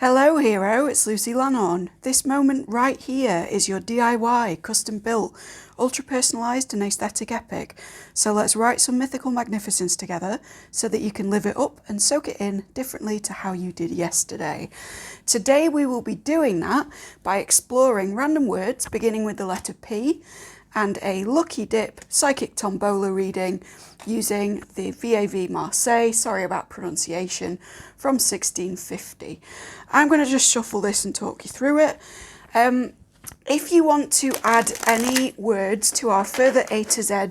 Hello hero, it's Lucy Lanhorn. This moment right here is your DIY, custom built, ultra personalised and aesthetic epic. So let's write some mythical magnificence together so that you can live it up and soak it in differently to how you did yesterday. Today we will be doing that by exploring random words beginning with the letter P and a lucky dip psychic tombola reading using the Viéville Marseille, sorry about pronunciation, from 1650. I'm going to just shuffle this and talk you through it. If you want to add any words to our further A to Z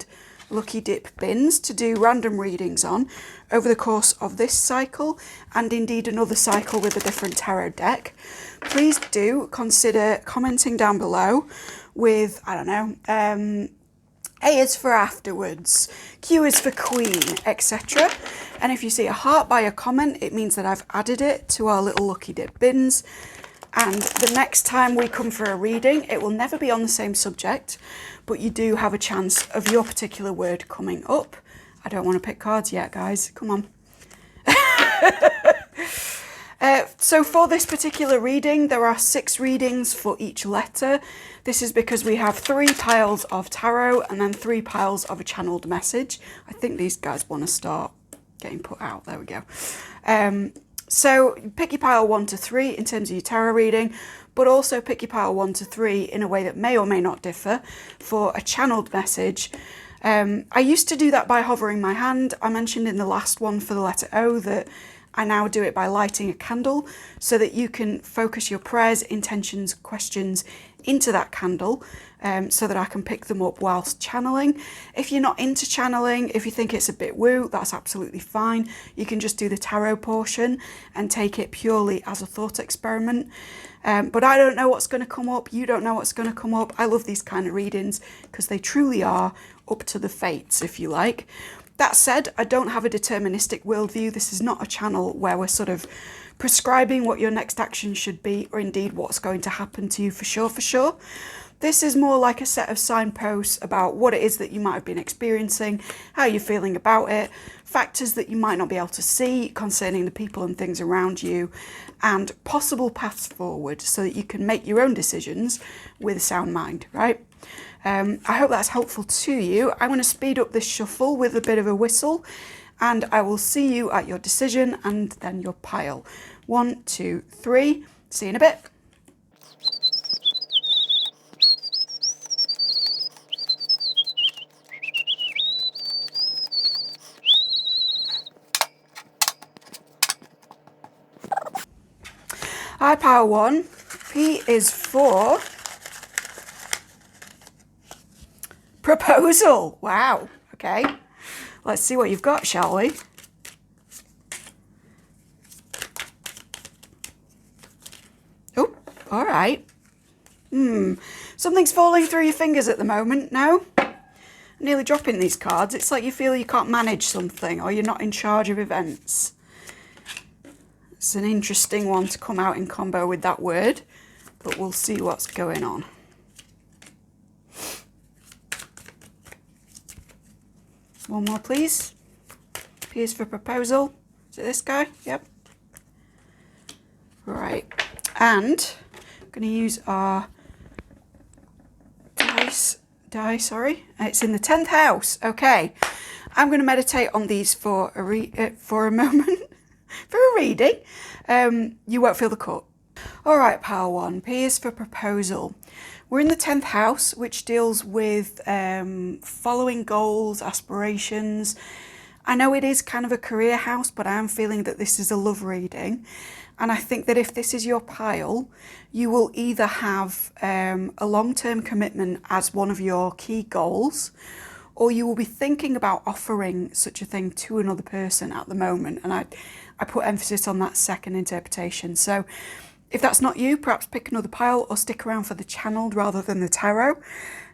lucky dip bins to do random readings on over the course of this cycle and indeed another cycle with a different tarot deck, please do consider commenting down below with, I don't know, A is for afterwards, Q is for queen, etc. And if you see a heart by a comment, it means that I've added it to our little lucky dip bins. And the next time we come for a reading, it will never be on the same subject, but you do have a chance of your particular word coming up. I don't want to pick cards yet, guys. Come on. So for this particular reading, there are 6 readings for each letter. This is because we have 3 piles of tarot and then 3 piles of a channeled message. I think these guys want to start getting put out. There we go. So pick your pile 1 to 3 in terms of your tarot reading, but also pick your pile 1 to 3 in a way that may or may not differ for a channeled message. I used to do that by hovering my hand. I mentioned in the last one for the letter O that I now do it by lighting a candle so that you can focus your prayers, intentions, questions into that candle so that I can pick them up whilst channeling. If you're not into channeling, if you think it's a bit woo, that's absolutely fine. You can just do the tarot portion and take it purely as a thought experiment. But I don't know what's going to come up. You don't know what's going to come up. I love these kind of readings because they truly are up to the fates, if you like. That said, I don't have a deterministic worldview. This is not a channel where we're sort of prescribing what your next action should be or indeed what's going to happen to you for sure. This is more like a set of signposts about what it is that you might have been experiencing, how you're feeling about it, factors that you might not be able to see concerning the people and things around you, and possible paths forward so that you can make your own decisions with a sound mind, right? I hope that's helpful to you. I'm going to speed up this shuffle with a bit of a whistle and I will see you at your decision and then your pile. 1, 2, 3. See you in a bit. Hi, pile 1. P is for proposal. Wow. Okay. Let's see what you've got, shall we? Oh, all right. Something's falling through your fingers at the moment. No? I'm nearly dropping these cards. It's like you feel you can't manage something or you're not in charge of events. It's an interesting one to come out in combo with that word, but we'll see what's going on. One more, please. P is for proposal. Is it this guy? Yep. Right. And I'm going to use our die, sorry. It's in the 10th house. Okay. I'm going to meditate on these for a moment, for a reading. You won't feel the cut. All right, pile 1. P is for proposal. We're in the 10th house, which deals with following goals, aspirations. I know it is kind of a career house, but I am feeling that this is a love reading. And I think that if this is your pile, you will either have a long-term commitment as one of your key goals, or you will be thinking about offering such a thing to another person at the moment. And I put emphasis on that second interpretation. So if that's not you, perhaps pick another pile or stick around for the channeled rather than the tarot.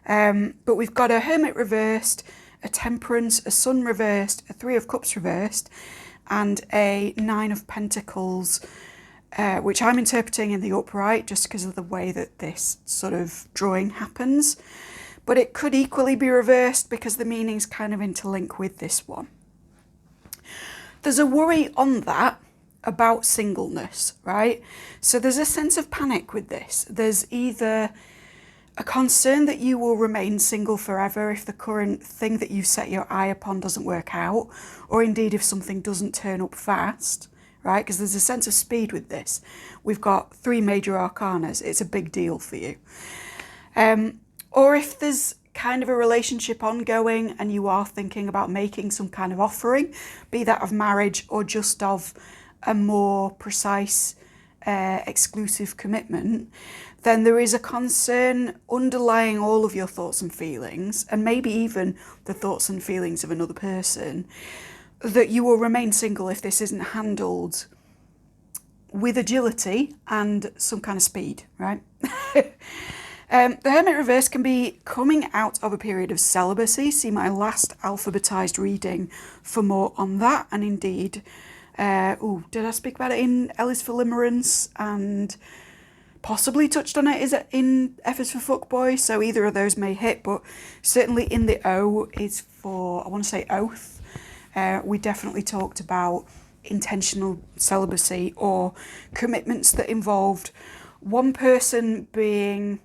But we've got a Hermit reversed, a Temperance, a Sun reversed, a 3 of Cups reversed, and a 9 of Pentacles, which I'm interpreting in the upright just because of the way that this sort of drawing happens. But it could equally be reversed because the meanings kind of interlink with this one. There's a worry on that about singleness, right? So there's a sense of panic with this. There's either a concern that you will remain single forever if the current thing that you've set your eye upon doesn't work out, or indeed if something doesn't turn up fast, right? Because there's a sense of speed with this. We've got 3 major arcanas. It's a big deal for you. Or if there's kind of a relationship ongoing and you are thinking about making some kind of offering, be that of marriage or just of a more precise, exclusive commitment, then there is a concern underlying all of your thoughts and feelings, and maybe even the thoughts and feelings of another person, that you will remain single if this isn't handled with agility and some kind of speed, right? The Hermit Reverse can be coming out of a period of celibacy. See my last alphabetized reading for more on that. And indeed, did I speak about it in L is for Limerence, and possibly touched on it is in F is for Fuckboy, so either of those may hit, but certainly in the O is for, I want to say, oath. We definitely talked about intentional celibacy or commitments that involved one person being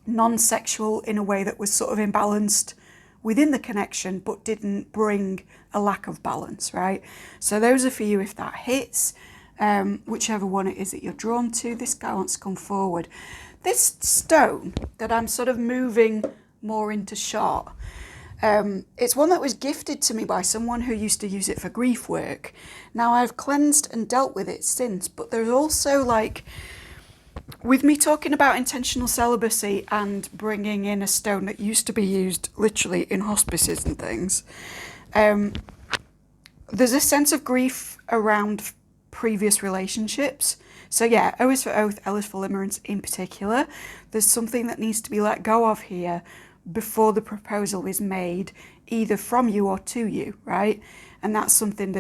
non-sexual in a way that was sort of imbalanced within the connection but didn't bring a lack of balance, right? So those are for you if that hits, whichever one it is that you're drawn to. This guy wants to come forward. This stone that I'm sort of moving more into shot, it's one that was gifted to me by someone who used to use it for grief work. Now I've cleansed and dealt with it since, but there's also, like, with me talking about intentional celibacy and bringing in a stone that used to be used literally in hospices and things, there's a sense of grief around previous relationships. So yeah, O is for oath, L is for limerence in particular. There's something that needs to be let go of here before the proposal is made, either from you or to you, right? And that's something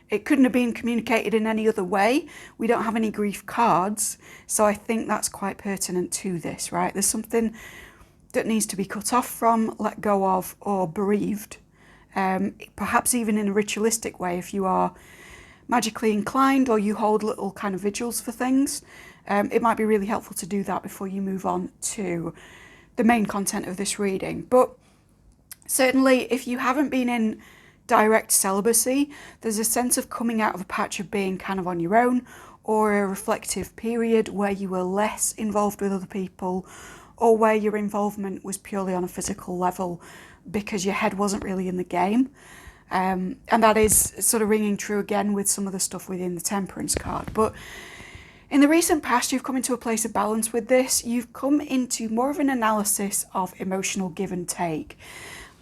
it couldn't have been communicated in any other way. We don't have any grief cards, so I think that's quite pertinent to this, right? There's something that needs to be cut off from, let go of, or bereaved. Perhaps even in a ritualistic way if you are magically inclined or you hold little kind of vigils for things. It might be really helpful to do that before you move on to the main content of this reading. But certainly if you haven't been in direct celibacy, there's a sense of coming out of a patch of being kind of on your own, or a reflective period where you were less involved with other people, or where your involvement was purely on a physical level because your head wasn't really in the game. And that is sort of ringing true again with some of the stuff within the Temperance card. But in the recent past, you've come into a place of balance with this. You've come into more of an analysis of emotional give and take.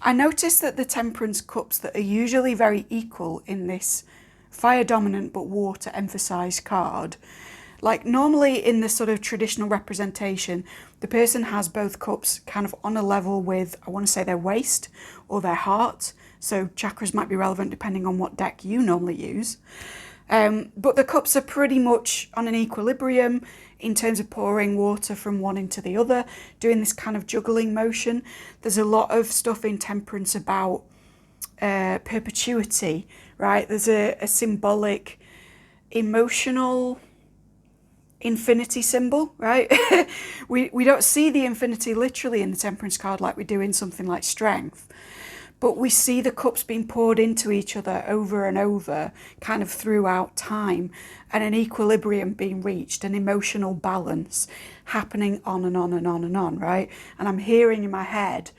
I noticed that the Temperance cups that are usually very equal in this fire dominant but water emphasized card, like normally in the sort of traditional representation, the person has both cups kind of on a level with, I want to say, their waist or their heart. So chakras might be relevant depending on what deck you normally use. But the cups are pretty much on an equilibrium in terms of pouring water from one into the other, doing this kind of juggling motion. There's a lot of stuff in Temperance about perpetuity, right? There's a symbolic, emotional infinity symbol, right? we don't see the infinity literally in the Temperance card like we do in something like Strength. But we see the cups being poured into each other over and over, kind of throughout time, and an equilibrium being reached, an emotional balance happening on and on and on and on, right? And I'm hearing in my head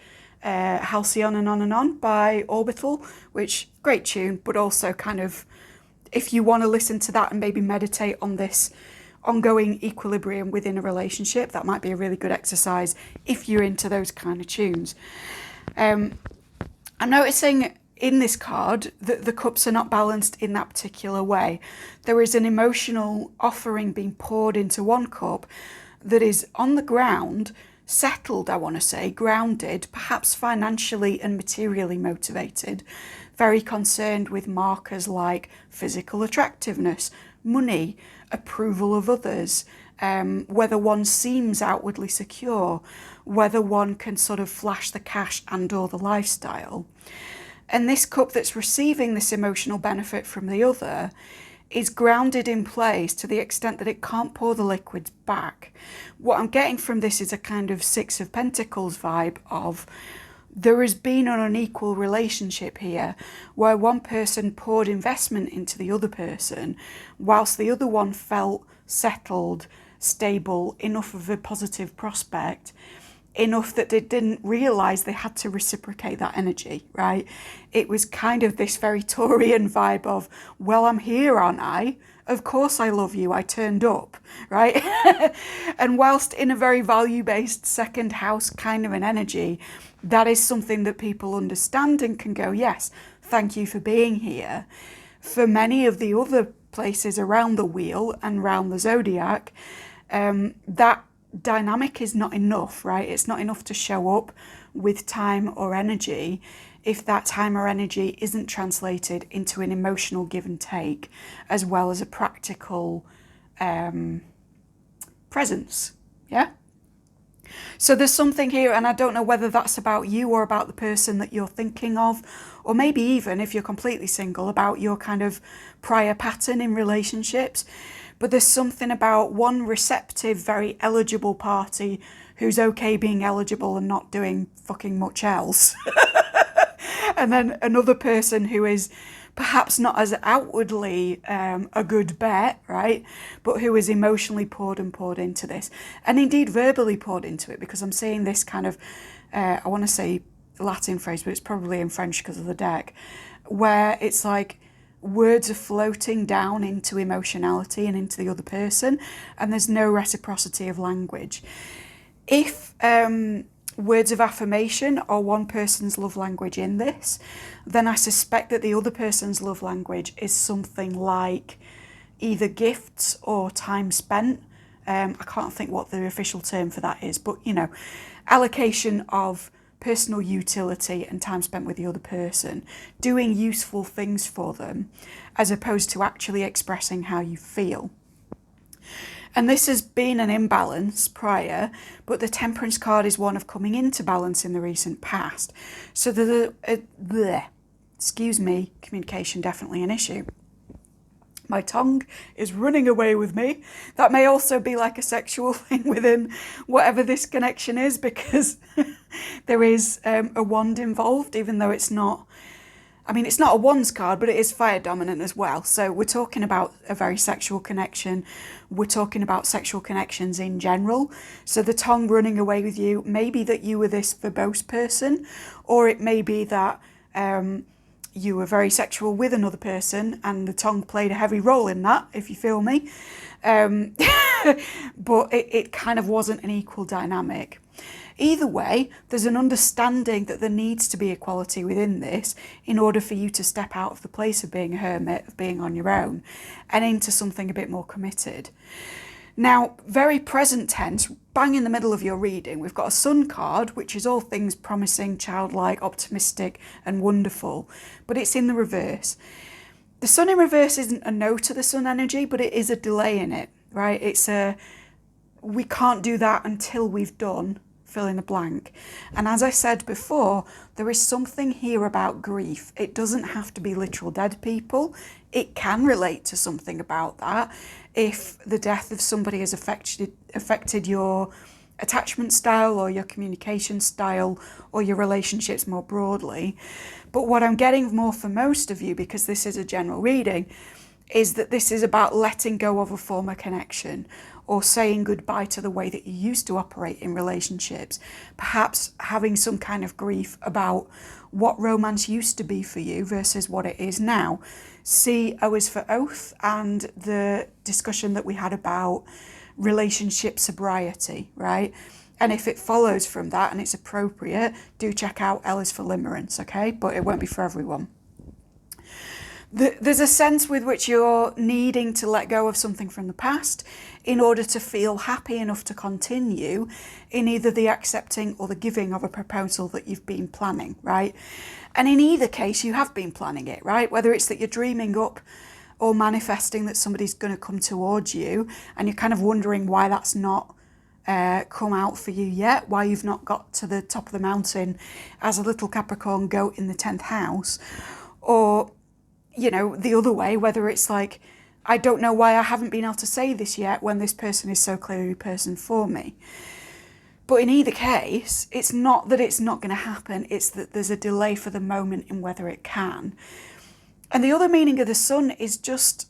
Halcyon and On by Orbital, which, great tune, but also kind of, if you want to listen to that and maybe meditate on this ongoing equilibrium within a relationship, that might be a really good exercise if you're into those kind of tunes. I'm noticing in this card that the cups are not balanced in that particular way. There is an emotional offering being poured into one cup that is on the ground, settled, I want to say, grounded, perhaps financially and materially motivated, very concerned with markers like physical attractiveness, money, approval of others, whether one seems outwardly secure, whether one can sort of flash the cash and or the lifestyle. And this cup that's receiving this emotional benefit from the other is grounded in place to the extent that it can't pour the liquids back. What I'm getting from this is a kind of Six of Pentacles vibe of there has been an unequal relationship here where one person poured investment into the other person whilst the other one felt settled, stable, enough of a positive prospect, enough that they didn't realise they had to reciprocate that energy, right? It was kind of this very Taurian vibe of, well, I'm here, aren't I? Of course I love you, I turned up, right? And whilst in a very value-based second house kind of an energy, that is something that people understand and can go, yes, thank you for being here. For many of the other places around the wheel and around the zodiac, that dynamic is not enough, right? It's not enough to show up with time or energy if that time or energy isn't translated into an emotional give and take as well as a practical presence. Yeah. So there's something here, and I don't know whether that's about you or about the person that you're thinking of, or maybe even if you're completely single, about your kind of prior pattern in relationships. But there's something about one receptive, very eligible party who's okay being eligible and not doing fucking much else. And then another person who is perhaps not as outwardly a good bet, right? But who is emotionally poured into this. And indeed verbally poured into it, because I'm seeing this kind of, I want to say Latin phrase, but it's probably in French because of the deck, where it's like words are floating down into emotionality and into the other person, and there's no reciprocity of language. If words of affirmation are one person's love language in this, then I suspect that the other person's love language is something like either gifts or time spent. I can't think what the official term for that is, but, you know, allocation of personal utility and time spent with the other person, doing useful things for them, as opposed to actually expressing how you feel. And this has been an imbalance prior, but the Temperance card is one of coming into balance in the recent past. So excuse me, communication definitely an issue. My tongue is running away with me. That may also be like a sexual thing within whatever this connection is, because there is a wand involved, even though it's not, I mean, it's not a wands card, but it is fire dominant as well. So we're talking about a very sexual connection. We're talking about sexual connections in general. So the tongue running away with you, maybe that you were this verbose person, or it may be that you were very sexual with another person and the tongue played a heavy role in that, if you feel me. But it kind of wasn't an equal dynamic. Either way, there's an understanding that there needs to be equality within this in order for you to step out of the place of being a hermit, of being on your own, and into something a bit more committed. Now, very present tense, bang in the middle of your reading, we've got a Sun card, which is all things promising, childlike, optimistic, and wonderful, but it's in the reverse. The Sun in reverse isn't a no to the Sun energy, but it is a delay in it, right? It's a, we can't do that until we've done fill in the blank. And as I said before, there is something here about grief. It doesn't have to be literal dead people. It can relate to something about that. If the death of somebody has affected your attachment style or your communication style or your relationships more broadly. But what I'm getting more for most of you, because this is a general reading, is that this is about letting go of a former connection or saying goodbye to the way that you used to operate in relationships. Perhaps having some kind of grief about what romance used to be for you versus what it is now. See O is for oath and the discussion that we had about relationship sobriety, right? And if it follows from that and it's appropriate, do check out L is for limerence, okay? But it won't be for everyone. There's a sense with which you're needing to let go of something from the past in order to feel happy enough to continue in either the accepting or the giving of a proposal that you've been planning, right? And in either case, you have been planning it, right? Whether it's that you're dreaming up or manifesting that somebody's going to come towards you and you're kind of wondering why that's not come out for you yet, why you've not got to the top of the mountain as a little Capricorn goat in the 10th house, or, you know, the other way, whether it's like I don't know why I haven't been able to say this yet when this person is so clearly the person for me. But in either case, it's not that it's not going to happen, it's that there's a delay for the moment in whether it can. And the other meaning of the sun is just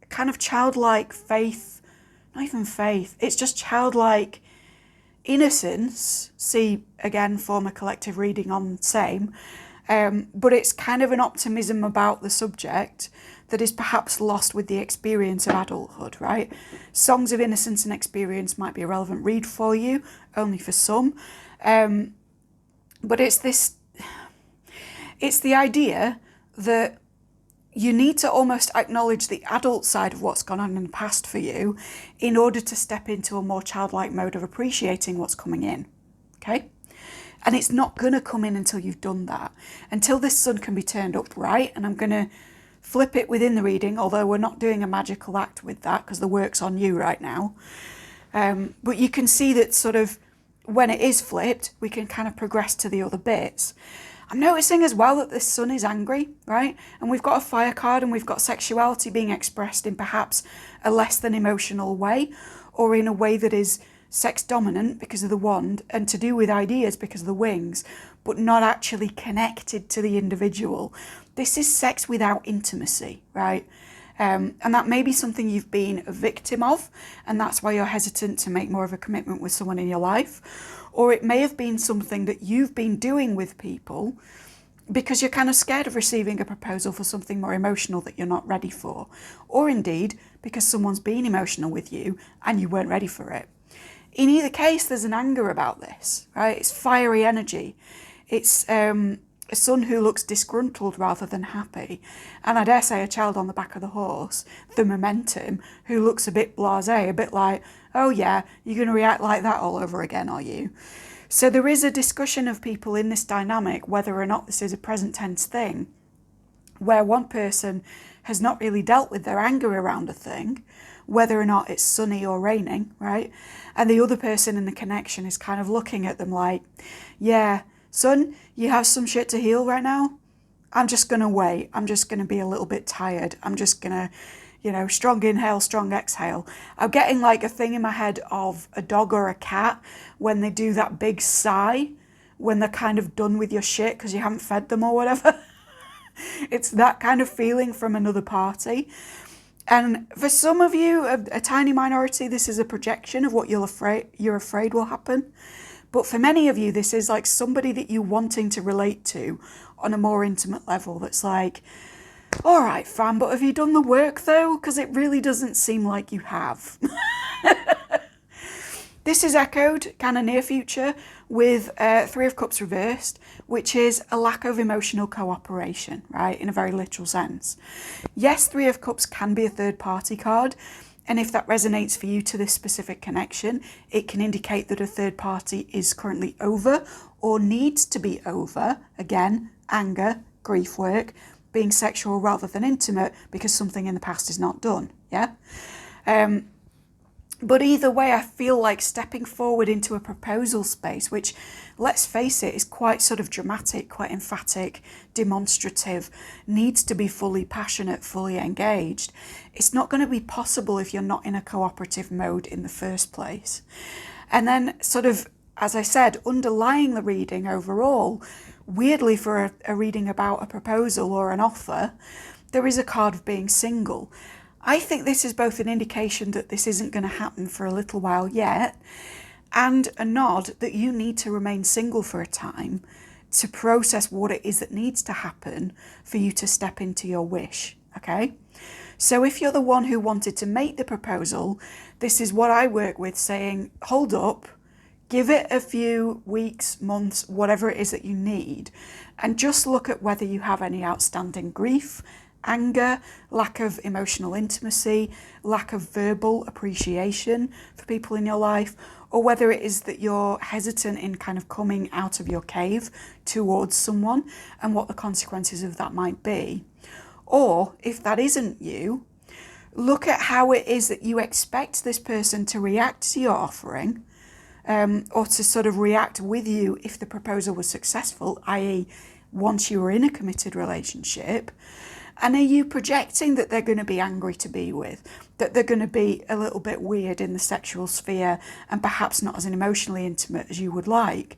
kind of childlike faith, not even faith, it's just childlike innocence. See, again, former collective reading on same. But it's kind of an optimism about the subject that is perhaps lost with the experience of adulthood, right? Songs of Innocence and Experience might be a relevant read for you, only for some. But it's the idea that you need to almost acknowledge the adult side of what's gone on in the past for you in order to step into a more childlike mode of appreciating what's coming in, okay? And it's not going to come in until you've done that, until this sun can be turned up right. And I'm going to flip it within the reading, although we're not doing a magical act with that because the work's on you right now. But you can see that sort of when it is flipped, we can kind of progress to the other bits. I'm noticing as well that this sun is angry, right? And we've got a fire card and we've got sexuality being expressed in perhaps a less than emotional way, or in a way that is sex dominant because of the wand and to do with ideas because of the wings, but not actually connected to the individual. This is sex without intimacy, right? And that may be something you've been a victim of, and that's why you're hesitant to make more of a commitment with someone in your life. Or it may have been something that you've been doing with people because you're kind of scared of receiving a proposal for something more emotional that you're not ready for. Or indeed, because someone's been emotional with you and you weren't ready for it. In either case, there's an anger about this, right? It's fiery energy. It's a son who looks disgruntled rather than happy. And I dare say a child on the back of the horse, the momentum, who looks a bit blasé, a bit like, oh yeah, you're going to react like that all over again, are you? So there is a discussion of people in this dynamic, whether or not this is a present tense thing, where one person has not really dealt with their anger around a thing, whether or not it's sunny or raining, right? And the other person in the connection is kind of looking at them like, yeah, son, you have some shit to heal right now. I'm just going to wait. I'm just going to be a little bit tired. I'm just going to, strong inhale, strong exhale. I'm getting like a thing in my head of a dog or a cat when they do that big sigh when they're kind of done with your shit because you haven't fed them or whatever. It's that kind of feeling from another party. And for some of you, a tiny minority, this is a projection of what you're afraid will happen. But for many of you, this is like somebody that you're wanting to relate to on a more intimate level that's like, all right, fam, but have you done the work though? Because it really doesn't seem like you have. This is echoed kind of near future with Three of Cups reversed, which is a lack of emotional cooperation, right, in a very literal sense. Yes, Three of Cups can be a third party card, and if that resonates for you to this specific connection, it can indicate that a third party is currently over or needs to be over. Again, anger, grief work, being sexual rather than intimate because something in the past is not done, yeah? But either way, I feel like stepping forward into a proposal space, which, let's face it, is quite sort of dramatic, quite emphatic, demonstrative, needs to be fully passionate, fully engaged. It's not going to be possible if you're not in a cooperative mode in the first place. And then sort of, as I said, underlying the reading overall, weirdly for a reading about a proposal or an offer, there is a card of being single. I think this is both an indication that this isn't going to happen for a little while yet, and a nod that you need to remain single for a time to process what it is that needs to happen for you to step into your wish, okay? So if you're the one who wanted to make the proposal, this is what I work with, saying, hold up, give it a few weeks, months, whatever it is that you need, and just look at whether you have any outstanding grief, anger, lack of emotional intimacy, lack of verbal appreciation for people in your life, or whether it is that you're hesitant in kind of coming out of your cave towards someone and what the consequences of that might be. Or if that isn't you, look at how it is that you expect this person to react to your offering, or to sort of react with you if the proposal was successful, i.e. once you were in a committed relationship, And are you projecting that they're going to be angry to be with, that they're going to be a little bit weird in the sexual sphere and perhaps not as emotionally intimate as you would like,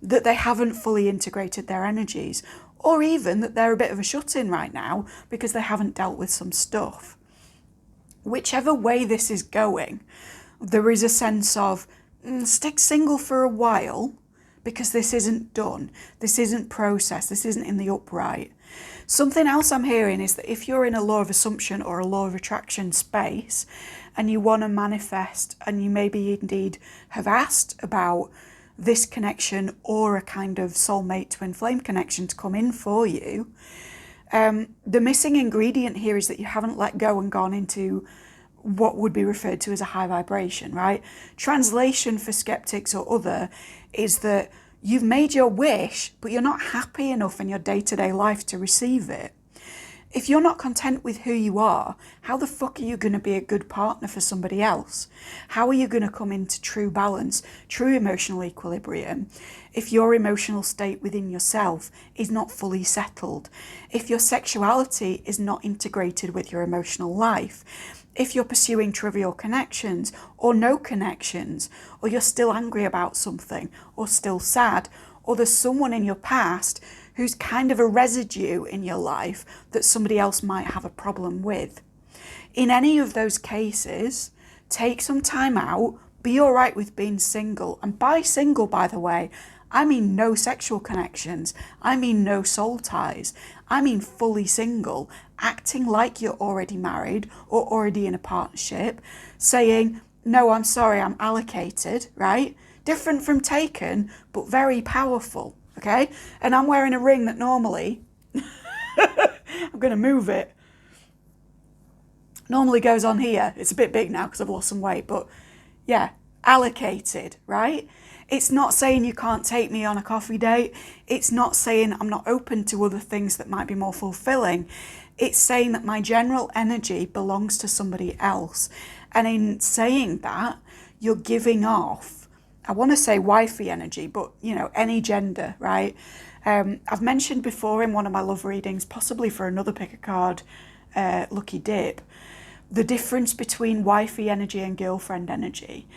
that they haven't fully integrated their energies, or even that they're a bit of a shut-in right now because they haven't dealt with some stuff? Whichever way this is going, there is a sense of stick single for a while, because this isn't done, this isn't processed, this isn't in the upright. Something else I'm hearing is that if you're in a law of assumption or a law of attraction space and you want to manifest, and you maybe indeed have asked about this connection or a kind of soulmate twin flame connection to come in for you, the missing ingredient here is that you haven't let go and gone into what would be referred to as a high vibration, right? Translation for skeptics or other is that you've made your wish, but you're not happy enough in your day-to-day life to receive it. If you're not content with who you are, how the fuck are you going to be a good partner for somebody else? How are you going to come into true balance, true emotional equilibrium, if your emotional state within yourself is not fully settled? If your sexuality is not integrated with your emotional life? If you're pursuing trivial connections or no connections, or you're still angry about something, or still sad, or there's someone in your past who's kind of a residue in your life that somebody else might have a problem with. In any of those cases, take some time out, be all right with being single. And by single, by the way, I mean no sexual connections. I mean no soul ties. I mean fully single, acting like you're already married or already in a partnership, saying, no, I'm sorry, I'm allocated, right? Different from taken, but very powerful, okay? And I'm wearing a ring that normally, I'm going to move it, normally goes on here. It's a bit big now because I've lost some weight, but yeah, allocated, right? It's not saying you can't take me on a coffee date. It's not saying I'm not open to other things that might be more fulfilling. It's saying that my general energy belongs to somebody else. And in saying that, you're giving off, I want to say wifey energy, but you know, any gender, right? I've mentioned before in one of my love readings, possibly for another pick a card, lucky dip, the difference between wifey energy and girlfriend energy.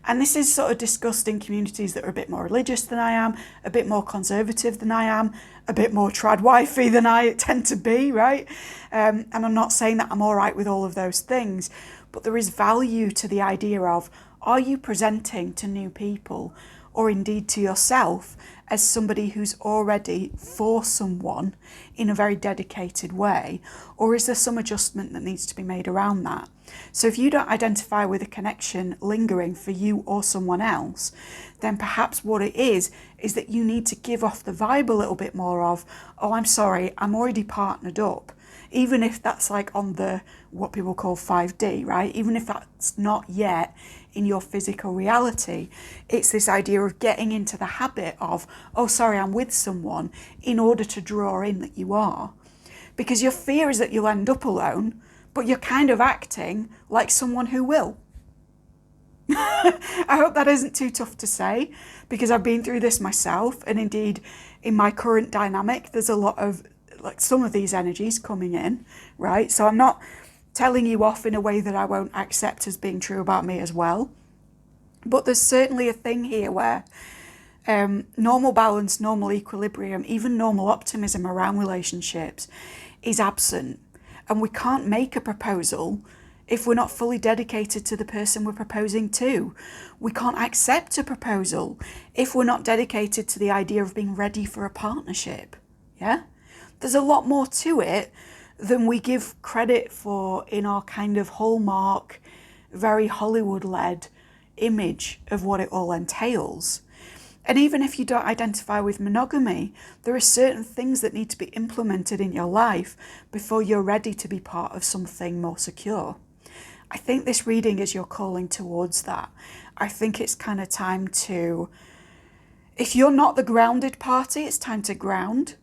And this is sort of discussed in communities that are a bit more religious than I am, a bit more conservative than I am, a bit more trad wifey than I tend to be, right? And I'm not saying that I'm all right with all of those things, but there is value to the idea of, are you presenting to new people, or indeed to yourself, as somebody who's already for someone in a very dedicated way, or is there some adjustment that needs to be made around that? So if you don't identify with a connection lingering for you or someone else, then perhaps what it is that you need to give off the vibe a little bit more of, oh, I'm sorry, I'm already partnered up. Even if that's like on the, what people call 5D, right? Even if that's not yet in your physical reality, it's this idea of getting into the habit of, oh, sorry, I'm with someone, in order to draw in that you are. Because your fear is that you'll end up alone, but you're kind of acting like someone who will. I hope that isn't too tough to say, because I've been through this myself, and indeed in my current dynamic, there's a lot of like some of these energies coming in, right? So I'm not telling you off in a way that I won't accept as being true about me as well. But there's certainly a thing here where normal balance, normal equilibrium, even normal optimism around relationships is absent. And we can't make a proposal if we're not fully dedicated to the person we're proposing to. We can't accept a proposal if we're not dedicated to the idea of being ready for a partnership, yeah? There's a lot more to it than we give credit for in our kind of hallmark, very Hollywood-led image of what it all entails. And even if you don't identify with monogamy, there are certain things that need to be implemented in your life before you're ready to be part of something more secure. I think this reading is your calling towards that. I think it's kind of time to, if you're not the grounded party, it's time to ground.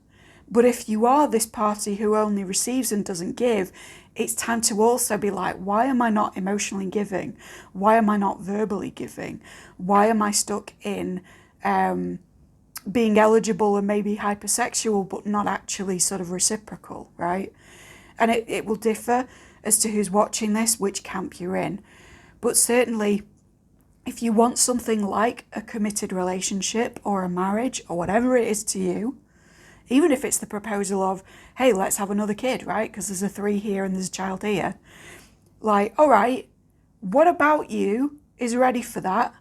But if you are this party who only receives and doesn't give, it's time to also be like, why am I not emotionally giving? Why am I not verbally giving? Why am I stuck in being eligible and maybe hypersexual, but not actually sort of reciprocal, right? And it will differ as to who's watching this, which camp you're in. But certainly, if you want something like a committed relationship or a marriage or whatever it is to you, even if it's the proposal of, hey, let's have another kid, right? Because there's a 3 here and there's a child here. Like, all right, what about you is ready for that?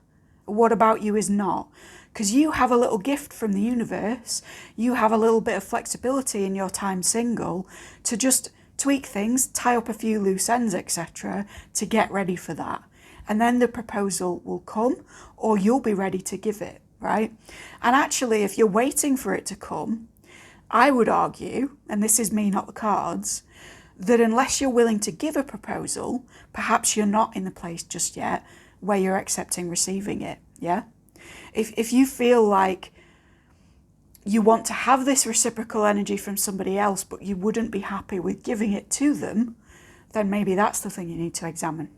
What about you is not? Because you have a little gift from the universe. You have a little bit of flexibility in your time single to just tweak things, tie up a few loose ends, etc., to get ready for that. And then the proposal will come, or you'll be ready to give it, right? And actually, if you're waiting for it to come, I would argue, and this is me, not the cards, that unless you're willing to give a proposal, perhaps you're not in the place just yet where you're accepting receiving it, yeah? If you feel like you want to have this reciprocal energy from somebody else, but you wouldn't be happy with giving it to them, then maybe that's the thing you need to examine.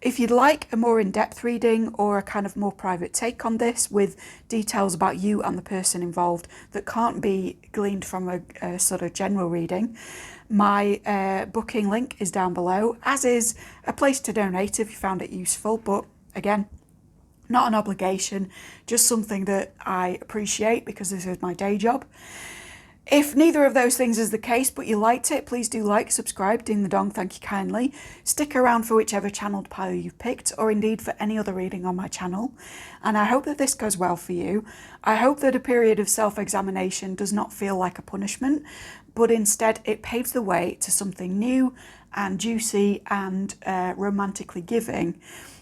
If you'd like a more in-depth reading or a kind of more private take on this with details about you and the person involved that can't be gleaned from a sort of general reading, my booking link is down below, as is a place to donate if you found it useful. But again, not an obligation, just something that I appreciate because this is my day job. If neither of those things is the case, but you liked it, please do like, subscribe, ding the dong, thank you kindly. Stick around for whichever channeled pile you've picked, or indeed for any other reading on my channel. And I hope that this goes well for you. I hope that a period of self-examination does not feel like a punishment, but instead it paves the way to something new and juicy and romantically giving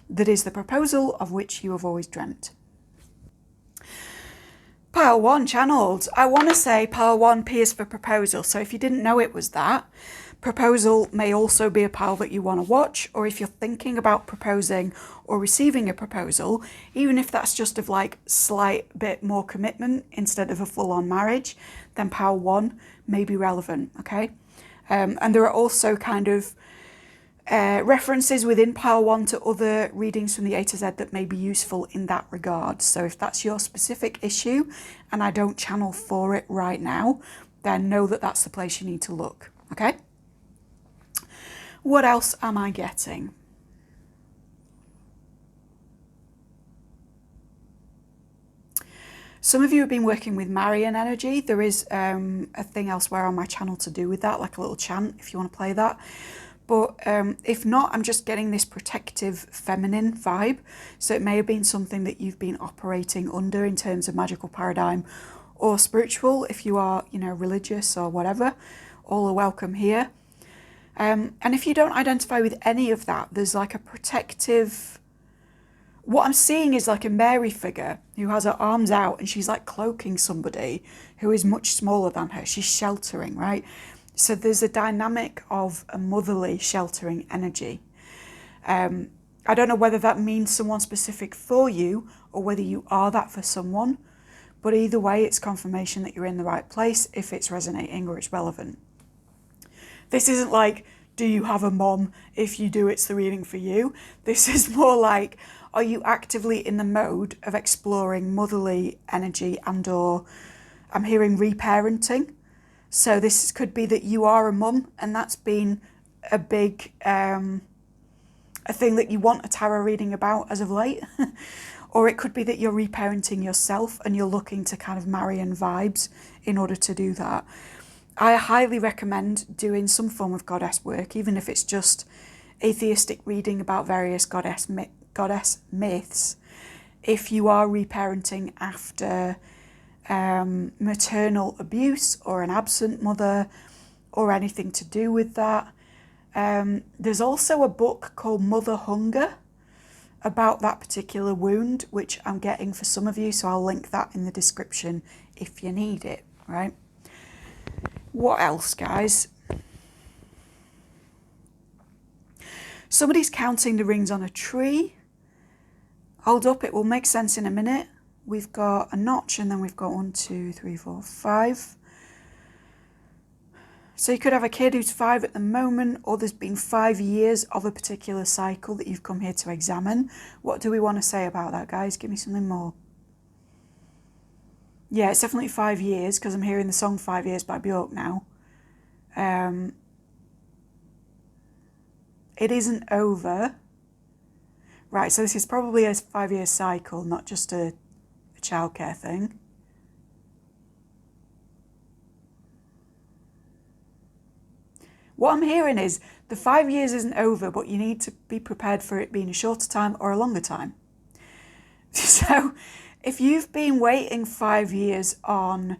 that is the proposal of which you have always dreamt. Pile 1 channeled. I want to say pile 1 P is for proposal. So if you didn't know it was that, proposal may also be a pile that you want to watch, or if you're thinking about proposing or receiving a proposal, even if that's just of like slight bit more commitment instead of a full-on marriage, then pile 1 may be relevant, okay? And there are also kind of references within pile 1 to other readings from the A to Z that may be useful in that regard. So if that's your specific issue and I don't channel for it right now, then know that that's the place you need to look, okay? What else am I getting? Some of you have been working with Marian energy. There is a thing elsewhere on my channel to do with that, like a little chant if you want to play that. But if not, I'm just getting this protective feminine vibe. So it may have been something that you've been operating under in terms of magical paradigm or spiritual. If you are, you know, religious or whatever, all are welcome here. And if you don't identify with any of that, there's like a protective... What I'm seeing is like a Mary figure who has her arms out and she's like cloaking somebody who is much smaller than her. She's sheltering, right? So there's a dynamic of a motherly sheltering energy. I don't know whether that means someone specific for you or whether you are that for someone, but either way, it's confirmation that you're in the right place if it's resonating or it's relevant. This isn't like, do you have a mom? If you do, it's the reading for you. This is more like, are you actively in the mode of exploring motherly energy and or, I'm hearing reparenting. So this could be that you are a mum and that's been a big, a thing that you want a tarot reading about as of late. Or it could be that you're reparenting yourself and you're looking to kind of Marian vibes in order to do that. I highly recommend doing some form of goddess work, even if it's just atheistic reading about various goddess myths. If you are reparenting after maternal abuse or an absent mother or anything to do with that. There's also a book called Mother Hunger about that particular wound, which I'm getting for some of you, so I'll link that in the description if you need it, right? What else, guys? Somebody's counting the rings on a tree. Hold up, it will make sense in a minute. We've got a notch and then we've got 1, 2, 3, 4, 5. So you could have a kid who's 5 at the moment, or there's been 5 years of a particular cycle that you've come here to examine. What do we want to say about that, guys? Give me something more. Yeah, it's definitely 5 years because I'm hearing the song 5 Years by Björk now. It isn't over. Right, so this is probably a 5-year cycle, not just a childcare thing. What I'm hearing is the 5 years isn't over, but you need to be prepared for it being a shorter time or a longer time. So if you've been waiting 5 years on,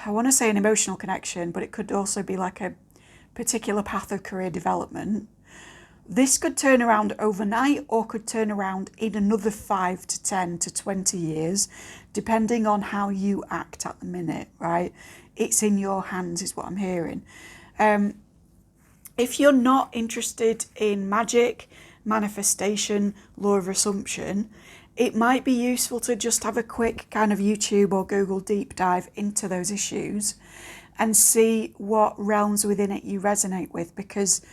I want to say an emotional connection, but it could also be like a particular path of career development, this could turn around overnight or could turn around in another 5 to 10 to 20 years, depending on how you act at the minute, right? It's in your hands is what I'm hearing. If you're not interested in magic, manifestation, law of assumption, it might be useful to just have a quick kind of YouTube or Google deep dive into those issues and see what realms within it you resonate with, because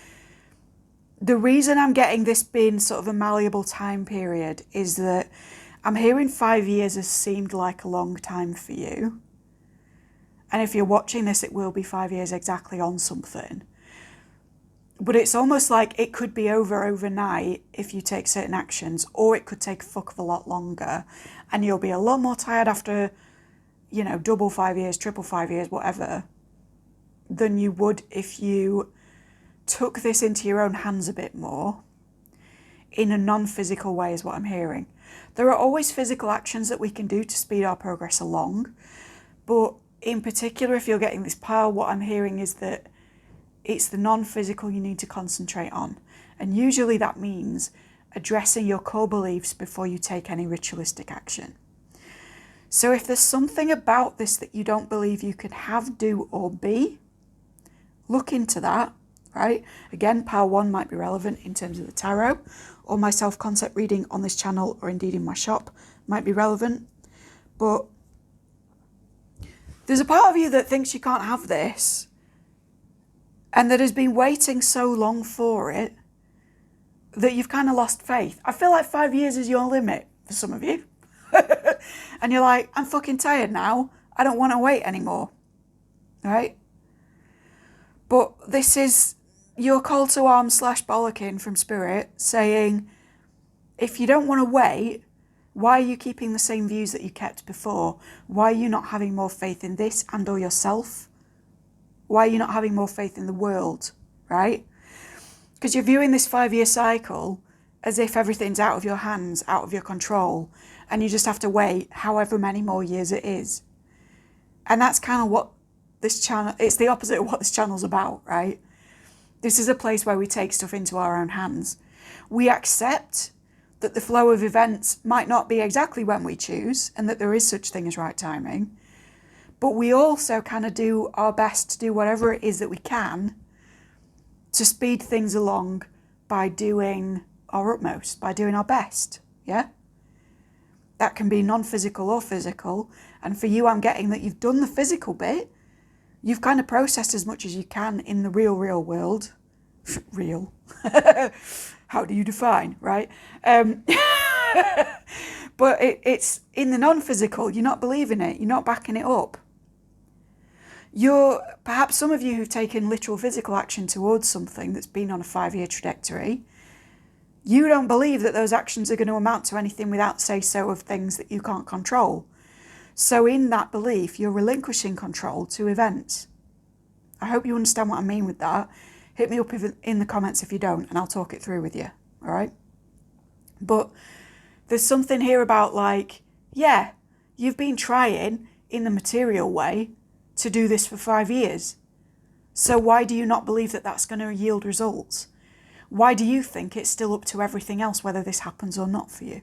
the reason I'm getting this being sort of a malleable time period is that I'm hearing 5 years has seemed like a long time for you. And if you're watching this, it will be 5 years exactly on something. But it's almost like it could be over overnight if you take certain actions, or it could take a fuck of a lot longer. And you'll be a lot more tired after, you know, double 5 years, triple 5 years, whatever, than you would if you took this into your own hands a bit more in a non-physical way is what I'm hearing. There are always physical actions that we can do to speed our progress along, but in particular, if you're getting this pile, what I'm hearing is that it's the non-physical you need to concentrate on. And usually that means addressing your core beliefs before you take any ritualistic action. So if there's something about this that you don't believe you can have, do, or be, look into that. Right? Again, pile 1 might be relevant in terms of the tarot, or my self-concept reading on this channel, or indeed in my shop, might be relevant. But there's a part of you that thinks you can't have this, and that has been waiting so long for it, that you've kind of lost faith. I feel like 5 years is your limit for some of you. And you're like, I'm fucking tired now. I don't want to wait anymore. Right? But this is your call to arms / bollocking from spirit saying, if you don't want to wait, why are you keeping the same views that you kept before? Why are you not having more faith in this and or yourself? Why are you not having more faith in the world, right? Because you're viewing this 5-year cycle as if everything's out of your hands, out of your control, and you just have to wait however many more years it is. And that's kind of what this channel, it's the opposite of what this channel's about, right? This is a place where we take stuff into our own hands. We accept that the flow of events might not be exactly when we choose, and that there is such thing as right timing. But we also kind of do our best to do whatever it is that we can to speed things along by doing our utmost, by doing our best, yeah? That can be non-physical or physical. And for you, I'm getting that you've done the physical bit. You've kind of processed as much as you can in the real world. Real. How do you define, right? But it's in the non-physical. You're not believing it. You're not backing it up. Perhaps some of you who've taken literal physical action towards something that's been on a 5-year trajectory, you don't believe that those actions are going to amount to anything without say-so of things that you can't control. So in that belief, you're relinquishing control to events. I hope you understand what I mean with that. Hit me up in the comments if you don't, and I'll talk it through with you, all right? But there's something here about like, yeah, you've been trying in the material way to do this for 5 years. So why do you not believe that that's going to yield results? Why do you think it's still up to everything else whether this happens or not for you?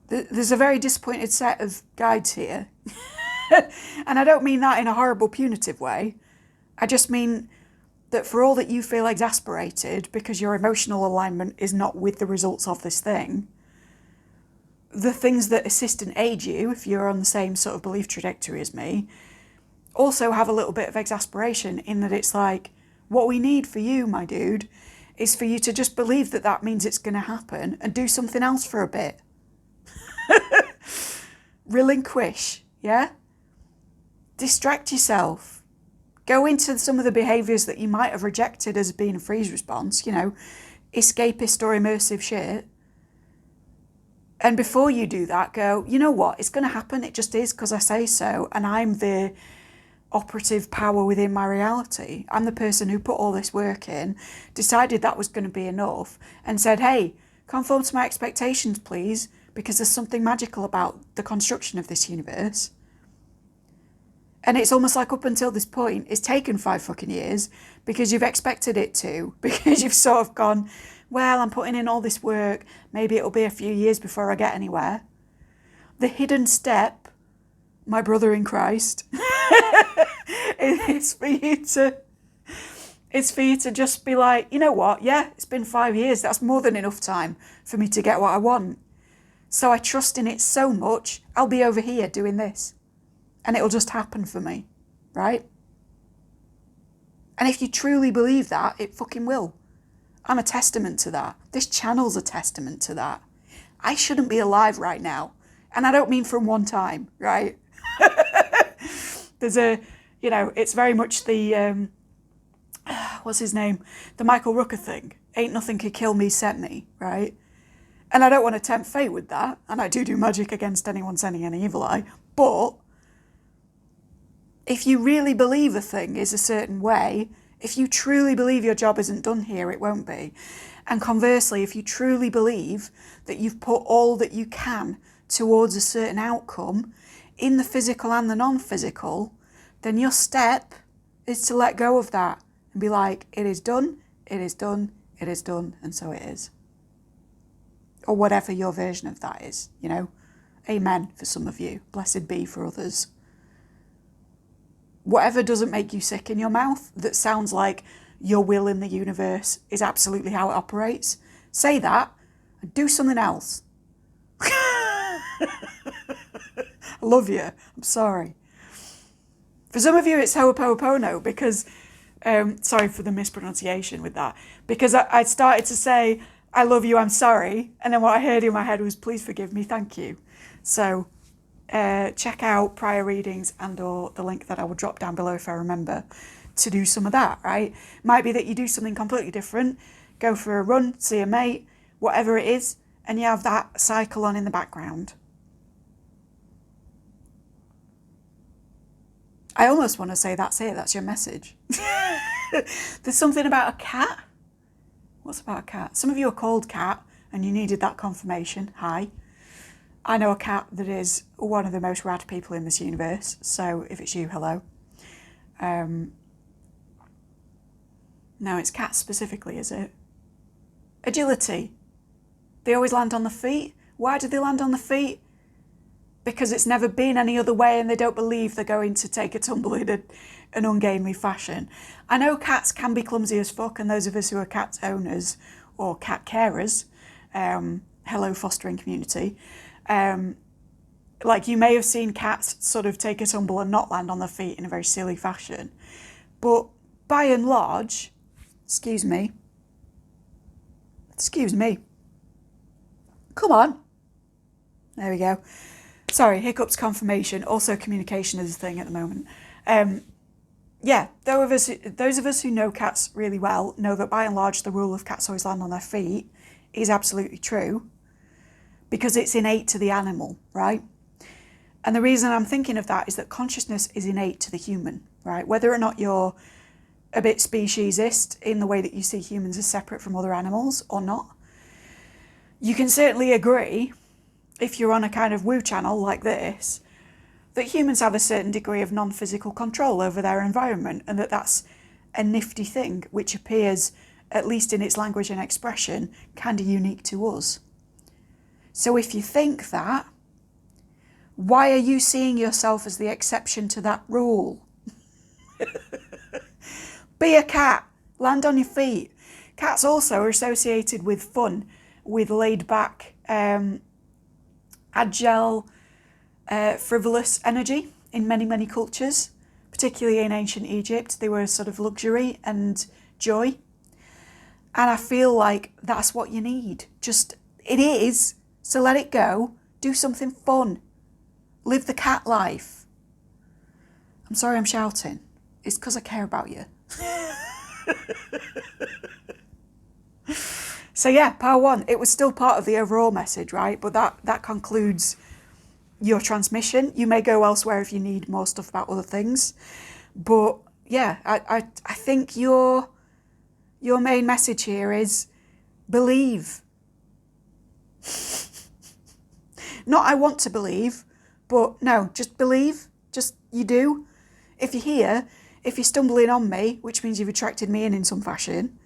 There's a very disappointed set of guides here. And I don't mean that in a horrible punitive way. I just mean that for all that you feel exasperated because your emotional alignment is not with the results of this thing, the things that assist and aid you, if you're on the same sort of belief trajectory as me, also have a little bit of exasperation in that it's like, what we need for you, my dude, is for you to just believe that that means it's going to happen and do something else for a bit. Relinquish, yeah? Distract yourself. Go into some of the behaviours that you might have rejected as being a freeze response, escapist or immersive shit. And before you do that, go, you know what, it's going to happen. It just is because I say so. And I'm the operative power within my reality. I'm the person who put all this work in, decided that was going to be enough, and said, hey, conform to my expectations, please, because there's something magical about the construction of this universe. And it's almost like up until this point, it's taken 5 fucking years because you've expected it to, because you've sort of gone, well, I'm putting in all this work, maybe it'll be a few years before I get anywhere. The hidden step, my brother in Christ, it's for you to just be like, you know what, yeah, it's been 5 years, that's more than enough time for me to get what I want. So I trust in it so much, I'll be over here doing this. And it'll just happen for me, right? And if you truly believe that, it fucking will. I'm a testament to that. This channel's a testament to that. I shouldn't be alive right now. And I don't mean from one time, right? There's it's very much the, what's his name? The Michael Rooker thing. Ain't nothing could kill me, set me, right? And I don't want to tempt fate with that. And I do magic against anyone sending any evil eye. But if you really believe a thing is a certain way, if you truly believe your job isn't done here, it won't be. And conversely, if you truly believe that you've put all that you can towards a certain outcome in the physical and the non-physical, then your step is to let go of that and be like, it is done, it is done, it is done, and so it is. Or whatever your version of that is, Amen for some of you. Blessed be for others. Whatever doesn't make you sick in your mouth, that sounds like your will in the universe is absolutely how it operates, say that and do something else. I love you. I'm sorry. For some of you, it's ho'oponopono because, sorry for the mispronunciation with that, because I started to say, I love you, I'm sorry. And then what I heard in my head was, please forgive me, thank you. So check out prior readings and or the link that I will drop down below if I remember to do some of that, right? Might be that you do something completely different, go for a run, see a mate, whatever it is, and you have that cycle on in the background. I almost want to say that's it, that's your message. There's something about a cat. What's about a cat? Some of you are called Cat and you needed that confirmation. Hi. I know a cat that is one of the most rad people in this universe, so if it's you, hello. No, it's cats specifically, is it? Agility. They always land on the feet. Why do they land on the feet? Because it's never been any other way and they don't believe they're going to take a tumble in an ungainly fashion. I know cats can be clumsy as fuck, and those of us who are cat owners or cat carers, hello fostering community, like you may have seen cats sort of take a tumble and not land on their feet in a very silly fashion. But by and large, excuse me, come on, there we go. Sorry, hiccups, confirmation, also communication is a thing at the moment. Yeah, those of us who know cats really well know that by and large the rule of cats always land on their feet is absolutely true because it's innate to the animal, right? And the reason I'm thinking of that is that consciousness is innate to the human, right? Whether or not you're a bit speciesist in the way that you see humans as separate from other animals or not, you can certainly agree, if you're on a kind of woo channel like this, that humans have a certain degree of non-physical control over their environment and that that's a nifty thing which appears, at least in its language and expression, kind of unique to us. So if you think that, why are you seeing yourself as the exception to that rule? Be a cat, land on your feet. Cats also are associated with fun, with laid back, agile, frivolous energy in many, many cultures, particularly in ancient Egypt. They were sort of luxury and joy. And I feel like that's what you need. Just, it is, so let it go. Do something fun. Live the cat life. I'm sorry I'm shouting. It's because I care about you. So yeah, Power 1, it was still part of the overall message, right? But that concludes your transmission. You may go elsewhere if you need more stuff about other things. But yeah, I think your main message here is believe. Not I want to believe, but no, just believe. Just you do. If you're here, if you're stumbling on me, which means you've attracted me in some fashion,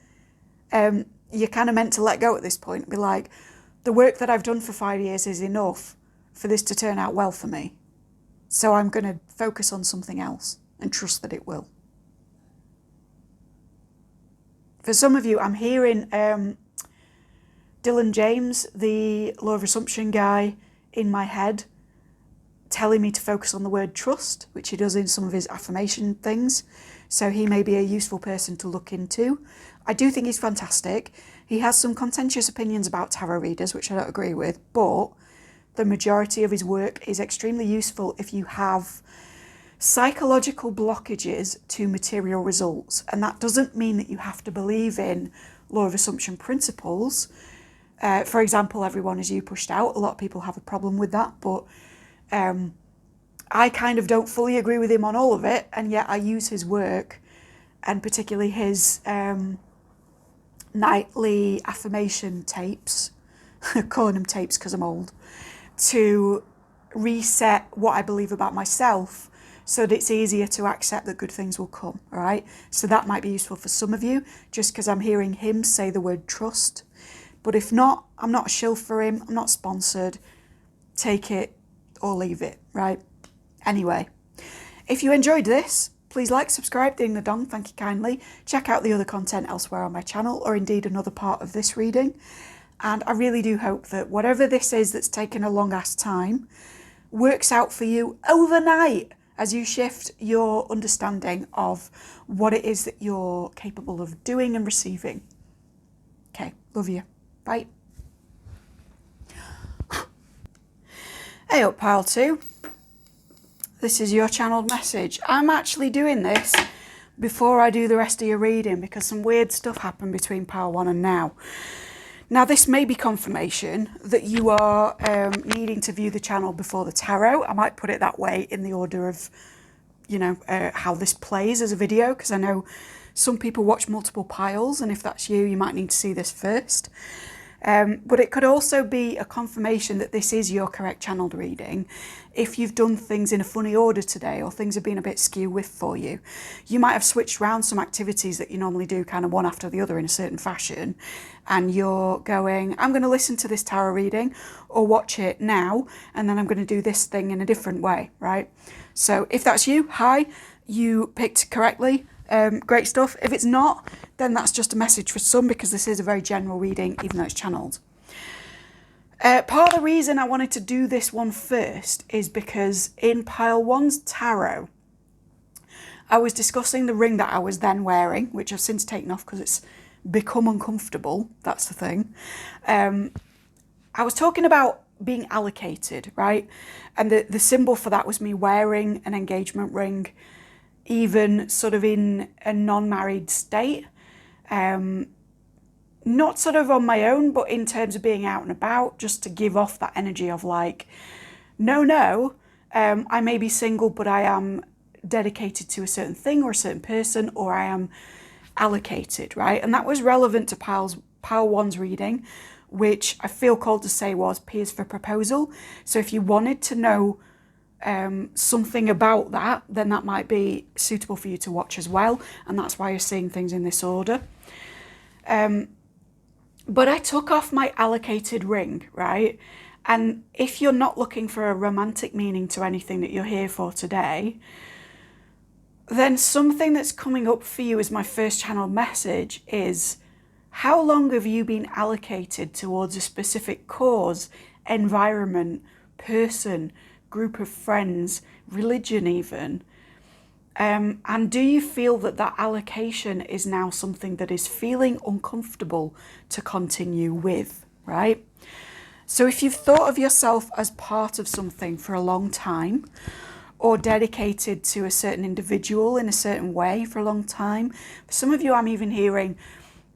you're kind of meant to let go at this point. Be like, the work that I've done for 5 years is enough for this to turn out well for me. So I'm going to focus on something else and trust that it will. For some of you, I'm hearing Dylan James, the Law of Assumption guy, in my head, telling me to focus on the word trust, which he does in some of his affirmation things. So he may be a useful person to look into. I do think he's fantastic. He has some contentious opinions about tarot readers, which I don't agree with, but the majority of his work is extremely useful if you have psychological blockages to material results. And that doesn't mean that you have to believe in law of assumption principles. For example, everyone is you pushed out. A lot of people have a problem with that, but I kind of don't fully agree with him on all of it, and yet I use his work, and particularly his nightly affirmation tapes, calling them tapes because I'm old, to reset what I believe about myself so that it's easier to accept that good things will come, all right? So that might be useful for some of you, just because I'm hearing him say the word trust. But if not, I'm not a shill for him, I'm not sponsored. Take it or leave it, right? Anyway, if you enjoyed this, please like, subscribe, ding the dong, thank you kindly. Check out the other content elsewhere on my channel, or indeed another part of this reading. And I really do hope that whatever this is that's taken a long ass time works out for you overnight as you shift your understanding of what it is that you're capable of doing and receiving. Okay, love you. Bye. Hey up, pile 2. This is your channeled message. I'm actually doing this before I do the rest of your reading because some weird stuff happened between pile 1 and now. Now, this may be confirmation that you are needing to view the channel before the tarot. I might put it that way in the order of, you know, how this plays as a video, because I know some people watch multiple piles, and if that's you, you might need to see this first. But it could also be a confirmation that this is your correct channeled reading. If you've done things in a funny order today, or things have been a bit skew with for you, you might have switched around some activities that you normally do kind of one after the other in a certain fashion, and you're going, I'm going to listen to this tarot reading or watch it now, and then I'm going to do this thing in a different way, right? So if that's you, hi, you picked correctly. Great stuff. If it's not, then that's just a message for some, because this is a very general reading, even though it's channeled. Part of the reason I wanted to do this one first is because in pile 1's tarot, I was discussing the ring that I was then wearing, which I've since taken off because it's become uncomfortable. That's the thing. I was talking about being allocated, right? And the symbol for that was me wearing an engagement ring, even sort of in a non-married state. Not sort of on my own, but in terms of being out and about, just to give off that energy of like, no, I may be single, but I am dedicated to a certain thing or a certain person, or I am allocated, right? And that was relevant to pile 1's reading, which I feel called to say was P is for proposal. So if you wanted to know something about that, then that might be suitable for you to watch as well, and that's why you're seeing things in this order. But I took off my allocated ring, right? And if you're not looking for a romantic meaning to anything that you're here for today, then something that's coming up for you as my first channel message is, how long have you been allocated towards a specific cause, environment, person, group of friends, religion even? And do you feel that that allocation is now something that is feeling uncomfortable to continue with, right? So if you've thought of yourself as part of something for a long time, or dedicated to a certain individual in a certain way for a long time. For some of you, I'm even hearing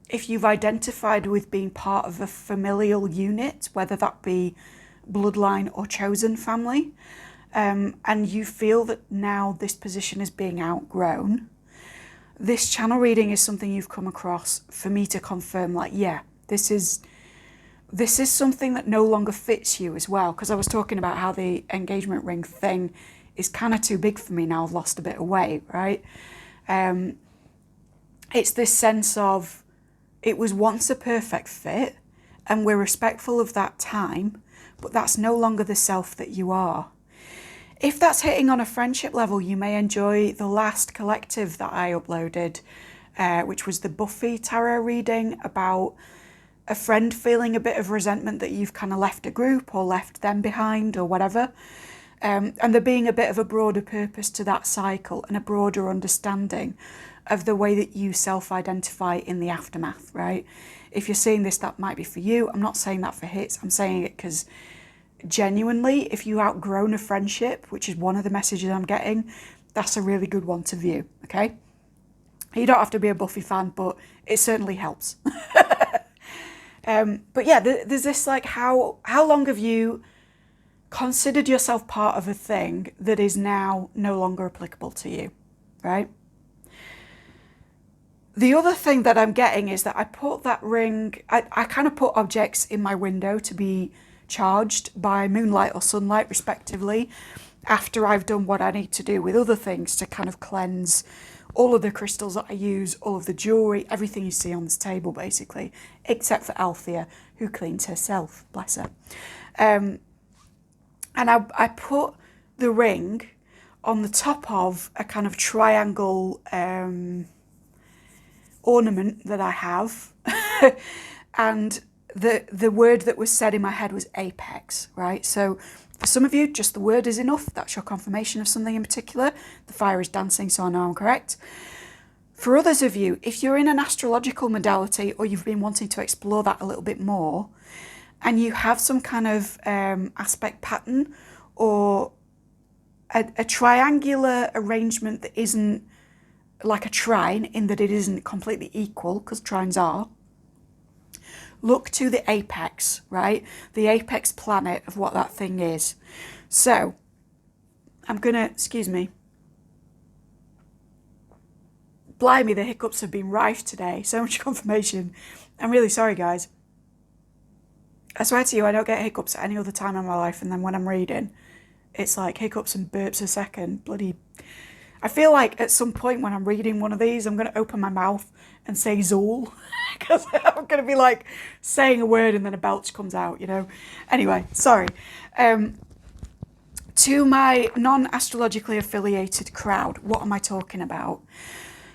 if you've identified with being part of a familial unit, whether that be bloodline or chosen family, and you feel that now this position is being outgrown, this channel reading is something you've come across for me to confirm, like, yeah, this is something that no longer fits you as well. Because I was talking about how the engagement ring thing is kind of too big for me now. I've lost a bit of weight, right? It's this sense of it was once a perfect fit and we're respectful of that time, but that's no longer the self that you are. If that's hitting on a friendship level, you may enjoy the last collective that I uploaded, which was the Buffy tarot reading about a friend feeling a bit of resentment that you've kind of left a group or left them behind or whatever. And there being a bit of a broader purpose to that cycle and a broader understanding of the way that you self-identify in the aftermath, right? If you're seeing this, that might be for you. I'm not saying that for hits. I'm saying it because genuinely, if you outgrown a friendship, which is one of the messages I'm getting, that's a really good one to view, okay? You don't have to be a Buffy fan, but it certainly helps. But yeah, there's this like, how long have you considered yourself part of a thing that is now no longer applicable to you, right? The other thing that I'm getting is that I put that ring, I kind of put objects in my window to be charged by moonlight or sunlight respectively after I've done what I need to do with other things to kind of cleanse all of the crystals that I use, all of the jewellery, everything you see on this table basically, except for Althea, who cleans herself, bless her. And I put the ring on the top of a kind of triangle ornament that I have. And the word that was said in my head was apex, right? So for some of you, just the word is enough. That's your confirmation of something in particular. The fire is dancing, so I know I'm correct. For others of you, if you're in an astrological modality or you've been wanting to explore that a little bit more, and you have some kind of aspect pattern or a triangular arrangement that isn't like a trine in that it isn't completely equal, because trines are, look to the apex, right? The apex planet of what that thing is. So I'm gonna, excuse me. Blimey, the hiccups have been rife today. So much confirmation. I'm really sorry, guys. I swear to you, I don't get hiccups at any other time in my life. And then when I'm reading, it's like hiccups and burps a second. Bloody... I feel like at some point when I'm reading one of these, I'm going to open my mouth and say Zool. Because I'm going to be like saying a word and then a belch comes out, you know. Anyway, sorry. To my non-astrologically affiliated crowd, what am I talking about?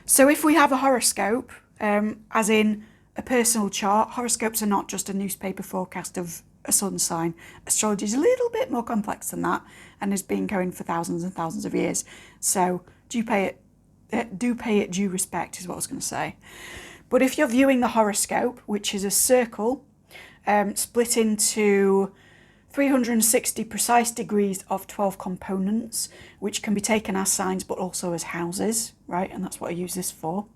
So if we have a horoscope, as in a personal chart, horoscopes are not just a newspaper forecast of a sun sign. Astrology is a little bit more complex than that and has been going for thousands and thousands of years. So do pay it due respect is what I was going to say. But if you're viewing the horoscope, which is a circle split into 360 precise degrees of 12 components, which can be taken as signs but also as houses, right? And that's what I use this for.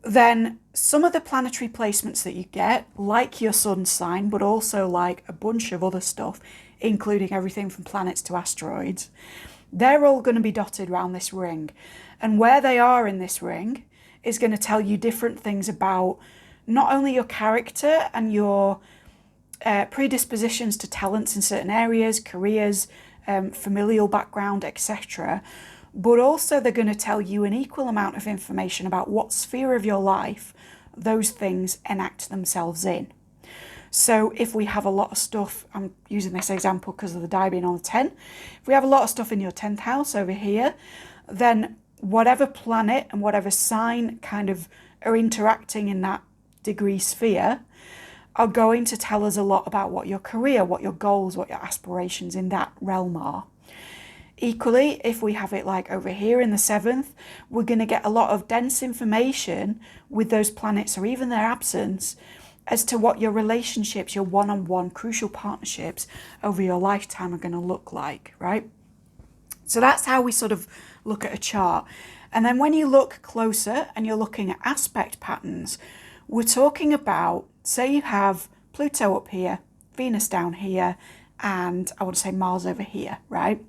Then some of the planetary placements that you get, like your sun sign, but also like a bunch of other stuff, including everything from planets to asteroids, they're all going to be dotted around this ring. And where they are in this ring is going to tell you different things about not only your character and your predispositions to talents in certain areas, careers, familial background, etc., but also they're going to tell you an equal amount of information about what sphere of your life those things enact themselves in. So if we have a lot of stuff, I'm using this example because of the die being on the 10, if we have a lot of stuff in your 10th house over here, then whatever planet and whatever sign kind of are interacting in that degree sphere are going to tell us a lot about what your career, what your goals, what your aspirations in that realm are. Equally, if we have it like over here in the 7th, we're going to get a lot of dense information with those planets or even their absence as to what your relationships, your one-on-one crucial partnerships over your lifetime are going to look like, right? So that's how we sort of look at a chart. And then when you look closer and you're looking at aspect patterns, we're talking about, say you have Pluto up here, Venus down here, and I want to say Mars over here, right?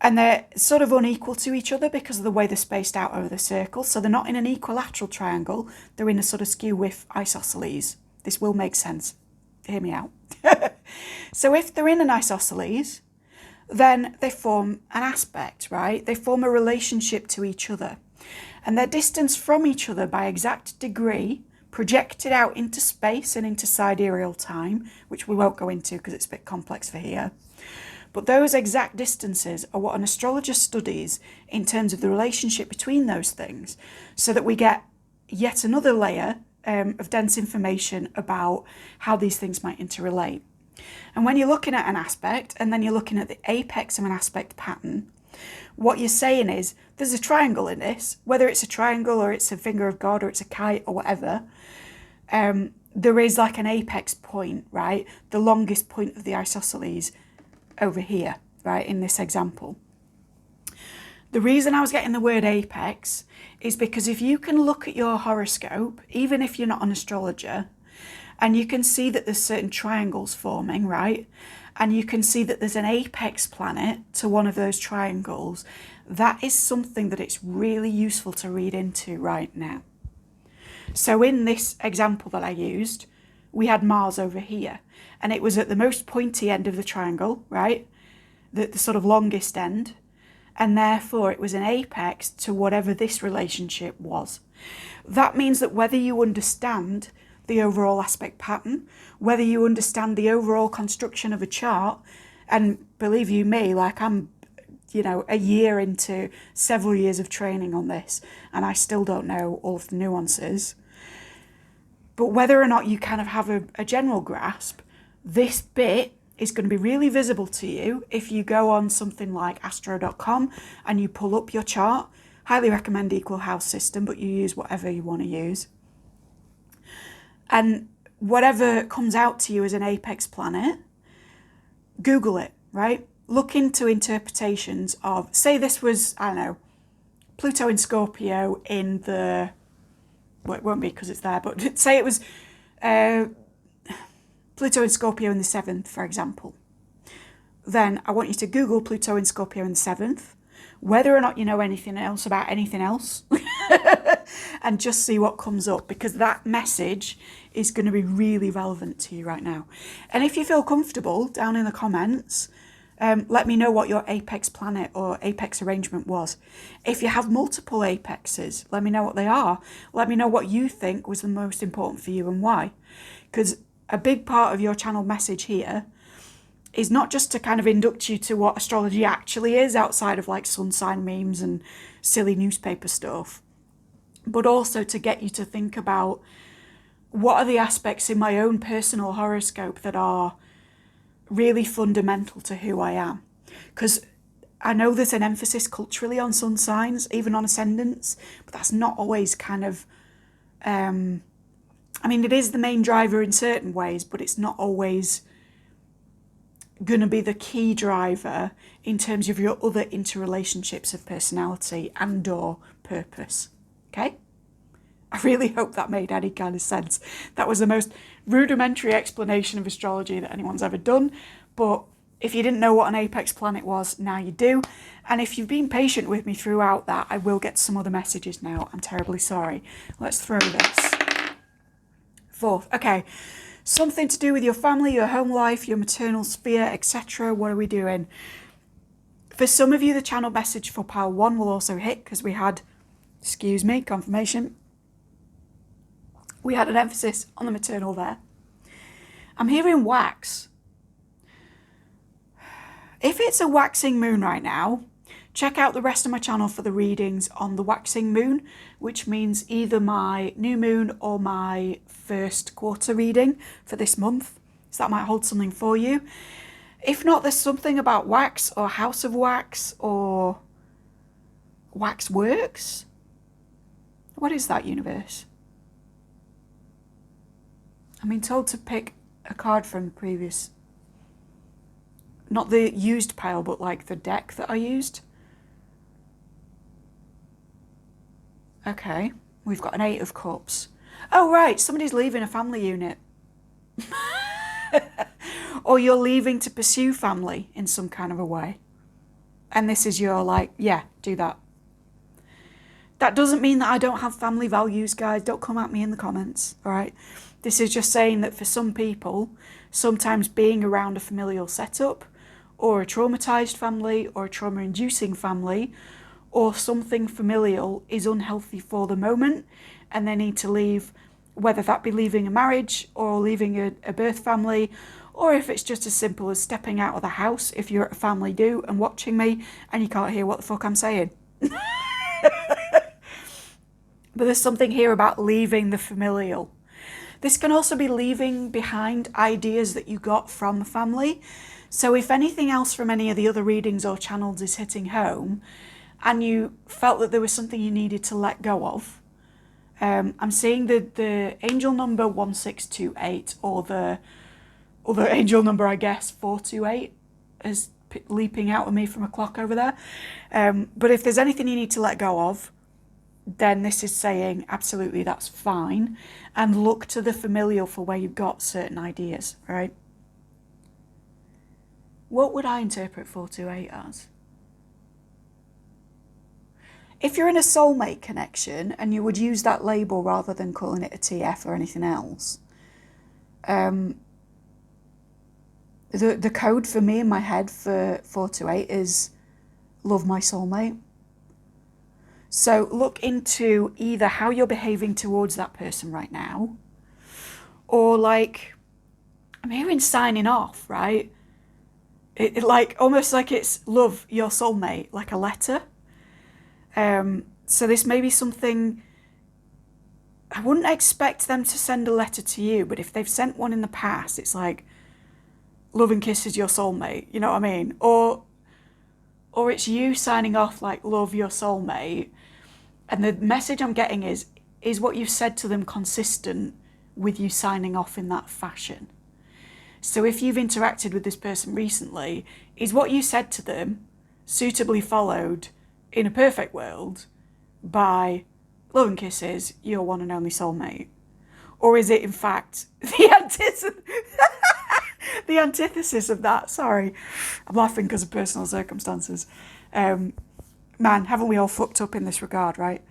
And they're sort of unequal to each other because of the way they're spaced out over the circle. So they're not in an equilateral triangle, they're in a sort of skew with isosceles. This will make sense. Hear me out. So if they're in an isosceles, then they form an aspect, right? They form a relationship to each other. And they're distanced from each other by exact degree, projected out into space and into sidereal time, which we won't go into because it's a bit complex for here. But those exact distances are what an astrologer studies in terms of the relationship between those things, so that we get yet another layer of dense information about how these things might interrelate. And when you're looking at an aspect and then you're looking at the apex of an aspect pattern, what you're saying is there's a triangle in this, whether it's a triangle or it's a finger of God or it's a kite or whatever, there is like an apex point, right? The longest point of the isosceles over here, right, in this example. The reason I was getting the word apex is because if you can look at your horoscope, even if you're not an astrologer, and you can see that there's certain triangles forming, right? And you can see that there's an apex planet to one of those triangles, that is something that it's really useful to read into right now. So in this example that I used, we had Mars over here, and it was at the most pointy end of the triangle, right? The sort of longest end, and therefore it was an apex to whatever this relationship was. That means that whether you understand the overall aspect pattern, whether you understand the overall construction of a chart, and believe you me, like I'm, a year into several years of training on this, and I still don't know all of the nuances. But whether or not you kind of have a general grasp, this bit is going to be really visible to you if you go on something like astro.com and you pull up your chart. Highly recommend Equal House System, but you use whatever you want to use. And whatever comes out to you as an apex planet, Google it, right? Look into interpretations of, say this was, I don't know, Pluto in Scorpio in the, well, it won't be because it's there, but say it was Pluto in Scorpio in the 7th, for example. Then I want you to Google Pluto in Scorpio in the 7th, whether or not you know anything else about anything else, and just see what comes up, because that message is going to be really relevant to you right now. And if you feel comfortable, down in the comments, let me know what your apex planet or apex arrangement was. If you have multiple apexes, let me know what they are. Let me know what you think was the most important for you and why. Because a big part of your channel message here is not just to kind of induct you to what astrology actually is outside of like sun sign memes and silly newspaper stuff, but also to get you to think about what are the aspects in my own personal horoscope that are really fundamental to who I am. Because I know there's an emphasis culturally on sun signs, even on ascendants, but that's not always kind of, it is the main driver in certain ways, but it's not always going to be the key driver in terms of your other interrelationships of personality and or purpose. Okay? I really hope that made any kind of sense. That was the most rudimentary explanation of astrology that anyone's ever done. But if you didn't know what an apex planet was, now you do. And if you've been patient with me throughout that, I will get some other messages now. I'm terribly sorry. Let's throw this. 4th. Okay. Something to do with your family, your home life, your maternal sphere, etc. What are we doing? For some of you, the channel message for pile 1 will also hit because we had, confirmation. We had an emphasis on the maternal there. I'm hearing wax. If it's a waxing moon right now, check out the rest of my channel for the readings on the waxing moon, which means either my new moon or my first quarter reading for this month. So that might hold something for you. If not, there's something about wax or house of wax or wax works. What is that, universe? I'm being told to pick a card from the previous not the used pile, but like the deck that I used. Okay, we've got an 8 of cups. Oh, right, somebody's leaving a family unit. Or you're leaving to pursue family in some kind of a way. And this is your like, yeah, do that. That doesn't mean that I don't have family values, guys. Don't come at me in the comments, all right? This is just saying that for some people, sometimes being around a familial setup or a traumatized family or a trauma-inducing family or something familial is unhealthy for the moment, and they need to leave, whether that be leaving a marriage or leaving a birth family, or if it's just as simple as stepping out of the house if you're at a family do and watching me and you can't hear what the fuck I'm saying. But there's something here about leaving the familial. This can also be leaving behind ideas that you got from the family. So if anything else from any of the other readings or channels is hitting home and you felt that there was something you needed to let go of, I'm seeing the angel number 1628 or the other angel number, I guess, 428 is leaping out at me from a clock over there. But if there's anything you need to let go of, then this is saying absolutely that's fine, and look to the familial for where you've got certain ideas, right? What would I interpret 428 as? If you're in a soulmate connection and you would use that label rather than calling it a TF or anything else, the code for me in my head for 428 is love my soulmate. So look into either how you're behaving towards that person right now, or like, I'm hearing signing off, right? It like, almost like it's love your soulmate, like a letter. So this may be something, I wouldn't expect them to send a letter to you, but if they've sent one in the past, it's like, love and kisses your soulmate, you know what I mean? Or it's you signing off like, love your soulmate. And the message I'm getting is what you've said to them consistent with you signing off in that fashion? So if you've interacted with this person recently, is what you said to them suitably followed in a perfect world by love and kisses, your one and only soulmate? Or is it in fact the antithesis of that? Sorry, I'm laughing because of personal circumstances. Man, haven't we all fucked up in this regard, right?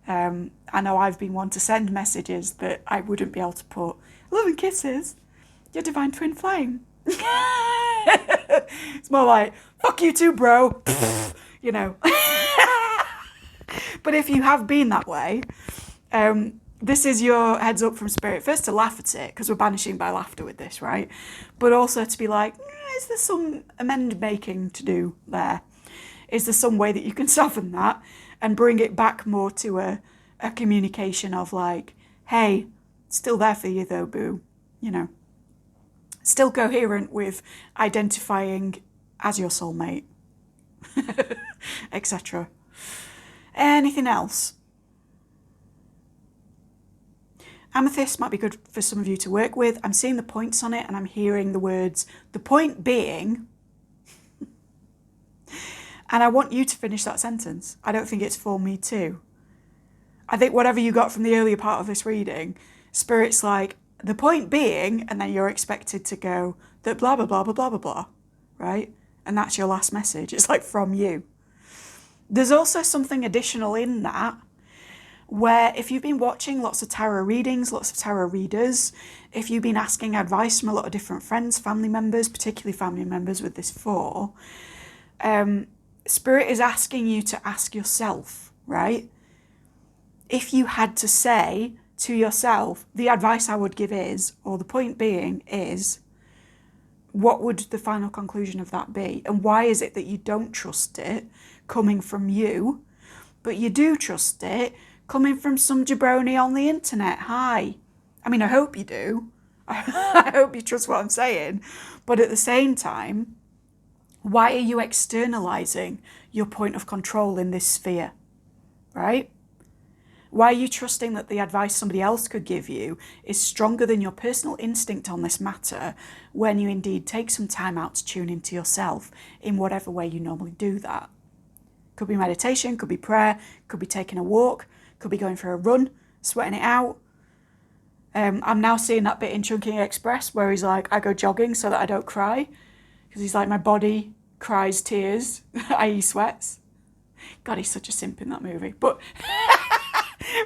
I know I've been one to send messages that I wouldn't be able to put love and kisses, your divine twin flame. It's more like, fuck you too, bro. You know. But if you have been that way, this is your heads up from spirit. First to laugh at it, because we're banishing by laughter with this, right? But also to be like, is there some amend making to do there? Is there some way that you can soften that and bring it back more to a communication of like, hey, still there for you though, boo, you know, still coherent with identifying as your soulmate, etc. Anything else? Amethyst might be good for some of you to work with. I'm seeing the points on it and I'm hearing the words, the point being, and I want you to finish that sentence. I don't think it's for me too. I think whatever you got from the earlier part of this reading, Spirit's like, the point being, and then you're expected to go, that blah, blah, blah, blah, blah, blah, blah, right? And that's your last message. It's like from you. There's also something additional in that, where if you've been watching lots of tarot readings, lots of tarot readers, if you've been asking advice from a lot of different friends, family members, particularly family members with this 4, Spirit is asking you to ask yourself, right? If you had to say to yourself, the advice I would give is, or the point being is, what would the final conclusion of that be? And why is it that you don't trust it coming from you, but you do trust it coming from some jabroni on the internet? Hi. I mean, I hope you do. I hope you trust what I'm saying. But at the same time, why are you externalizing your point of control in this sphere, right? Why are you trusting that the advice somebody else could give you is stronger than your personal instinct on this matter when you indeed take some time out to tune into yourself in whatever way you normally do that? Could be meditation, could be prayer, could be taking a walk, could be going for a run, sweating it out. I'm now seeing that bit in Chunking Express where he's like, I go jogging so that I don't cry. Because he's like, my body cries tears, i.e. sweats. God, he's such a simp in that movie. But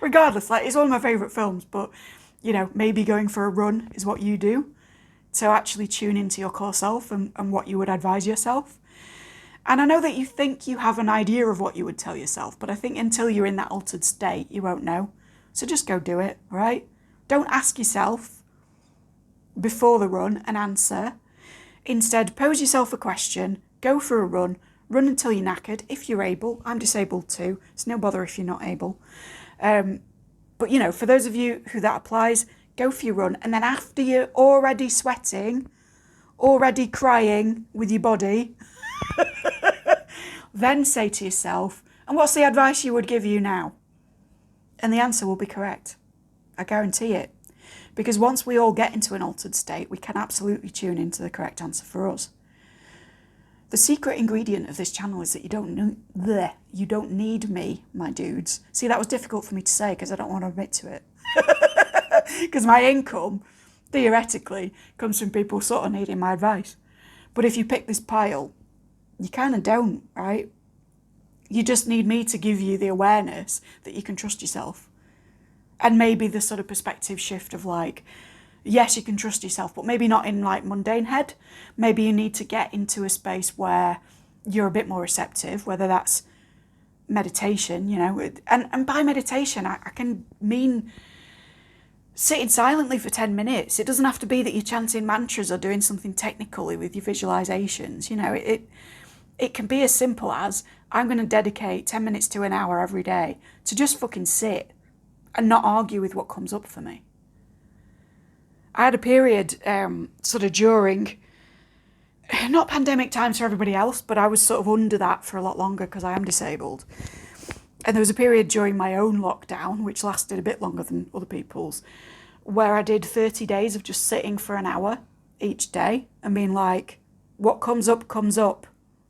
regardless, like, it's one of my favourite films. But, you know, maybe going for a run is what you do to actually tune into your core self and what you would advise yourself. And I know that you think you have an idea of what you would tell yourself, but I think until you're in that altered state, you won't know. So just go do it, right? Don't ask yourself before the run an answer. Instead, pose yourself a question, go for a run until you're knackered, if you're able. I'm disabled too. It's no bother if you're not able. But, you know, for those of you who that applies, go for your run. And then after you're already sweating, already crying with your body, then say to yourself, and what's the advice you would give you now? And the answer will be correct. I guarantee it. Because once we all get into an altered state, we can absolutely tune into the correct answer for us. The secret ingredient of this channel is that you don't need me, my dudes. See, that was difficult for me to say because I don't want to admit to it. Because my income, theoretically, comes from people sort of needing my advice. But if you pick this pile, you kind of don't, right? You just need me to give you the awareness that you can trust yourself. And maybe the sort of perspective shift of like, yes, you can trust yourself, but maybe not in like mundane head. Maybe you need to get into a space where you're a bit more receptive, whether that's meditation, you know. And by meditation, I can mean sitting silently for 10 minutes. It doesn't have to be that you're chanting mantras or doing something technically with your visualizations. You know, it can be as simple as I'm going to dedicate 10 minutes to an hour every day to just fucking sit and not argue with what comes up for me. I had a period sort of during, not pandemic times for everybody else, but I was sort of under that for a lot longer because I am disabled. And there was a period during my own lockdown, which lasted a bit longer than other people's, where I did 30 days of just sitting for an hour each day and being like, what comes up, comes up.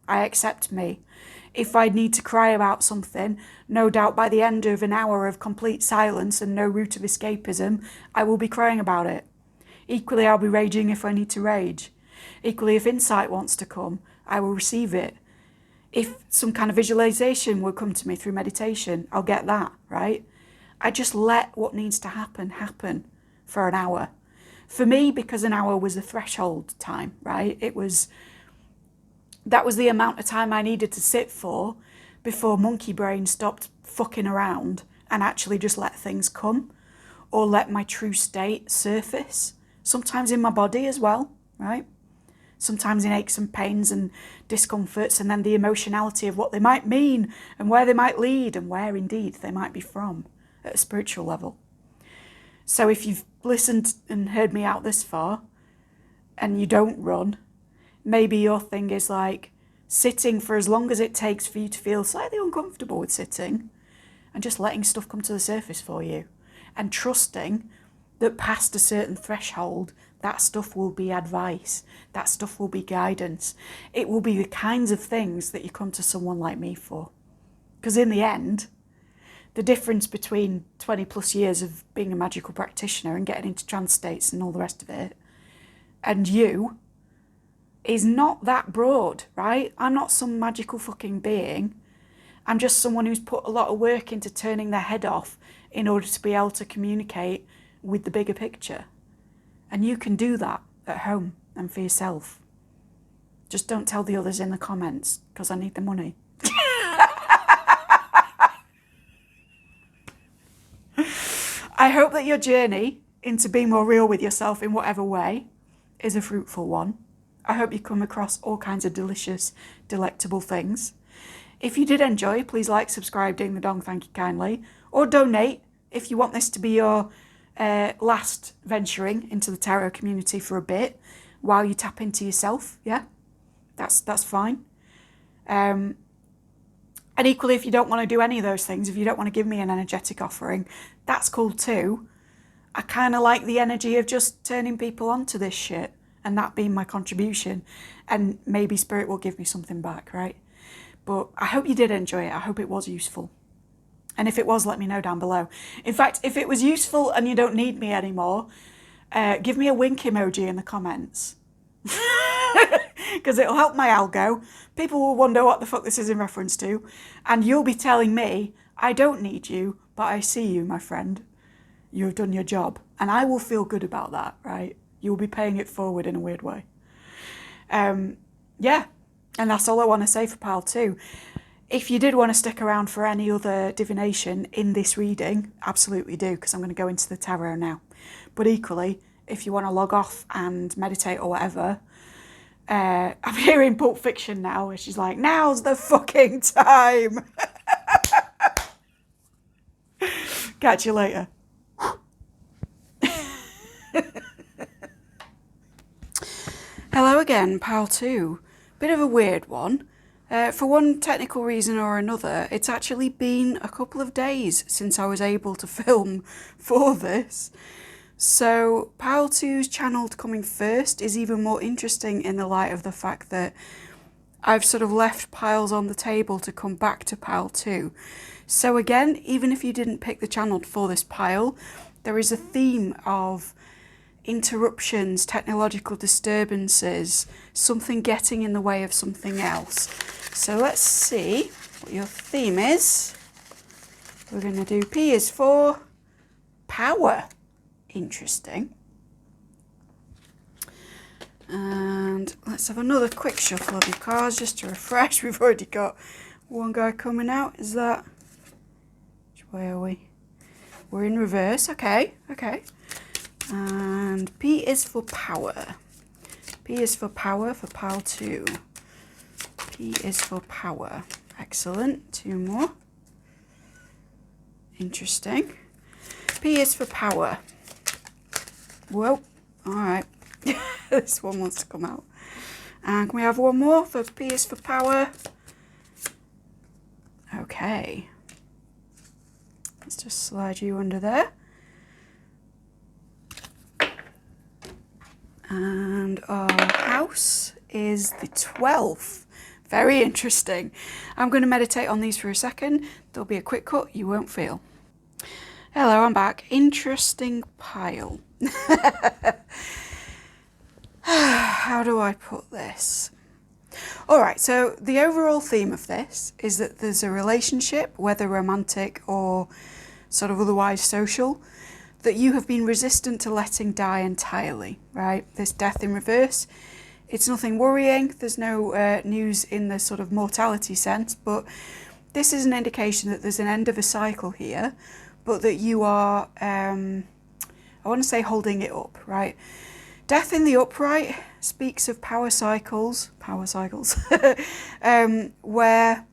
I accept me. If I need to cry about something, no doubt by the end of an hour of complete silence and no route of escapism, I will be crying about it. Equally, I'll be raging if I need to rage. Equally, if insight wants to come, I will receive it. If some kind of visualization will come to me through meditation, I'll get that, right? I just let what needs to happen for an hour. For me, because an hour was a threshold time, right? That was the amount of time I needed to sit for before monkey brain stopped fucking around and actually just let things come or let my true state surface. Sometimes in my body as well, right? Sometimes in aches and pains and discomforts, and then the emotionality of what they might mean and where they might lead and where indeed they might be from at a spiritual level. So if you've listened and heard me out this far and you don't run, maybe your thing is like sitting for as long as it takes for you to feel slightly uncomfortable with sitting and just letting stuff come to the surface for you and trusting that past a certain threshold, that stuff will be advice, that stuff will be guidance. It will be the kinds of things that you come to someone like me for. Because in the end, the difference between 20 plus years of being a magical practitioner and getting into trance states and all the rest of it, and you, is not that broad, right? I'm not some magical fucking being. I'm just someone who's put a lot of work into turning their head off in order to be able to communicate with the bigger picture. And you can do that at home and for yourself. Just don't tell the others in the comments, because I need the money. I hope that your journey into being more real with yourself in whatever way is a fruitful one. I hope you come across all kinds of delicious, delectable things. If you did enjoy, please like, subscribe, ding the dong, thank you kindly. Or donate if you want this to be your last venturing into the tarot community for a bit while you tap into yourself. Yeah, that's fine. And And equally, if you don't want to do any of those things, if you don't want to give me an energetic offering, that's cool too. I kind of like the energy of just turning people onto this shit and that being my contribution. And maybe Spirit will give me something back, right? But I hope you did enjoy it. I hope it was useful. And if it was, let me know down below. In fact, if it was useful and you don't need me anymore, give me a wink emoji in the comments. Because it'll help my algo. People will wonder what the fuck this is in reference to. And you'll be telling me, I don't need you, but I see you, my friend. You've done your job. And I will feel good about that, right? You'll be paying it forward in a weird way. Yeah. And that's all I want to say for pile 2. If you did want to stick around for any other divination in this reading, absolutely do, because I'm going to go into the tarot now. But equally, if you want to log off and meditate or whatever, I'm hearing Pulp Fiction now, where she's like, now's the fucking time. Catch you later. Hello again, pile 2. Bit of a weird one. For one technical reason or another, it's actually been a couple of days since I was able to film for this. So pile 2's channeled coming first is even more interesting in the light of the fact that I've sort of left piles on the table to come back to pile 2. So again, even if you didn't pick the channeled for this pile, there is a theme of interruptions, technological disturbances, something getting in the way of something else. So let's see what your theme is. We're going to do P is for power. Interesting. And let's have another quick shuffle of your cards just to refresh. We've already got one guy coming out. Is that... which way are we? We're in reverse. Okay, okay. And P is for power. P is for power for pile 2. P is for power. Excellent. 2 more. Interesting. P is for power. Well, all right. This one wants to come out. And can we have one more for P is for power? Okay. Let's just slide you under there. And our house is the 12th. Very interesting. I'm going to meditate on these for a second. There'll be a quick cut you won't feel. Hello, I'm back. Interesting pile. How do I put this? All right, so the overall theme of this is that there's a relationship, whether romantic or sort of otherwise social, that you have been resistant to letting die entirely, right? This death in reverse, it's nothing worrying. There's no news in the sort of mortality sense, but this is an indication that there's an end of a cycle here, but that you are, I want to say holding it up, right? Death in the upright speaks of power cycles, where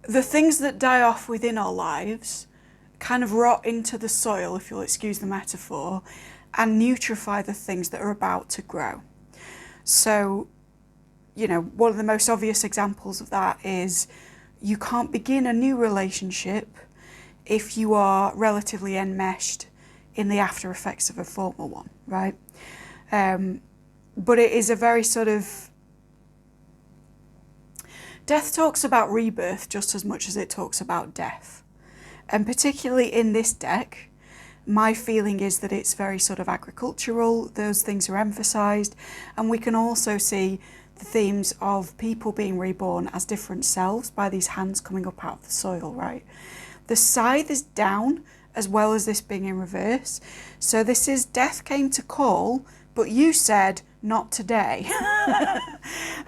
the things that die off within our lives kind of rot into the soil, if you'll excuse the metaphor, and nutrify the things that are about to grow. So, you know, one of the most obvious examples of that is you can't begin a new relationship if you are relatively enmeshed in the after effects of a former one, right? But it is a very sort of... Death talks about rebirth just as much as it talks about death. And particularly in this deck, my feeling is that it's very sort of agricultural. Those things are emphasised. And we can also see the themes of people being reborn as different selves by these hands coming up out of the soil, right? The scythe is down as well as this being in reverse. So this is death came to call, but you said not today.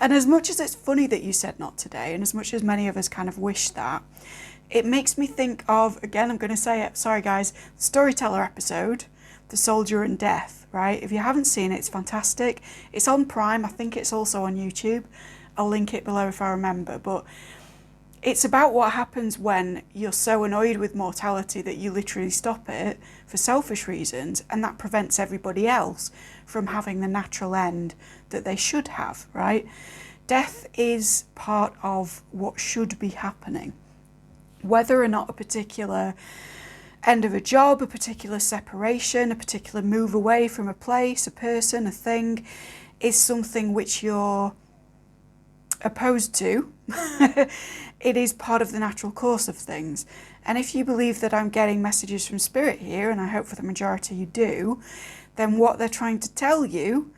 And as much as it's funny that you said not today, and as much as many of us kind of wish that, it makes me think of, again, I'm going to say it, sorry guys, the Storyteller episode, The Soldier and Death, right? If you haven't seen it, it's fantastic. It's on Prime. I think it's also on YouTube. I'll link it below if I remember. But it's about what happens when you're so annoyed with mortality that you literally stop it for selfish reasons, and that prevents everybody else from having the natural end that they should have, right? Death is part of what should be happening. Whether or not a particular end of a job, a particular separation, a particular move away from a place, a person, a thing, is something which you're opposed to. It is part of the natural course of things. And if you believe that I'm getting messages from Spirit here, and I hope for the majority you do, then what they're trying to tell you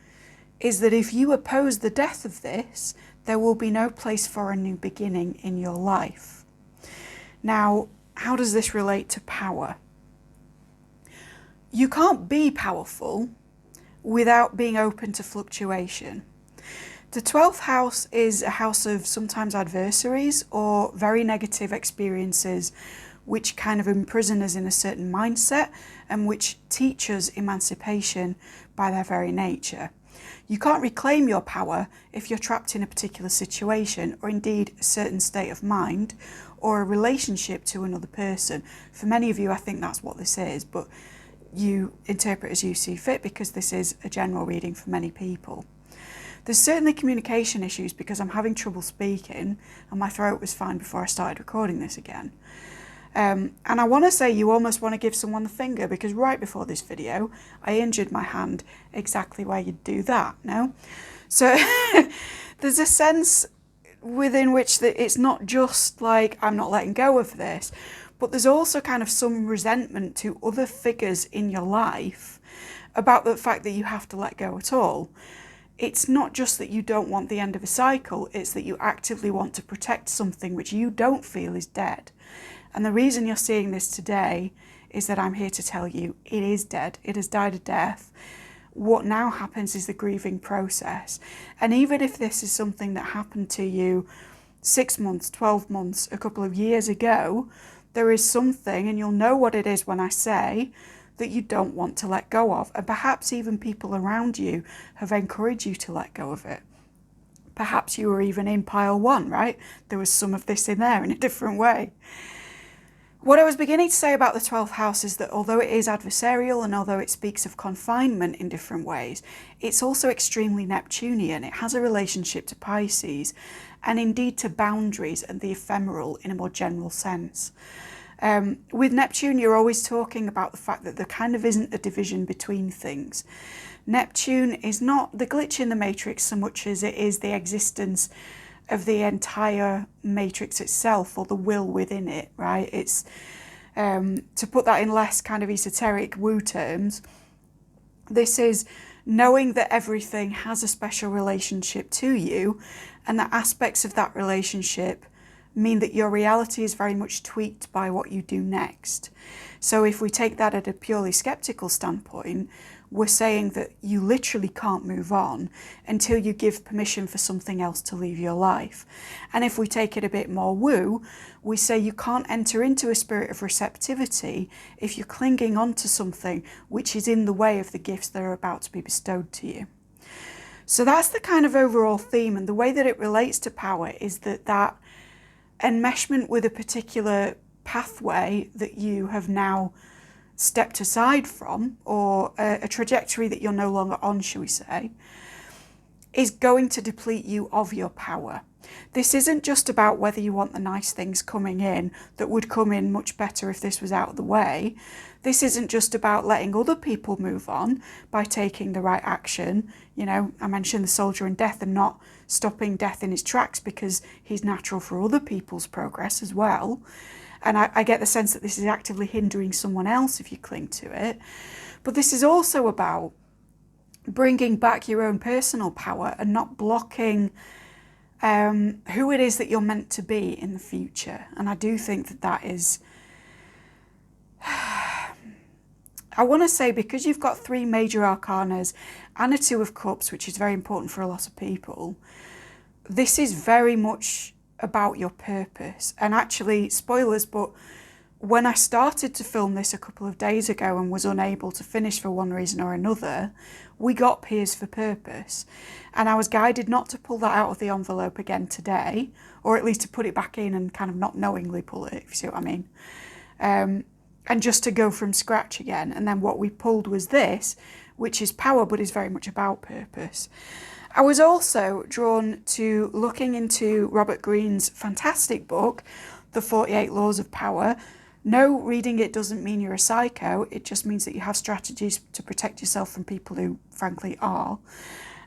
is that if you oppose the death of this, there will be no place for a new beginning in your life. Now, how does this relate to power? You can't be powerful without being open to fluctuation. The 12th house is a house of sometimes adversaries or very negative experiences which kind of imprison us in a certain mindset and which teach us emancipation by their very nature. You can't reclaim your power if you're trapped in a particular situation or indeed a certain state of mind or a relationship to another person. For many of you, I think that's what this is, but you interpret as you see fit because this is a general reading for many people. There's certainly communication issues because I'm having trouble speaking and my throat was fine before I started recording this again. And I want to say you almost want to give someone the finger because right before this video I injured my hand exactly where you'd do that, no? So there's a sense within which that it's not just like I'm not letting go of this, but there's also kind of some resentment to other figures in your life about the fact that you have to let go at all. It's not just that you don't want the end of a cycle, it's that you actively want to protect something which you don't feel is dead. And the reason you're seeing this today is that I'm here to tell you it is dead. It has died a death. What now happens is the grieving process. And even if this is something that happened to you 6 months, 12 months, a couple of years ago, there is something, and you'll know what it is when I say, that you don't want to let go of. And perhaps even people around you have encouraged you to let go of it. Perhaps you were even in pile 1, right? There was some of this in there in a different way. What I was beginning to say about the 12th house is that although it is adversarial and although it speaks of confinement in different ways, it's also extremely Neptunian. It has a relationship to Pisces and indeed to boundaries and the ephemeral in a more general sense. With Neptune, you're always talking about the fact that there kind of isn't a division between things. Neptune is not the glitch in the matrix so much as it is the existence of the entire matrix itself or the will within it, right? It's, to put that in less kind of esoteric woo terms, this is knowing that everything has a special relationship to you and that aspects of that relationship mean that your reality is very much tweaked by what you do next. So if we take that at a purely skeptical standpoint, we're saying that you literally can't move on until you give permission for something else to leave your life. And if we take it a bit more woo, we say you can't enter into a spirit of receptivity if you're clinging on to something which is in the way of the gifts that are about to be bestowed to you. So that's the kind of overall theme, and the way that it relates to power is that enmeshment with a particular pathway that you have now stepped aside from, or a trajectory that you're no longer on, shall we say, is going to deplete you of your power. This isn't just about whether you want the nice things coming in that would come in much better if this was out of the way. This isn't just about letting other people move on by taking the right action. You know, I mentioned the soldier in death and not stopping death in his tracks because he's natural for other people's progress as well. And I get the sense that this is actively hindering someone else if you cling to it. But this is also about bringing back your own personal power and not blocking who it is that you're meant to be in the future. And I do think that that is, I want to say, because you've got 3 major arcanas and a 2 of cups, which is very important for a lot of people, this is very much about your purpose. And actually, spoilers, but when I started to film this a couple of days ago and was unable to finish for one reason or another, we got Peers for Purpose. And I was guided not to pull that out of the envelope again today, or at least to put it back in and kind of not knowingly pull it, if you see what I mean. And just to go from scratch again. And then what we pulled was this, which is power, but is very much about purpose. I was also drawn to looking into Robert Greene's fantastic book, The 48 Laws of Power. No, reading it doesn't mean you're a psycho. It just means that you have strategies to protect yourself from people who frankly are.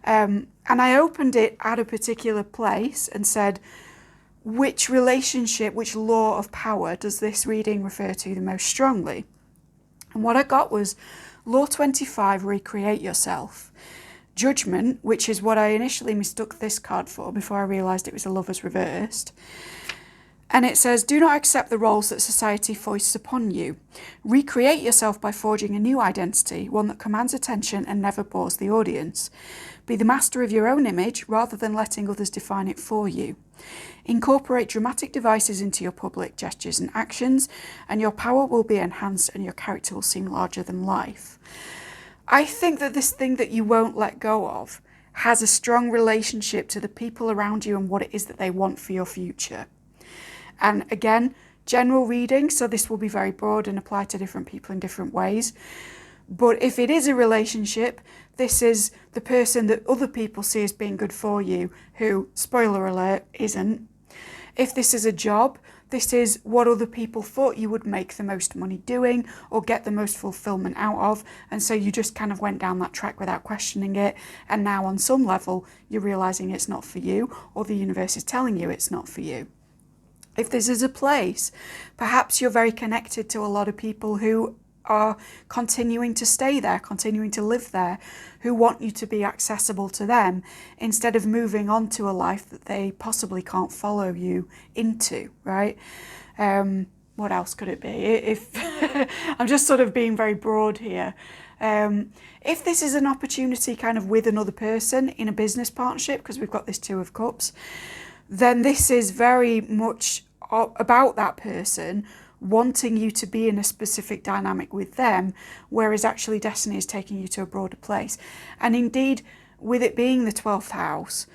And I opened it at a particular place and said, which relationship, which law of power does this reading refer to the most strongly? And what I got was Law 25, recreate yourself. Judgment, which is what I initially mistook this card for before I realised it was a Lovers reversed. And it says, do not accept the roles that society foists upon you. Recreate yourself by forging a new identity, one that commands attention and never bores the audience. Be the master of your own image rather than letting others define it for you. Incorporate dramatic devices into your public gestures and actions, and your power will be enhanced and your character will seem larger than life. I think that this thing that you won't let go of has a strong relationship to the people around you and what it is that they want for your future. And again, general reading, so this will be very broad and apply to different people in different ways. But if it is a relationship, this is the person that other people see as being good for you, who, spoiler alert, isn't. If this is a job, this is what other people thought you would make the most money doing or get the most fulfillment out of. And so you just kind of went down that track without questioning it. And now on some level, you're realizing it's not for you, or the universe is telling you it's not for you. If this is a place, perhaps you're very connected to a lot of people who are continuing to stay there, continuing to live there, who want you to be accessible to them instead of moving on to a life that they possibly can't follow you into, right? What else could it be? If I'm just sort of being very broad here. If this is an opportunity kind of with another person in a business partnership, because we've got this Two of Cups, then this is very much about that person wanting you to be in a specific dynamic with them, whereas actually destiny is taking you to a broader place. And indeed, with it being the 12th house,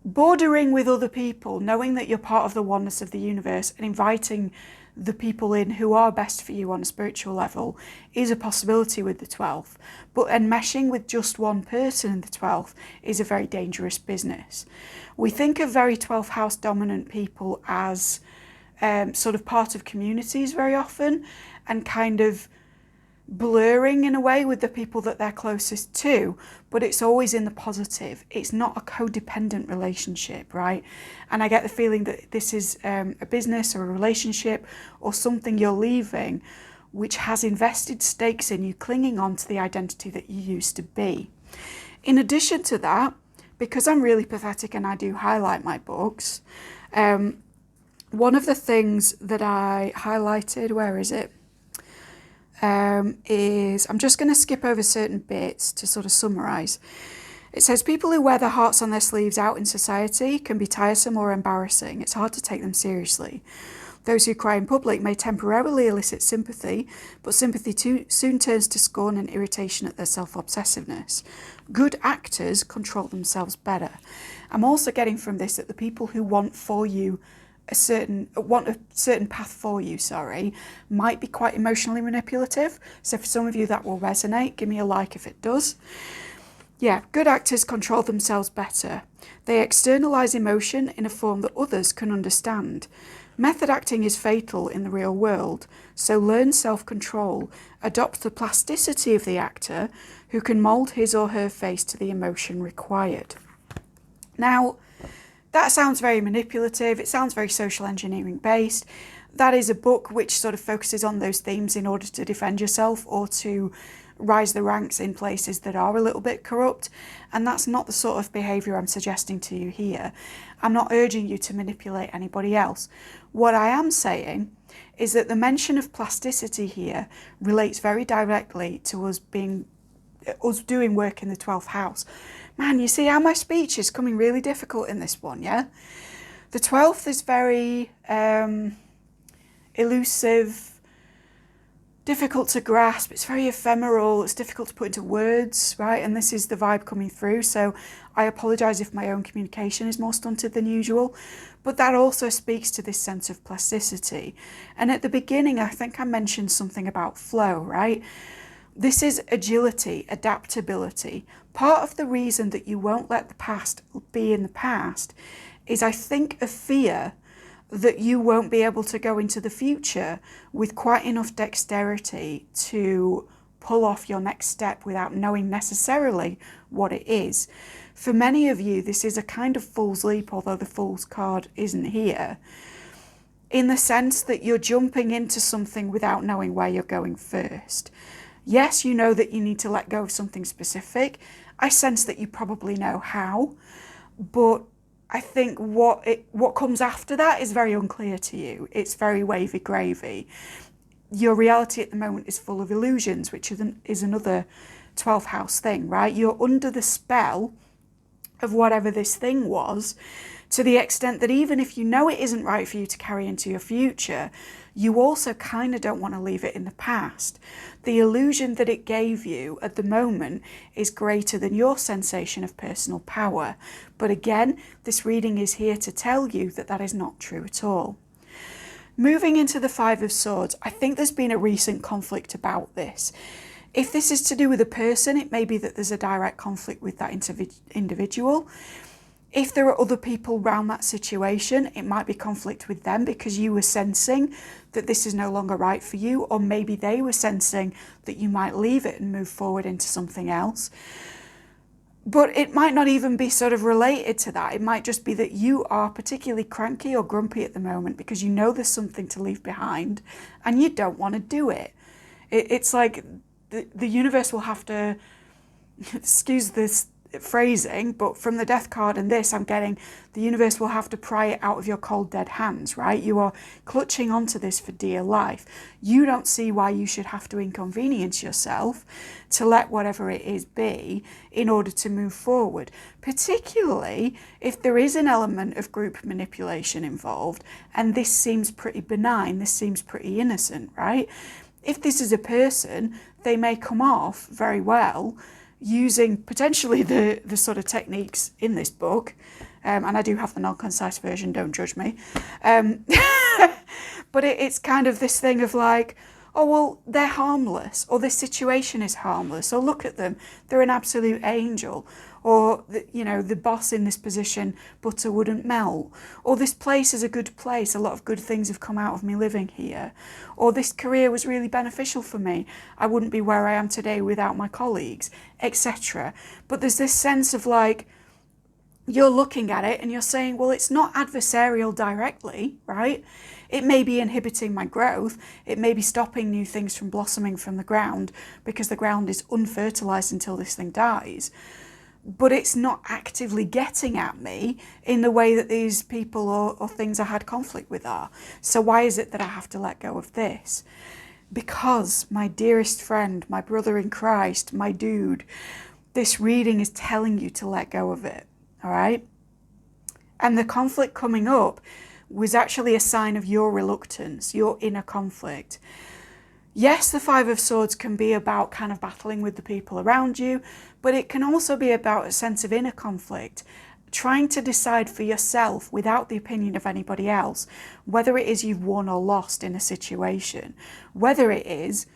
bordering with other people, knowing that you're part of the oneness of the universe and inviting the people in who are best for you on a spiritual level is a possibility with the 12th. But enmeshing with just one person in the 12th is a very dangerous business. We think of very 12th house dominant people as sort of part of communities very often, and kind of blurring in a way with the people that they're closest to, but it's always in the positive. It's not a codependent relationship, right? And I get the feeling that this is a business or a relationship or something you're leaving which has invested stakes in you clinging on to the identity that you used to be. In addition to that, because I'm really pathetic and I do highlight my books, one of the things that I highlighted, where is it? Is, I'm just going to skip over certain bits to sort of summarise. It says, people who wear their hearts on their sleeves out in society can be tiresome or embarrassing. It's hard to take them seriously. Those who cry in public may temporarily elicit sympathy, but sympathy too soon turns to scorn and irritation at their self-obsessiveness. Good actors control themselves better. I'm also getting from this that the people who want a certain path for you, might be quite emotionally manipulative. So for some of you that will resonate. Give me a like if it does. Yeah, good actors control themselves better. They externalize emotion in a form that others can understand. Method acting is fatal in the real world, so learn self-control. Adopt the plasticity of the actor who can mold his or her face to the emotion required. Now, that sounds very manipulative. It sounds very social engineering based. That is a book which sort of focuses on those themes in order to defend yourself or to rise the ranks in places that are a little bit corrupt. And that's not the sort of behaviour I'm suggesting to you here. I'm not urging you to manipulate anybody else. What I am saying is that the mention of plasticity here relates very directly to us doing work in the 12th house. Man, you see how my speech is coming really difficult in this one, yeah? The 12th is very elusive, difficult to grasp. It's very ephemeral. It's difficult to put into words, right? And this is the vibe coming through. So I apologise if my own communication is more stunted than usual. But that also speaks to this sense of plasticity. And at the beginning, I think I mentioned something about flow, right? This is agility, adaptability. Part of the reason that you won't let the past be in the past is, I think, a fear that you won't be able to go into the future with quite enough dexterity to pull off your next step without knowing necessarily what it is. For many of you, this is a kind of fool's leap, although the fool's card isn't here, in the sense that you're jumping into something without knowing where you're going first. Yes, you know that you need to let go of something specific. I sense that you probably know how, but I think what comes after that is very unclear to you. It's very wavy gravy. Your reality at the moment is full of illusions, which is another 12th house thing, right? You're under the spell of whatever this thing was, to the extent that even if you know it isn't right for you to carry into your future, you also kind of don't want to leave it in the past. The illusion that it gave you at the moment is greater than your sensation of personal power. But again, this reading is here to tell you that that is not true at all. Moving into the Five of Swords, I think there's been a recent conflict about this. If this is to do with a person, it may be that there's a direct conflict with that individual. If there are other people around that situation, it might be conflict with them because you were sensing that this is no longer right for you, or maybe they were sensing that you might leave it and move forward into something else. But it might not even be sort of related to that. It might just be that you are particularly cranky or grumpy at the moment because you know there's something to leave behind and you don't want to do it. It's like the universe will have to, excuse this phrasing, but from the death card and this, I'm getting the universe will have to pry it out of your cold dead hands, right? You are clutching onto this for dear life. You don't see why you should have to inconvenience yourself to let whatever it is be in order to move forward, particularly if there is an element of group manipulation involved, and this seems pretty benign, this seems pretty innocent, right? If this is a person, they may come off very well using potentially the sort of techniques in this book, and I do have the non-concise version, don't judge me, but it's kind of this thing of like, oh, well, they're harmless, or this situation is harmless, or look at them, they're an absolute angel, or, the boss in this position, butter wouldn't melt, or this place is a good place, a lot of good things have come out of me living here, or this career was really beneficial for me, I wouldn't be where I am today without my colleagues, etc. But there's this sense of like, you're looking at it and you're saying, well, it's not adversarial directly, right? It may be inhibiting my growth. It may be stopping new things from blossoming from the ground because the ground is unfertilized until this thing dies. But it's not actively getting at me in the way that these people or things I had conflict with are. So why is it that I have to let go of this? Because, my dearest friend, my brother in Christ, my dude, this reading is telling you to let go of it, all right? And the conflict coming up was actually a sign of your reluctance, your inner conflict. Yes, the Five of Swords can be about kind of battling with the people around you, but it can also be about a sense of inner conflict, trying to decide for yourself without the opinion of anybody else, whether it is you've won or lost in a situation, whether it is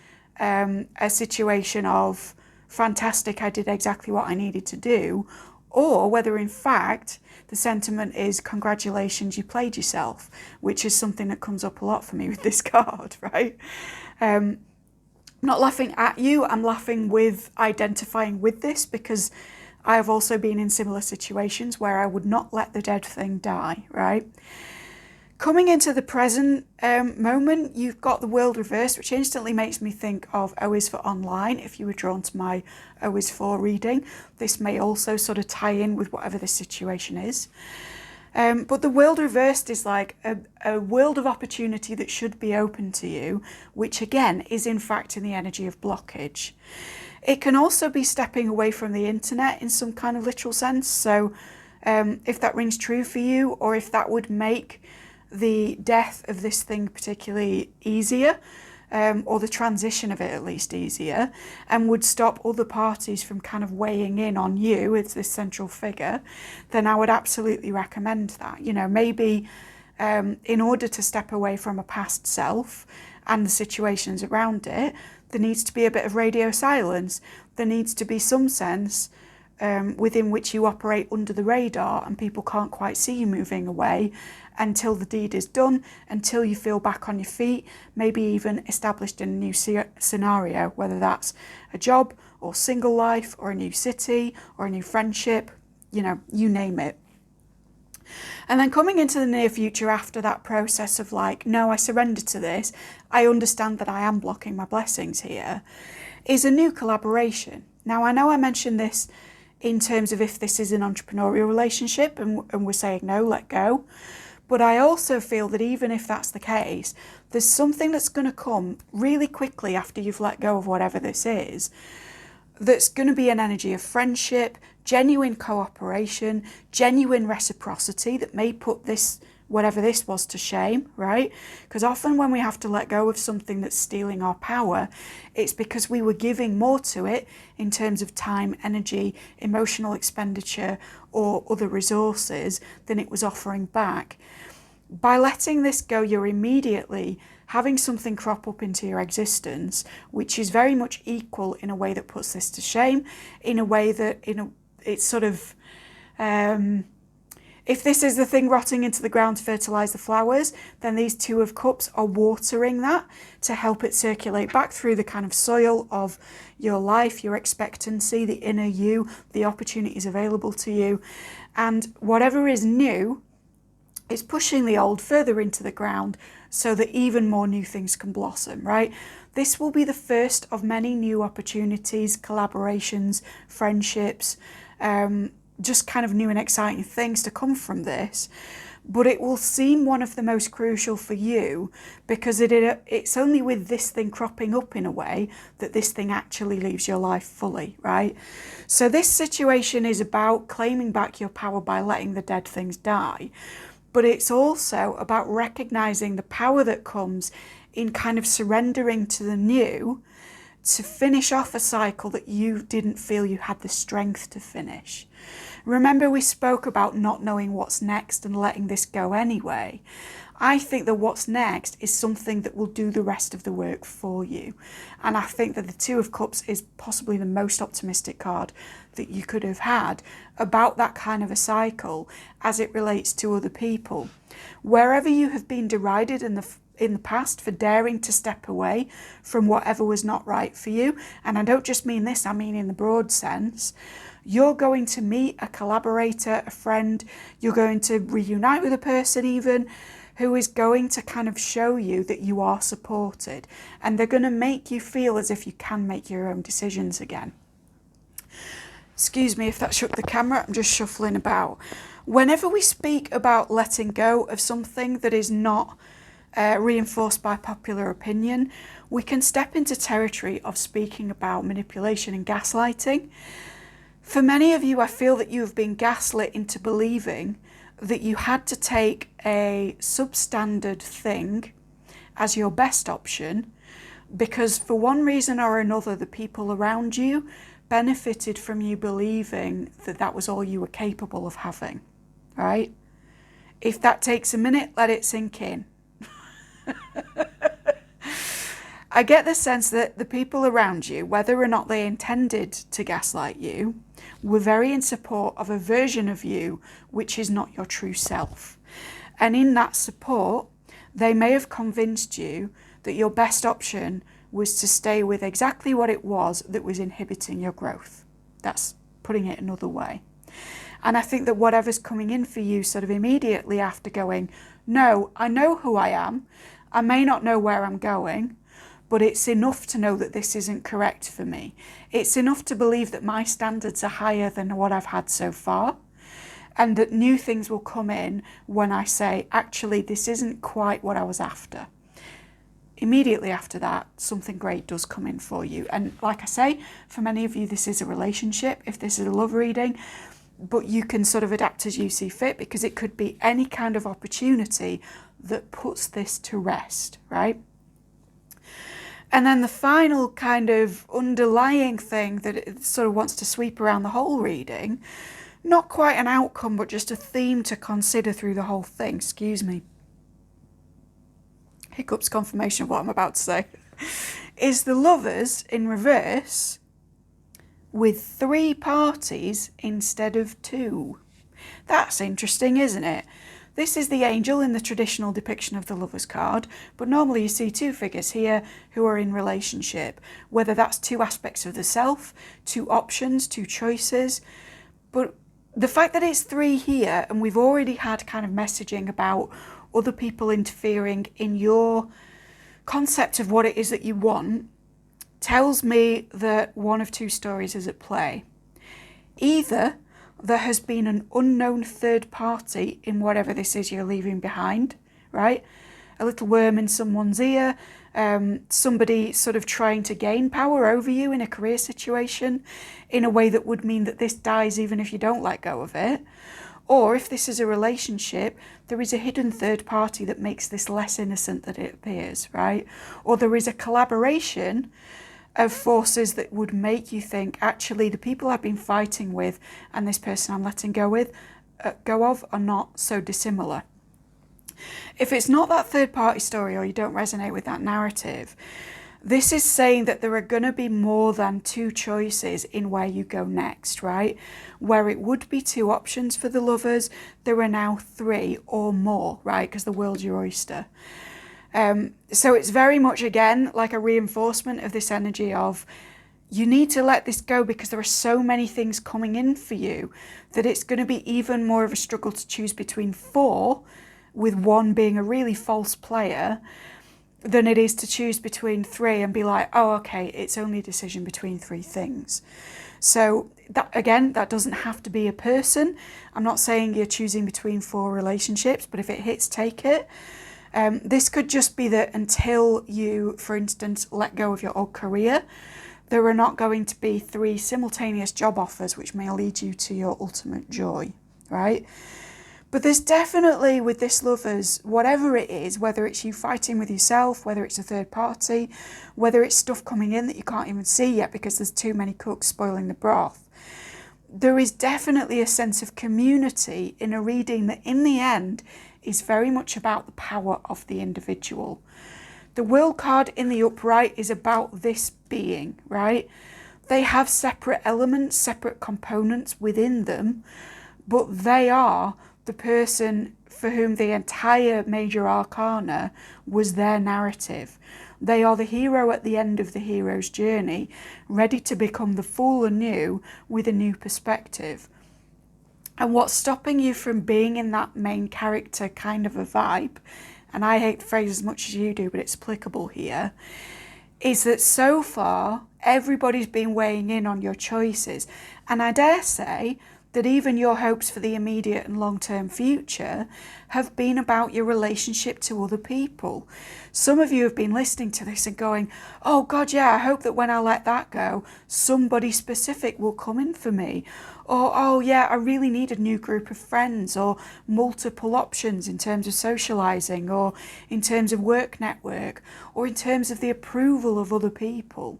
a situation of, fantastic, I did exactly what I needed to do, or whether in fact the sentiment is, congratulations, you played yourself, which is something that comes up a lot for me with this card, right? I'm not laughing at you, I'm laughing with identifying with this, because I have also been in similar situations where I would not let the dead thing die, right? Coming into the present moment, you've got the world reversed, which instantly makes me think of O is for online. If you were drawn to my O is for reading, this may also sort of tie in with whatever the situation is. But the world reversed is like a world of opportunity that should be open to you, which again is in fact in the energy of blockage. It can also be stepping away from the internet in some kind of literal sense. So if that rings true for you, or if that would make the death of this thing particularly easier, or the transition of it at least easier, and would stop other parties from kind of weighing in on you as this central figure, then I would absolutely recommend that. Maybe in order to step away from a past self and the situations around it, There needs to be a bit of radio silence. There needs to be some sense within which you operate under the radar and people can't quite see you moving away until the deed is done, until you feel back on your feet, maybe even established in a new scenario, whether that's a job or single life or a new city or a new friendship, you know, you name it. And then coming into the near future after that process of like, no, I surrender to this, I understand that I am blocking my blessings here, is a new collaboration. Now, I know I mentioned this in terms of if this is an entrepreneurial relationship and we're saying no, let go. But I also feel that even if that's the case, there's something that's going to come really quickly after you've let go of whatever this is, that's going to be an energy of friendship, genuine cooperation, genuine reciprocity that may put this, whatever this was, to shame, right? Because often when we have to let go of something that's stealing our power, it's because we were giving more to it in terms of time, energy, emotional expenditure, or other resources than it was offering back. By letting this go, you're immediately having something crop up into your existence, which is very much equal in a way that puts this to shame, in a way that it's sort of, if this is the thing rotting into the ground to fertilise the flowers, then these Two of Cups are watering that to help it circulate back through the kind of soil of your life, your expectancy, the inner you, the opportunities available to you. And whatever is new is pushing the old further into the ground so that even more new things can blossom, right? This will be the first of many new opportunities, collaborations, friendships, just kind of new and exciting things to come from this. But it will seem one of the most crucial for you because it's only with this thing cropping up in a way that this thing actually leaves your life fully, right? So this situation is about claiming back your power by letting the dead things die. But it's also about recognizing the power that comes in kind of surrendering to the new to finish off a cycle that you didn't feel you had the strength to finish. Remember, we spoke about not knowing what's next and letting this go anyway. I think that what's next is something that will do the rest of the work for you. And I think that the Two of Cups is possibly the most optimistic card that you could have had about that kind of a cycle as it relates to other people. Wherever you have been derided in the past for daring to step away from whatever was not right for you, and I don't just mean this, I mean in the broad sense, you're going to meet a collaborator, a friend, you're going to reunite with a person even, who is going to kind of show you that you are supported, and they're going to make you feel as if you can make your own decisions again. Excuse me if that shook the camera, I'm just shuffling about. Whenever we speak about letting go of something that is not reinforced by popular opinion, we can step into territory of speaking about manipulation and gaslighting. For many of you, I feel that you have been gaslit into believing that you had to take a substandard thing as your best option because for one reason or another, the people around you benefited from you believing that that was all you were capable of having, right? If that takes a minute, let it sink in. I get the sense that the people around you, whether or not they intended to gaslight you, were very in support of a version of you which is not your true self. And in that support, they may have convinced you that your best option was to stay with exactly what it was that was inhibiting your growth. That's putting it another way. And I think that whatever's coming in for you sort of immediately after going, no, I know who I am, I may not know where I'm going, but it's enough to know that this isn't correct for me. It's enough to believe that my standards are higher than what I've had so far, and that new things will come in when I say, actually, this isn't quite what I was after. Immediately after that, something great does come in for you. And like I say, for many of you, this is a relationship, if this is a love reading, but you can sort of adapt as you see fit because it could be any kind of opportunity that puts this to rest, right? And then the final kind of underlying thing that it sort of wants to sweep around the whole reading, not quite an outcome, but just a theme to consider through the whole thing. Excuse me. Hiccups confirmation of what I'm about to say. is the Lovers in reverse with 3 parties instead of 2. That's interesting, isn't it? This is the angel in the traditional depiction of the Lovers card, but normally you see 2 figures here who are in relationship, whether that's 2 aspects of the self, 2 options, 2 choices. But the fact that it's 3 here, and we've already had kind of messaging about other people interfering in your concept of what it is that you want, tells me that one of 2 stories is at play. Either there has been an unknown third party in whatever this is you're leaving behind, right? A little worm in someone's ear, somebody sort of trying to gain power over you in a career situation in a way that would mean that this dies even if you don't let go of it. Or if this is a relationship, there is a hidden third party that makes this less innocent than it appears, right? Or there is a collaboration of forces that would make you think, actually, the people I've been fighting with and this person I'm letting go of are not so dissimilar. If it's not that third party story, or you don't resonate with that narrative, this is saying that there are going to be more than 2 choices in where you go next, right? Where it would be 2 options for the Lovers, there are now 3 or more, right? Because the world's your oyster. So it's very much, again, like a reinforcement of this energy of you need to let this go because there are so many things coming in for you that it's going to be even more of a struggle to choose between 4, with 1 being a really false player, than it is to choose between 3 and be like, oh, okay, it's only a decision between 3 things. So that, again, that doesn't have to be a person. I'm not saying you're choosing between 4 relationships, but if it hits, take it. This could just be that until you, for instance, let go of your old career, there are not going to be 3 simultaneous job offers which may lead you to your ultimate joy, right? But there's definitely, with this Lovers, whatever it is, whether it's you fighting with yourself, whether it's a third party, whether it's stuff coming in that you can't even see yet because there's too many cooks spoiling the broth, there is definitely a sense of community in a reading that in the end is very much about the power of the individual. The World card in the upright is about this being, right? They have separate elements, separate components within them, but they are the person for whom the entire major arcana was their narrative. They are the hero at the end of the hero's journey, ready to become the fool anew with a new perspective. And what's stopping you from being in that main character kind of a vibe, and I hate the phrase as much as you do, but it's applicable here, is that so far everybody's been weighing in on your choices. And I dare say that even your hopes for the immediate and long-term future have been about your relationship to other people. Some of you have been listening to this and going, oh God, yeah, I hope that when I let that go, somebody specific will come in for me. Or, oh yeah, I really need a new group of friends, or multiple options in terms of socializing, or in terms of work network, or in terms of the approval of other people.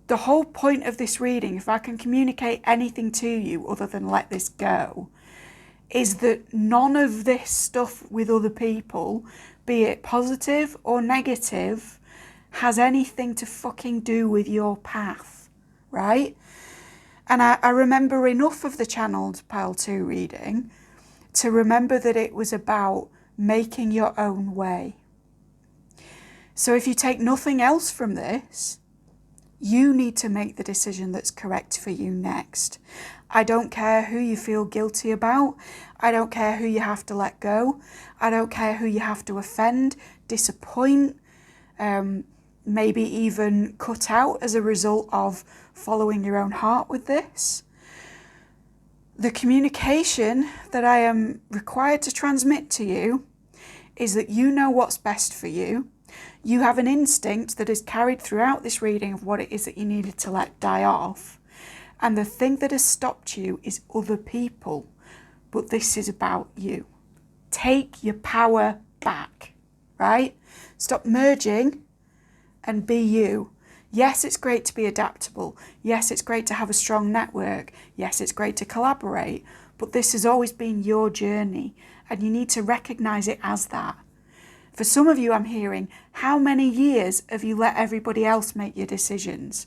The whole point of this reading, if I can communicate anything to you other than let this go, is that none of this stuff with other people, be it positive or negative, has anything to fucking do with your path, right? And I remember enough of the channeled Pile 2 reading to remember that it was about making your own way. So if you take nothing else from this, you need to make the decision that's correct for you next. I don't care who you feel guilty about. I don't care who you have to let go. I don't care who you have to offend, disappoint, maybe even cut out as a result of following your own heart with this. The communication that I am required to transmit to you is that you know what's best for you. You have an instinct that is carried throughout this reading of what it is that you needed to let die off. And the thing that has stopped you is other people. But this is about you. Take your power back, right? Stop merging and be you. Yes, it's great to be adaptable. Yes, it's great to have a strong network. Yes, it's great to collaborate. But this has always been your journey, and you need to recognize it as that. For some of you, I'm hearing, how many years have you let everybody else make your decisions?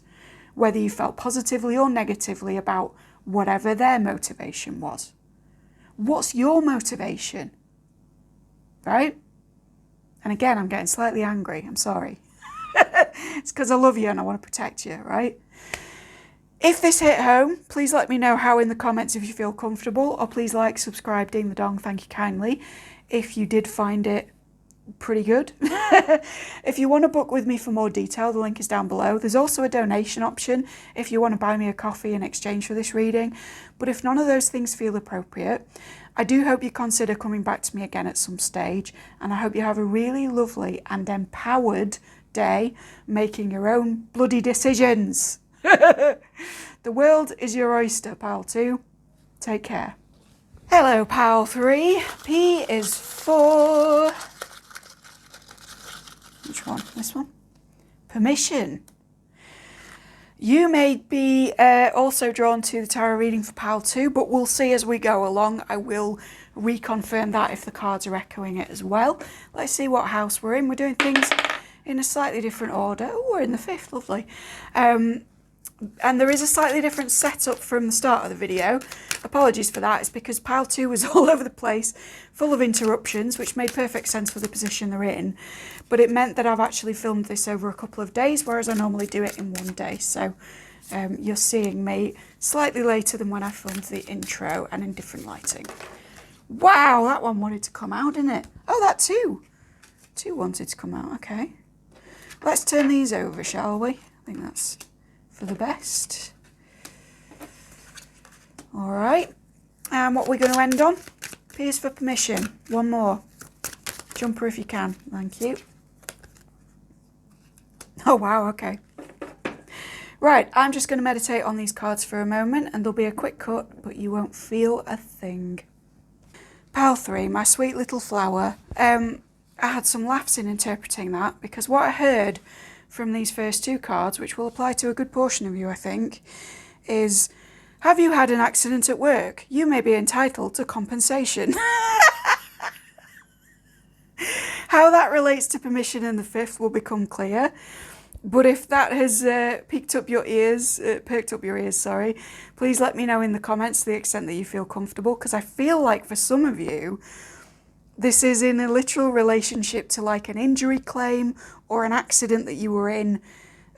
Whether you felt positively or negatively about whatever their motivation was. What's your motivation? Right? And again, I'm getting slightly angry. I'm sorry. It's because I love you and I want to protect you, right? If this hit home, please let me know how in the comments if you feel comfortable, or please like, subscribe, ding the dong, thank you kindly, if you did find it pretty good. If you want to book with me for more detail, the link is down below. There's also a donation option if you want to buy me a coffee in exchange for this reading. But if none of those things feel appropriate, I do hope you consider coming back to me again at some stage, and I hope you have a really lovely and empowered day making your own bloody decisions. The world is your oyster, pal 2. Take care. Hello, pal 3. P is for... which one? This one? Permission. You may be also drawn to the tarot reading for pile 2, but we'll see as we go along. I will reconfirm that if the cards are echoing it as well. Let's see what house we're in. We're doing things in a slightly different order. Oh, we're in the 5th, lovely. And there is a slightly different setup from the start of the video. Apologies for that. It's because pile 2 was all over the place, full of interruptions, which made perfect sense for the position they're in. But it meant that I've actually filmed this over a couple of days, whereas I normally do it in one day. So you're seeing me slightly later than when I filmed the intro and in different lighting. Wow, that one wanted to come out, didn't it? Oh, that too. 2 wanted to come out, okay. Let's turn these over, shall we? I think that's for the best. All right, and what we're going to end on? P is for permission. One more. Jumper if you can. Thank you. Oh, wow, okay. Right, I'm just going to meditate on these cards for a moment, and there'll be a quick cut, but you won't feel a thing. Pile 3, my sweet little flower. I had some laughs in interpreting that, because what I heard from these first 2 cards, which will apply to a good portion of you, I think, is, have you had an accident at work? You may be entitled to compensation. How that relates to permission in the 5th will become clear. But if that has perked up your ears, please let me know in the comments to the extent that you feel comfortable, because I feel like for some of you, this is in a literal relationship to like an injury claim or an accident that you were in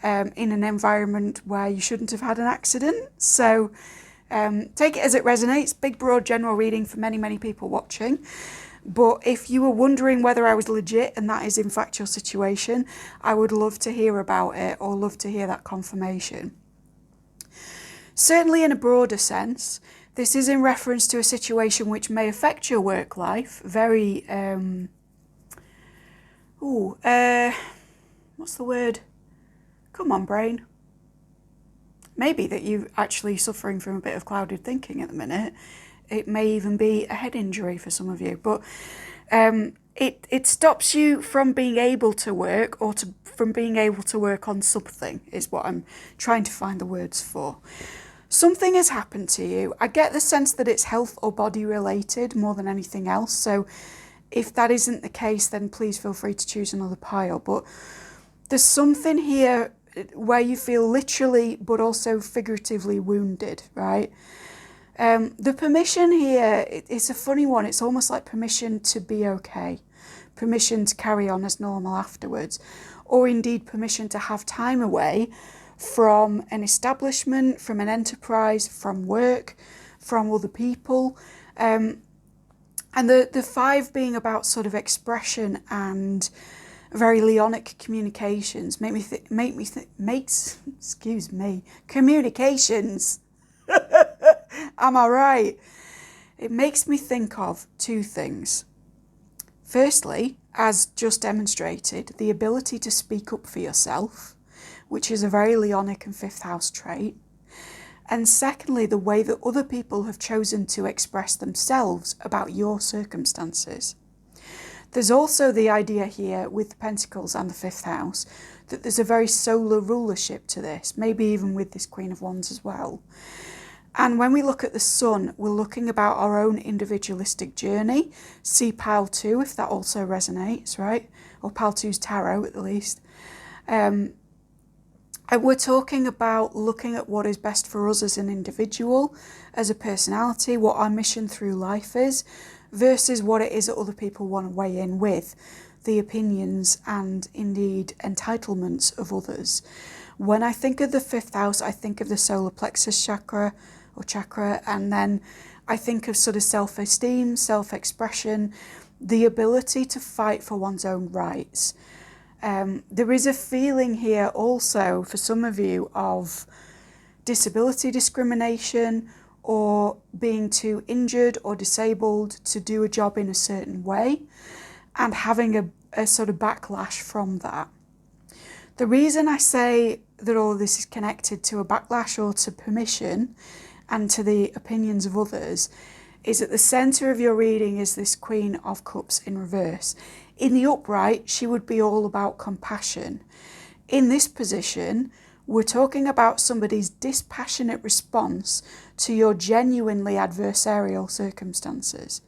an environment where you shouldn't have had an accident. So take it as it resonates. Big, broad, general reading for many, many people watching. But if you were wondering whether I was legit and that is in fact your situation, I would love to hear about it, or love to hear that confirmation. Certainly in a broader sense, this is in reference to a situation which may affect your work life. Very, what's the word? Come on, brain. Maybe that you're actually suffering from a bit of clouded thinking at the minute. It may even be a head injury for some of you, but it stops you from being able to work, or from being able to work on something, is what I'm trying to find the words for. Something has happened to you. I get the sense that it's health or body related more than anything else. So if that isn't the case, then please feel free to choose another pile. But there's something here where you feel literally, but also figuratively wounded, right? The permission here, it's a funny one. It's almost like permission to be okay, permission to carry on as normal afterwards, or indeed permission to have time away from an establishment, from an enterprise, from work, from other people. And the 5 being about sort of expression and very Leonic communications communications. Am I right? It makes me think of 2 things. Firstly, as just demonstrated, the ability to speak up for yourself, which is a very Leonic and 5th house trait. And secondly, the way that other people have chosen to express themselves about your circumstances. There's also the idea here with the Pentacles and the 5th house that there's a very solar rulership to this, maybe even with this Queen of Wands as well. And when we look at the sun, we're looking about our own individualistic journey. See pile 2 if that also resonates, right? Or pile 2's tarot at the least. And we're talking about looking at what is best for us as an individual, as a personality, what our mission through life is, versus what it is that other people want to weigh in with, the opinions and indeed entitlements of others. When I think of the 5th house, I think of the solar plexus chakra, and then I think of sort of self-esteem, self-expression, the ability to fight for one's own rights. There is a feeling here also for some of you of disability discrimination, or being too injured or disabled to do a job in a certain way, and having a sort of backlash from that. The reason I say that all of this is connected to a backlash or to permission and to the opinions of others is at the centre of your reading is this Queen of Cups in reverse. In the upright, she would be all about compassion. In this position, we're talking about somebody's dispassionate response to your genuinely adversarial circumstances,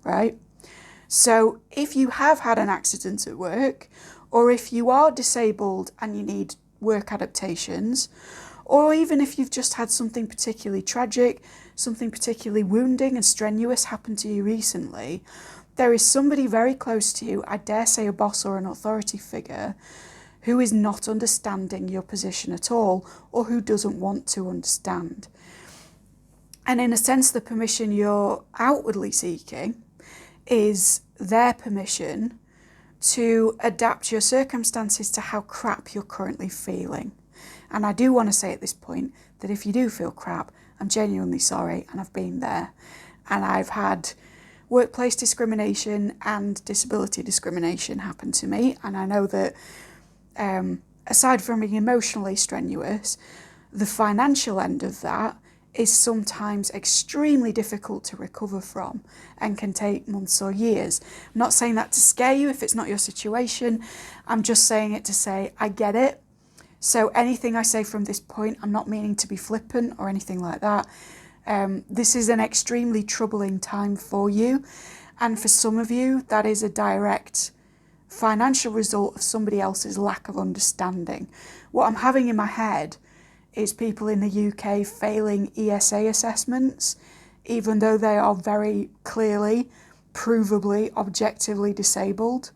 right? So if you have had an accident at work, or if you are disabled and you need work adaptations, or even if you've just had something particularly tragic, something particularly wounding and strenuous happen to you recently, there is somebody very close to you, I dare say a boss or an authority figure, who is not understanding your position at all, or who doesn't want to understand. And in a sense, the permission you're outwardly seeking is their permission to adapt your circumstances to how crap you're currently feeling. And I do want to say at this point that if you do feel crap, I'm genuinely sorry, and I've been there. And I've had workplace discrimination and disability discrimination happen to me. And I know that aside from being emotionally strenuous, the financial end of that is sometimes extremely difficult to recover from and can take months or years. I'm not saying that to scare you if it's not your situation. I'm just saying it to say, I get it. So anything I say from this point, I'm not meaning to be flippant or anything like that. This is an extremely troubling time for you. And for some of you, that is a direct financial result of somebody else's lack of understanding. What I'm having in my head is people in the UK failing ESA assessments, even though they are very clearly, provably, objectively disabled.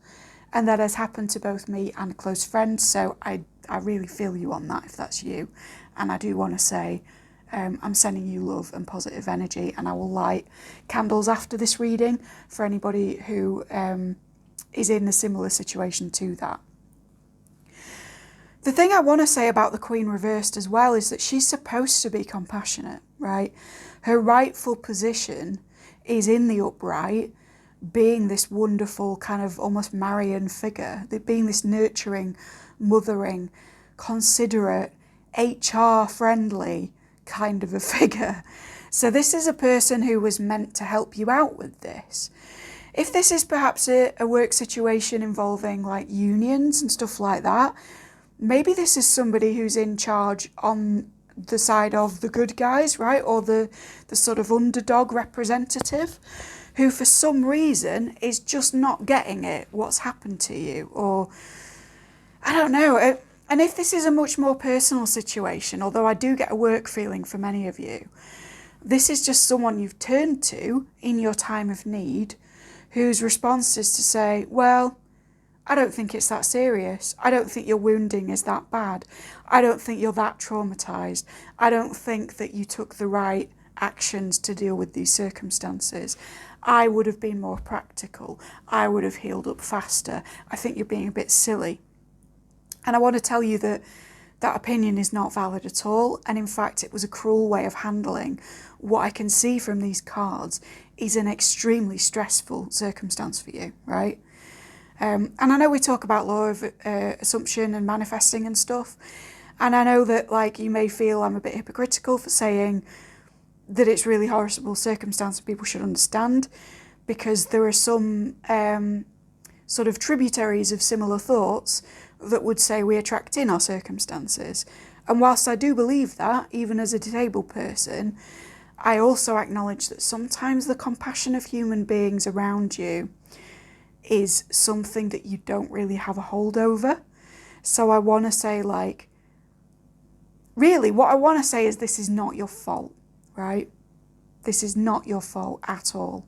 And that has happened to both me and a close friend. So I really feel you on that if that's you. And I do want to say, I'm sending you love and positive energy, and I will light candles after this reading for anybody who is in a similar situation to that. The thing I want to say about the Queen reversed as well is that she's supposed to be compassionate, right? Her rightful position is in the upright, being this wonderful kind of almost Marian figure, being this nurturing, mothering, considerate, HR-friendly kind of a figure. So this is a person who was meant to help you out with this. If this is perhaps a work situation involving like unions and stuff like that, maybe this is somebody who's in charge on the side of the good guys, right? Or the sort of underdog representative who for some reason is just not getting it, what's happened to you, or I don't know. And if this is a much more personal situation, although I do get a work feeling for many of you, this is just someone you've turned to in your time of need whose response is to say, well, I don't think it's that serious. I don't think your wounding is that bad. I don't think you're that traumatised. I don't think that you took the right actions to deal with these circumstances. I would have been more practical. I would have healed up faster. I think you're being a bit silly. And I want to tell you that that opinion is not valid at all. And in fact, it was a cruel way of handling what I can see from these cards is an extremely stressful circumstance for you, right? And I know we talk about law of assumption and manifesting and stuff. And I know that like you may feel I'm a bit hypocritical for saying that it's really horrible circumstance and people should understand, because there are some sort of tributaries of similar thoughts that would say we attract in our circumstances. And whilst I do believe that, even as a disabled person, I also acknowledge that sometimes the compassion of human beings around you is something that you don't really have a hold over. So I want to say, like, really, what I want to say is this is not your fault, right? This is not your fault at all.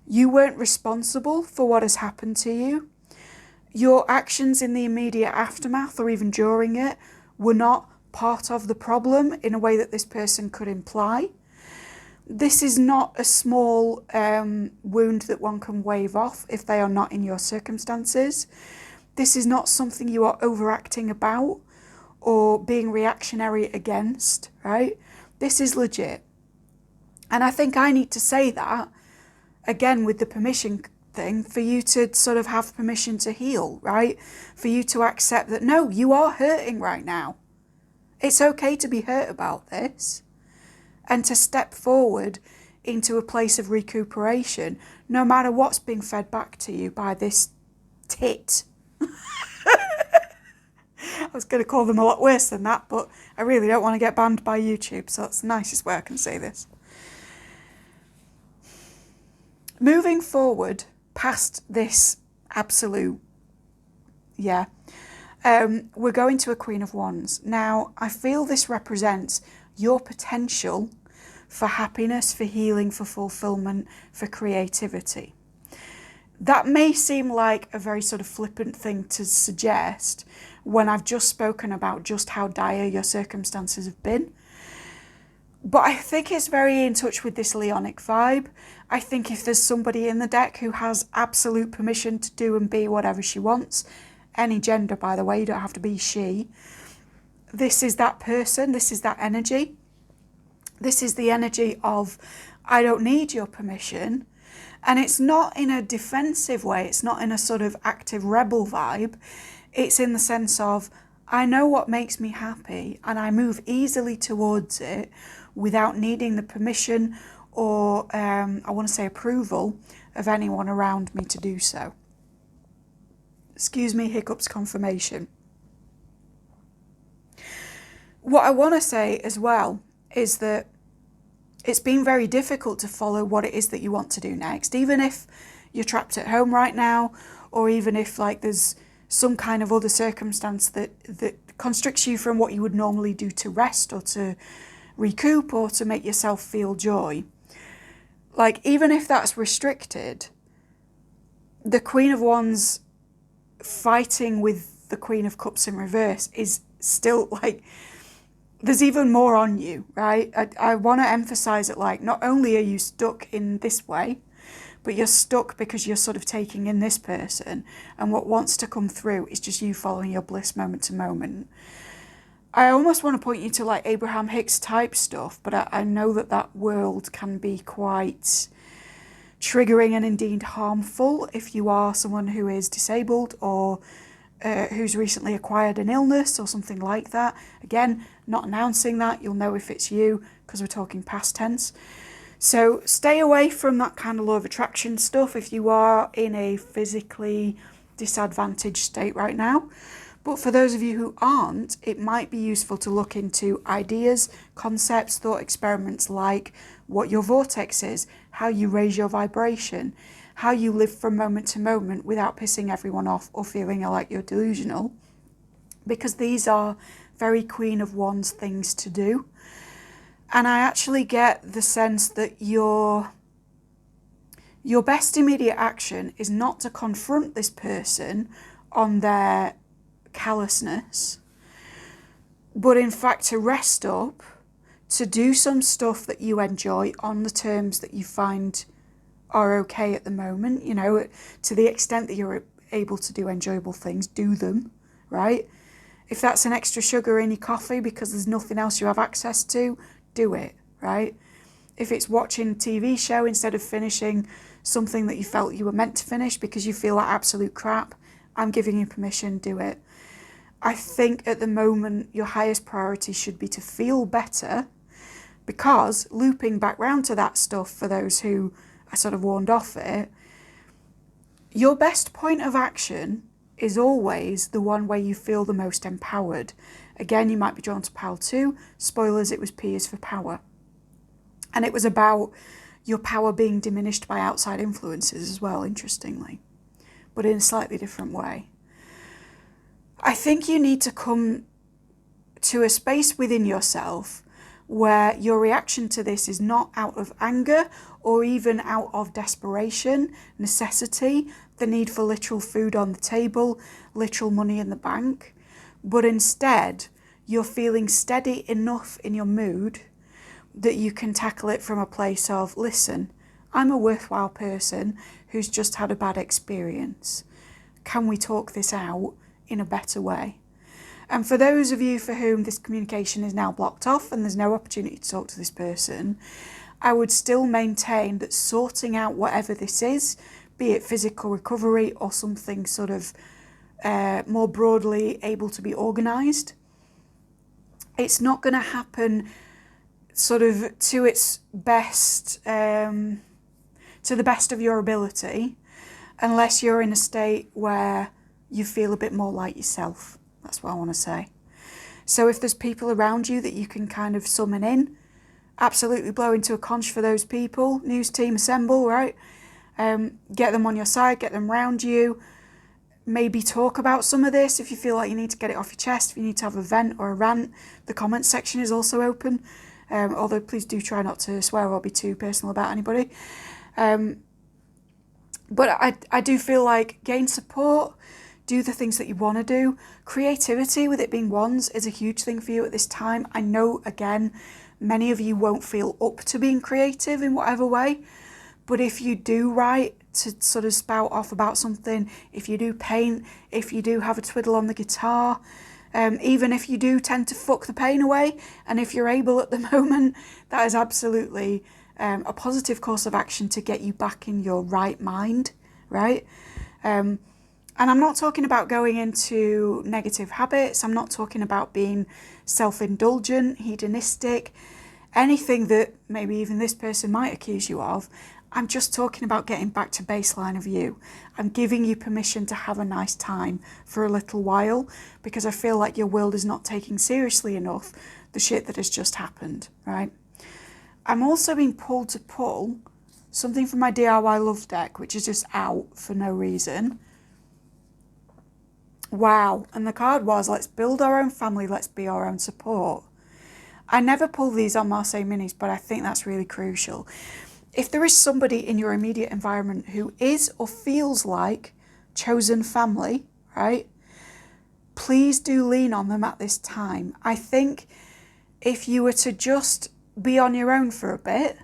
You weren't responsible for what has happened to you. Your actions in the immediate aftermath or even during it were not part of the problem in a way that this person could imply. This is not a small wound that one can wave off if they are not in your circumstances. This is not something you are overacting about or being reactionary against, right? This is legit. And I think I need to say that, again, with the permission thing, for you to sort of have permission to heal, right? For you to accept that, no, you are hurting right now. It's okay to be hurt about this. And to step forward into a place of recuperation, no matter what's being fed back to you by this tit. I was going to call them a lot worse than that, but I really don't want to get banned by YouTube, so that's the nicest way I can say this. Moving forward past this absolute, we're going to a Queen of Wands. Now, I feel this represents your potential for happiness, for healing, for fulfillment, for creativity. That may seem like a very sort of flippant thing to suggest when I've just spoken about just how dire your circumstances have been. But I think it's very in touch with this Leonic vibe. I think if there's somebody in the deck who has absolute permission to do and be whatever she wants, any gender, by the way, you don't have to be she, this is that person, this is that energy. This is the energy of, I don't need your permission. And it's not in a defensive way, it's not in a sort of active rebel vibe. It's in the sense of, I know what makes me happy and I move easily towards it without needing the permission or, I want to say, approval of anyone around me to do so. Excuse me, hiccups confirmation. What I want to say as well is that it's been very difficult to follow what it is that you want to do next, even if you're trapped at home right now, or even if like there's some kind of other circumstance that constricts you from what you would normally do to rest or to recoup or to make yourself feel joy. Like, even if that's restricted, the Queen of Wands fighting with the Queen of Cups in reverse is still like, there's even more on you, right? I want to emphasize it, like, not only are you stuck in this way, but you're stuck because you're sort of taking in this person, and what wants to come through is just you following your bliss moment to moment. I almost want to point you to like Abraham Hicks type stuff, but I know that world can be quite triggering and indeed harmful if you are someone who is disabled or who's recently acquired an illness or something like that. Again, not announcing that, you'll know if it's you because we're talking past tense. So stay away from that kind of law of attraction stuff if you are in a physically disadvantaged state right now. But for those of you who aren't, it might be useful to look into ideas, concepts, thought experiments like what your vortex is, how you raise your vibration, how you live from moment to moment without pissing everyone off or feeling like you're delusional. Because these are very Queen of Wands things to do. And I actually get the sense that your best immediate action is not to confront this person on their callousness, but in fact to rest up, to do some stuff that you enjoy on the terms that you find are okay at the moment, you know, to the extent that you're able to do enjoyable things, do them, right? If that's an extra sugar in your coffee because there's nothing else you have access to, do it, right? If it's watching a TV show instead of finishing something that you felt you were meant to finish because you feel like absolute crap, I'm giving you permission, do it. I think at the moment your highest priority should be to feel better, because looping back round to that stuff for those who I sort of warned off it, your best point of action is always the one where you feel the most empowered. Again, you might be drawn to pile 2. Spoilers, it was P is for power. And it was about your power being diminished by outside influences as well, interestingly, but in a slightly different way. I think you need to come to a space within yourself where your reaction to this is not out of anger or even out of desperation, necessity, the need for literal food on the table, literal money in the bank, but instead you're feeling steady enough in your mood that you can tackle it from a place of, listen, I'm a worthwhile person who's just had a bad experience. Can we talk this out in a better way? And for those of you for whom this communication is now blocked off and there's no opportunity to talk to this person, I would still maintain that sorting out whatever this is, be it physical recovery or something sort of more broadly able to be organised, it's not going to happen sort of to its best, to the best of your ability, unless you're in a state where you feel a bit more like yourself. That's what I want to say. So if there's people around you that you can kind of summon in, absolutely blow into a conch for those people. News team assemble, right? Get them on your side, get them around you. Maybe talk about some of this if you feel like you need to get it off your chest, if you need to have a vent or a rant. The comments section is also open, although please do try not to swear or be too personal about anybody. But I do feel like gain support, do the things that you want to do. Creativity, with it being wands, is a huge thing for you at this time. I know, again, many of you won't feel up to being creative in whatever way, but if you do write to sort of spout off about something, if you do paint, if you do have a twiddle on the guitar, even if you do tend to fuck the pain away, and if you're able at the moment, that is absolutely a positive course of action to get you back in your right mind, right? And I'm not talking about going into negative habits. I'm not talking about being self-indulgent, hedonistic, anything that maybe even this person might accuse you of. I'm just talking about getting back to baseline of you. I'm giving you permission to have a nice time for a little while, because I feel like your world is not taking seriously enough the shit that has just happened, right? I'm also being pulled to pull something from my DIY love deck, which is just out for no reason. Wow. And the card was, let's build our own family, let's be our own support. I never pull these on Marseille Minis, but I think that's really crucial. If there is somebody in your immediate environment who is or feels like chosen family, right, please do lean on them at this time. I think if you were to just be on your own for a bit,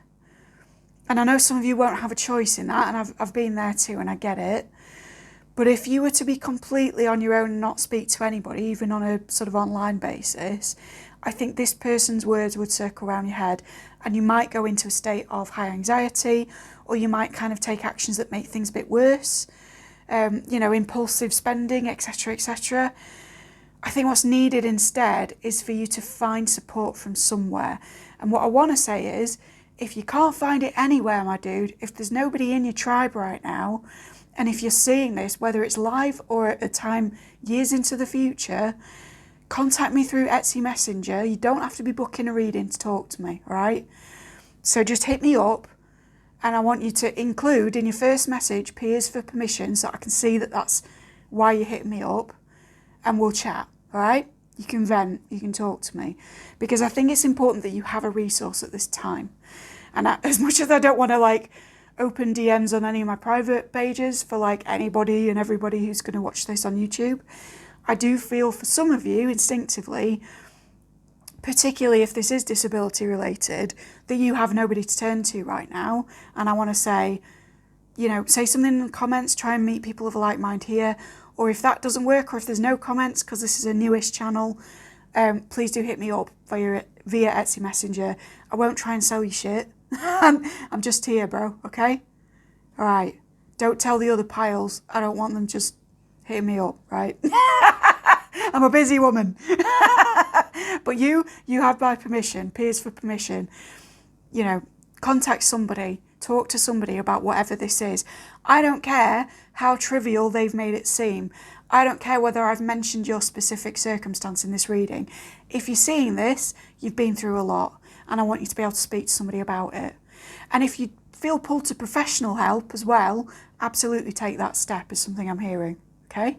and I know some of you won't have a choice in that, and I've been there too, and I get it, but if you were to be completely on your own and not speak to anybody, even on a sort of online basis, I think this person's words would circle around your head, and you might go into a state of high anxiety, or you might kind of take actions that make things a bit worse, impulsive spending, etc., etc. I think what's needed instead is for you to find support from somewhere. And what I want to say is, if you can't find it anywhere, my dude, if there's nobody in your tribe right now, and if you're seeing this, whether it's live or at a time years into the future, contact me through Etsy Messenger. You don't have to be booking a reading to talk to me, right? So just hit me up, and I want you to include in your first message, P is for permission, so I can see that that's why you're hitting me up, and we'll chat, all right? You can vent, you can talk to me, because I think it's important that you have a resource at this time. And as much as I don't want to open DMs on any of my private pages for anybody and everybody who's going to watch this on YouTube, I do feel for some of you instinctively, particularly if this is disability related, that you have nobody to turn to right now. And I want to say, say something in the comments, try and meet people of a like mind here. Or if that doesn't work, or if there's no comments, because this is a newish channel, please do hit me up via Etsy Messenger. I won't try and sell you shit. I'm just here, bro, okay? All right. Don't tell the other piles. I don't want them just hitting me up, right? I'm a busy woman. But you have my permission, P is for permission. Contact somebody, talk to somebody about whatever this is. I don't care how trivial they've made it seem. I don't care whether I've mentioned your specific circumstance in this reading. If you're seeing this, you've been through a lot, and I want you to be able to speak to somebody about it. And if you feel pulled to professional help as well, absolutely take that step, is something I'm hearing, okay?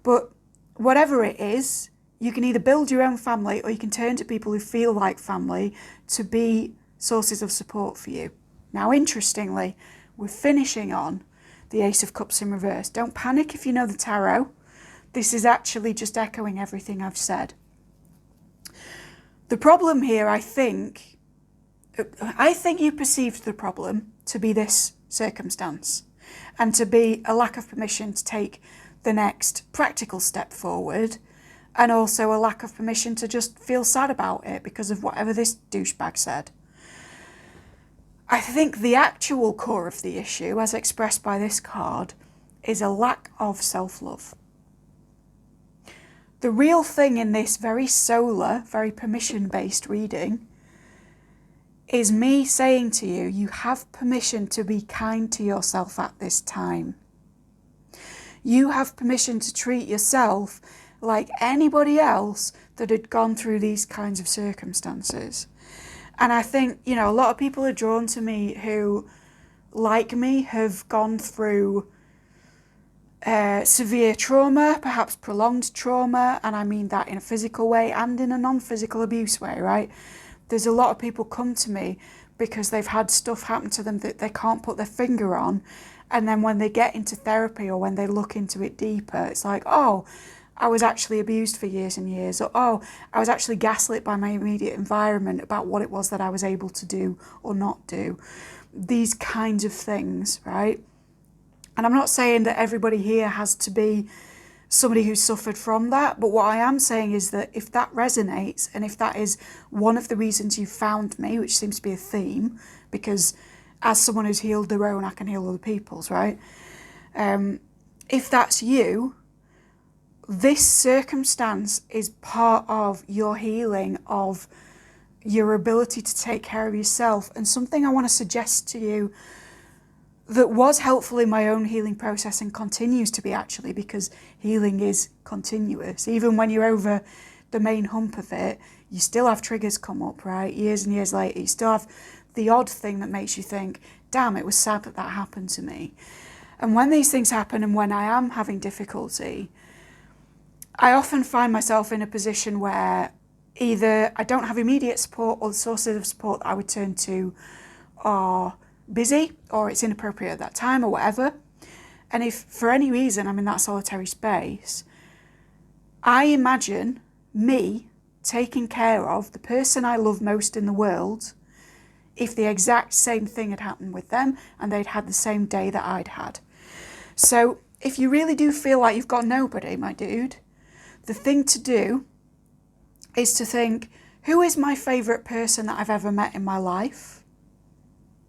But whatever it is, you can either build your own family or you can turn to people who feel like family to be sources of support for you. Now, interestingly, we're finishing on the Ace of Cups in reverse. Don't panic if you know the tarot. This is actually just echoing everything I've said. The problem here, I think you perceived the problem to be this circumstance and to be a lack of permission to take the next practical step forward, and also a lack of permission to just feel sad about it because of whatever this douchebag said. I think the actual core of the issue, as expressed by this card, is a lack of self-love. The real thing in this very solar, very permission-based reading is me saying to you, you have permission to be kind to yourself at this time. You have permission to treat yourself like anybody else that had gone through these kinds of circumstances. And I think, you know, a lot of people are drawn to me who, like me, have gone through severe trauma, perhaps prolonged trauma, and I mean that in a physical way and in a non-physical abuse way, right? There's a lot of people come to me because they've had stuff happen to them that they can't put their finger on, and then when they get into therapy or when they look into it deeper, it's like, oh, I was actually abused for years and years, or oh, I was actually gaslit by my immediate environment about what it was that I was able to do or not do. These kinds of things, right? And I'm not saying that everybody here has to be somebody who suffered from that, but what I am saying is that if that resonates, and if that is one of the reasons you found me, which seems to be a theme, because as someone who's healed their own, I can heal other people's, right? If that's you, this circumstance is part of your healing, of your ability to take care of yourself. And something I want to suggest to you that was helpful in my own healing process and continues to be, actually, because healing is continuous. Even when you're over the main hump of it, you still have triggers come up, right? Years and years later, you still have the odd thing that makes you think, damn, it was sad that that happened to me. And when these things happen and when I am having difficulty, I often find myself in a position where either I don't have immediate support, or the sources of support that I would turn to are busy, or it's inappropriate at that time, or whatever. And if for any reason I'm in that solitary space, I imagine me taking care of the person I love most in the world if the exact same thing had happened with them and they'd had the same day that I'd had. So if you really do feel like you've got nobody, my dude, the thing to do is to think, who is my favourite person that I've ever met in my life?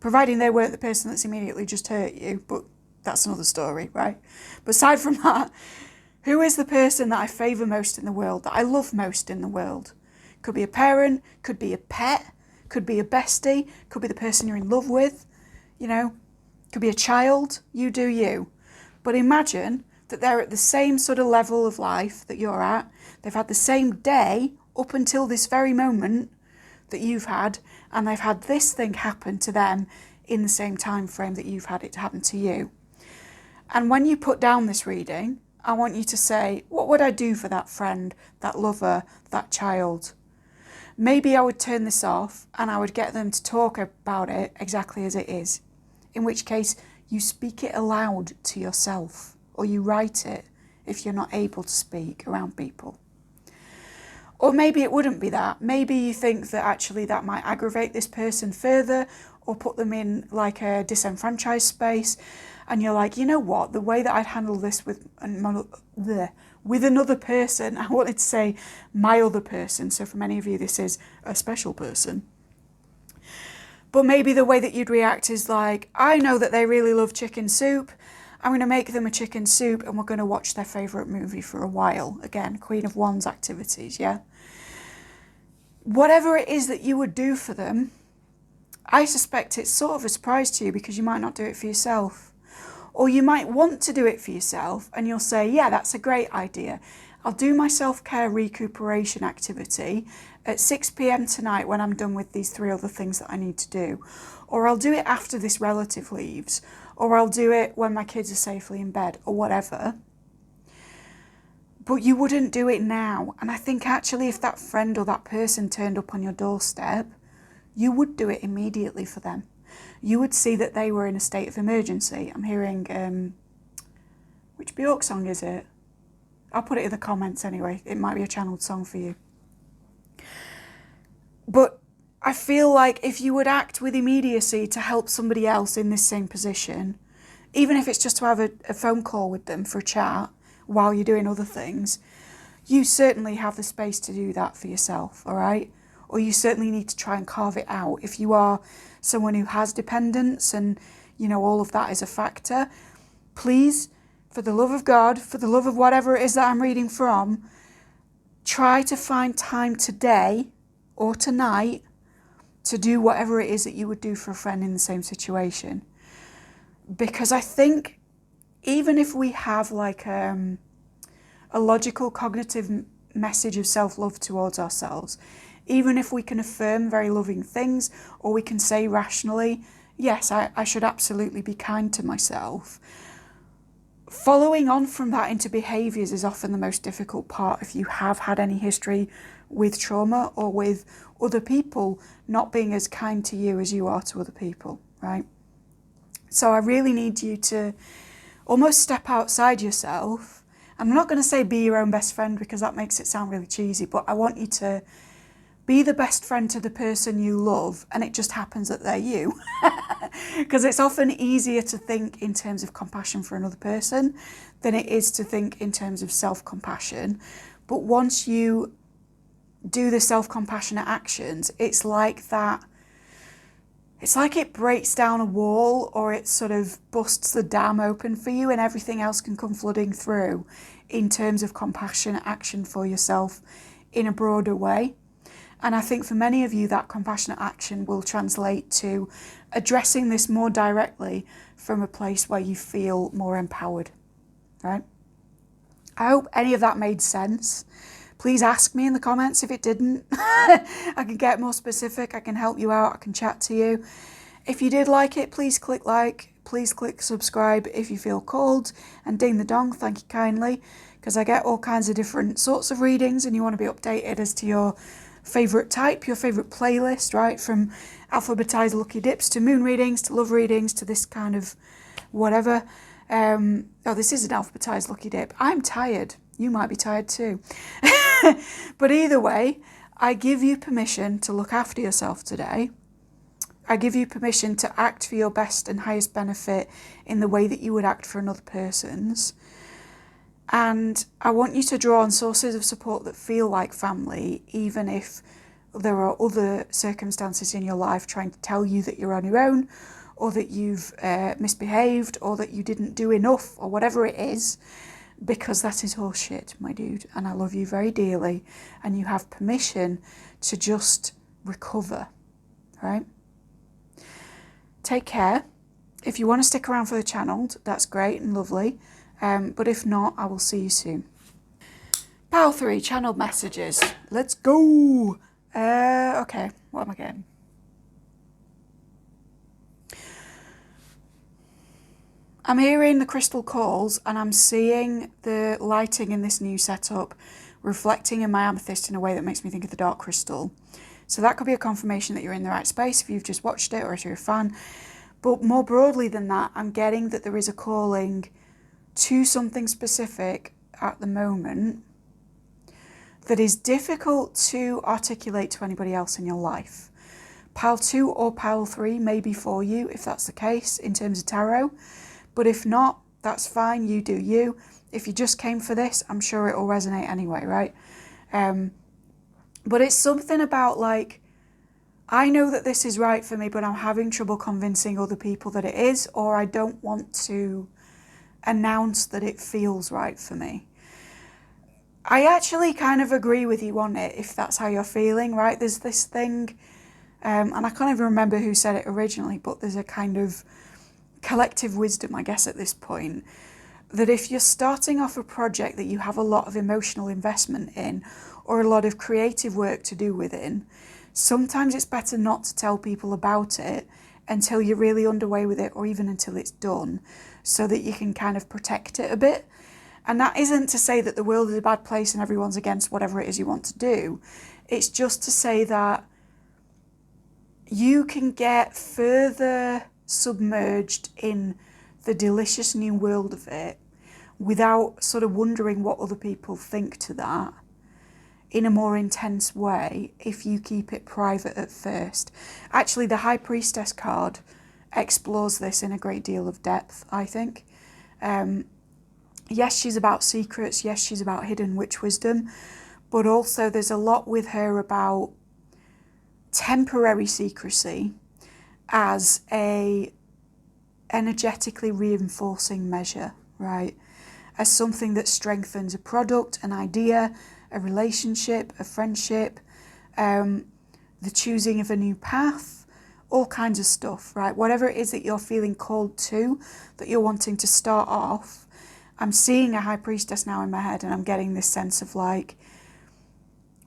Providing they weren't the person that's immediately just hurt you, but that's another story, right? But aside from that, who is the person that I favour most in the world, that I love most in the world? Could be a parent, could be a pet, could be a bestie, could be the person you're in love with, you know, could be a child, you do you. But imagine that they're at the same sort of level of life that you're at. They've had the same day up until this very moment that you've had, and they've had this thing happen to them in the same time frame that you've had it happen to you. And when you put down this reading, I want you to say, what would I do for that friend, that lover, that child? Maybe I would turn this off and I would get them to talk about it exactly as it is. In which case, you speak it aloud to yourself, or you write it if you're not able to speak around people. Or maybe it wouldn't be that. Maybe you think that actually that might aggravate this person further or put them in like a disenfranchised space. And you're like, you know what, the way that I'd handle this with another person, I wanted to say my other person. So for many of you, this is a special person. But maybe the way that you'd react is like, I know that they really love chicken soup. I'm going to make them a chicken soup and we're going to watch their favourite movie for a while. Again, Queen of Wands activities, yeah? Whatever it is that you would do for them, I suspect it's sort of a surprise to you because you might not do it for yourself. Or you might want to do it for yourself and you'll say, yeah, that's a great idea. I'll do my self-care recuperation activity at 6 p.m. tonight when I'm done with these 3 other things that I need to do. Or I'll do it after this relative leaves. Or I'll do it when my kids are safely in bed, or whatever. But you wouldn't do it now. And I think actually if that friend or that person turned up on your doorstep, you would do it immediately for them. You would see that they were in a state of emergency. I'm hearing, which Bjork song is it? I'll put it in the comments anyway. It might be a channeled song for you. But I feel like if you would act with immediacy to help somebody else in this same position, even if it's just to have a phone call with them for a chat while you're doing other things, you certainly have the space to do that for yourself, all right? Or you certainly need to try and carve it out. If you are someone who has dependence and, you know, all of that is a factor, please, for the love of God, for the love of whatever it is that I'm reading from, try to find time today or tonight to do whatever it is that you would do for a friend in the same situation. Because I think even if we have like a logical cognitive message of self-love towards ourselves, even if we can affirm very loving things, or we can say rationally, yes, I should absolutely be kind to myself, following on from that into behaviours is often the most difficult part if you have had any history with trauma or with other people not being as kind to you as you are to other people, right? So I really need you to almost step outside yourself. I'm not going to say be your own best friend because that makes it sound really cheesy, but I want you to be the best friend to the person you love, and it just happens that they're you. Because it's often easier to think in terms of compassion for another person than it is to think in terms of self-compassion. But once you do the self-compassionate actions, it's like that. It's like it breaks down a wall, or it sort of busts the dam open for you and everything else can come flooding through in terms of compassionate action for yourself in a broader way. And I think for many of you, that compassionate action will translate to addressing this more directly from a place where you feel more empowered, right? I hope any of that made sense. Please ask me in the comments if it didn't. I can get more specific, I can help you out, I can chat to you. If you did like, please click subscribe if you feel called, and ding the dong, thank you kindly, because I get all kinds of different sorts of readings and you want to be updated as to your favourite type, your favourite playlist, right? From alphabetized lucky dips to moon readings to love readings to this kind of whatever. Oh, this is an alphabetized lucky dip. I'm tired. You might be tired too. But either way, I give you permission to look after yourself today. I give you permission to act for your best and highest benefit in the way that you would act for another person's. And I want you to draw on sources of support that feel like family, even if there are other circumstances in your life trying to tell you that you're on your own, or that you've misbehaved, or that you didn't do enough, or whatever it is, because that is horseshit, my dude. And I love you very dearly, and you have permission to just recover, right? Take care. If you want to stick around for the channel, that's great and lovely. But if not, I will see you soon. Pile 3, channeled messages. Let's go. Okay, what am I getting? I'm hearing the crystal calls and I'm seeing the lighting in this new setup reflecting in my amethyst in a way that makes me think of the dark crystal. So that could be a confirmation that you're in the right space if you've just watched it or if you're a fan. But more broadly than that, I'm getting that there is a calling to something specific at the moment that is difficult to articulate to anybody else in your life. Pile 2 or pile 3 may be for you if that's the case in terms of tarot, but if not, that's fine, you do you. If you just came for this, I'm sure it will resonate anyway, right? But it's something about like, I know that this is right for me, but I'm having trouble convincing other people that it is, or I don't want to announce that it feels right for me. I actually kind of agree with you on it if that's how you're feeling, right? There's this thing, and I can't even remember who said it originally, but there's a kind of collective wisdom, I guess, at this point, that if you're starting off a project that you have a lot of emotional investment in or a lot of creative work to do within, sometimes it's better not to tell people about it until you're really underway with it, or even until it's done, so that you can kind of protect it a bit. And that isn't to say that the world is a bad place and everyone's against whatever it is you want to do. It's just to say that you can get further submerged in the delicious new world of it without sort of wondering what other people think to that in a more intense way if you keep it private at first. Actually, the High Priestess card explores this in a great deal of depth, I think. Yes, she's about secrets. Yes, she's about hidden witch wisdom. But also there's a lot with her about temporary secrecy as a energetically reinforcing measure, right? As something that strengthens a product, an idea, a relationship, a friendship, the choosing of a new path, all kinds of stuff, right? Whatever it is that you're feeling called to, that you're wanting to start off. I'm seeing a High Priestess now in my head, and I'm getting this sense of like,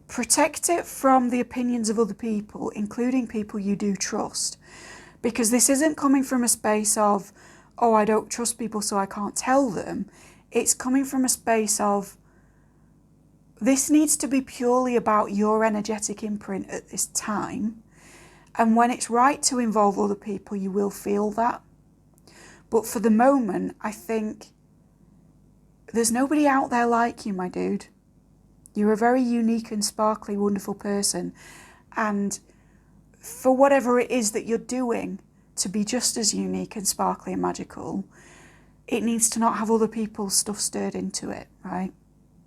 protect it from the opinions of other people, including people you do trust. Because this isn't coming from a space of, oh, I don't trust people so I can't tell them. It's coming from a space of, this needs to be purely about your energetic imprint at this time. And when it's right to involve other people, you will feel that. But for the moment, I think there's nobody out there like you, my dude. You're a very unique and sparkly, wonderful person. And for whatever it is that you're doing to be just as unique and sparkly and magical, it needs to not have other people's stuff stirred into it, right?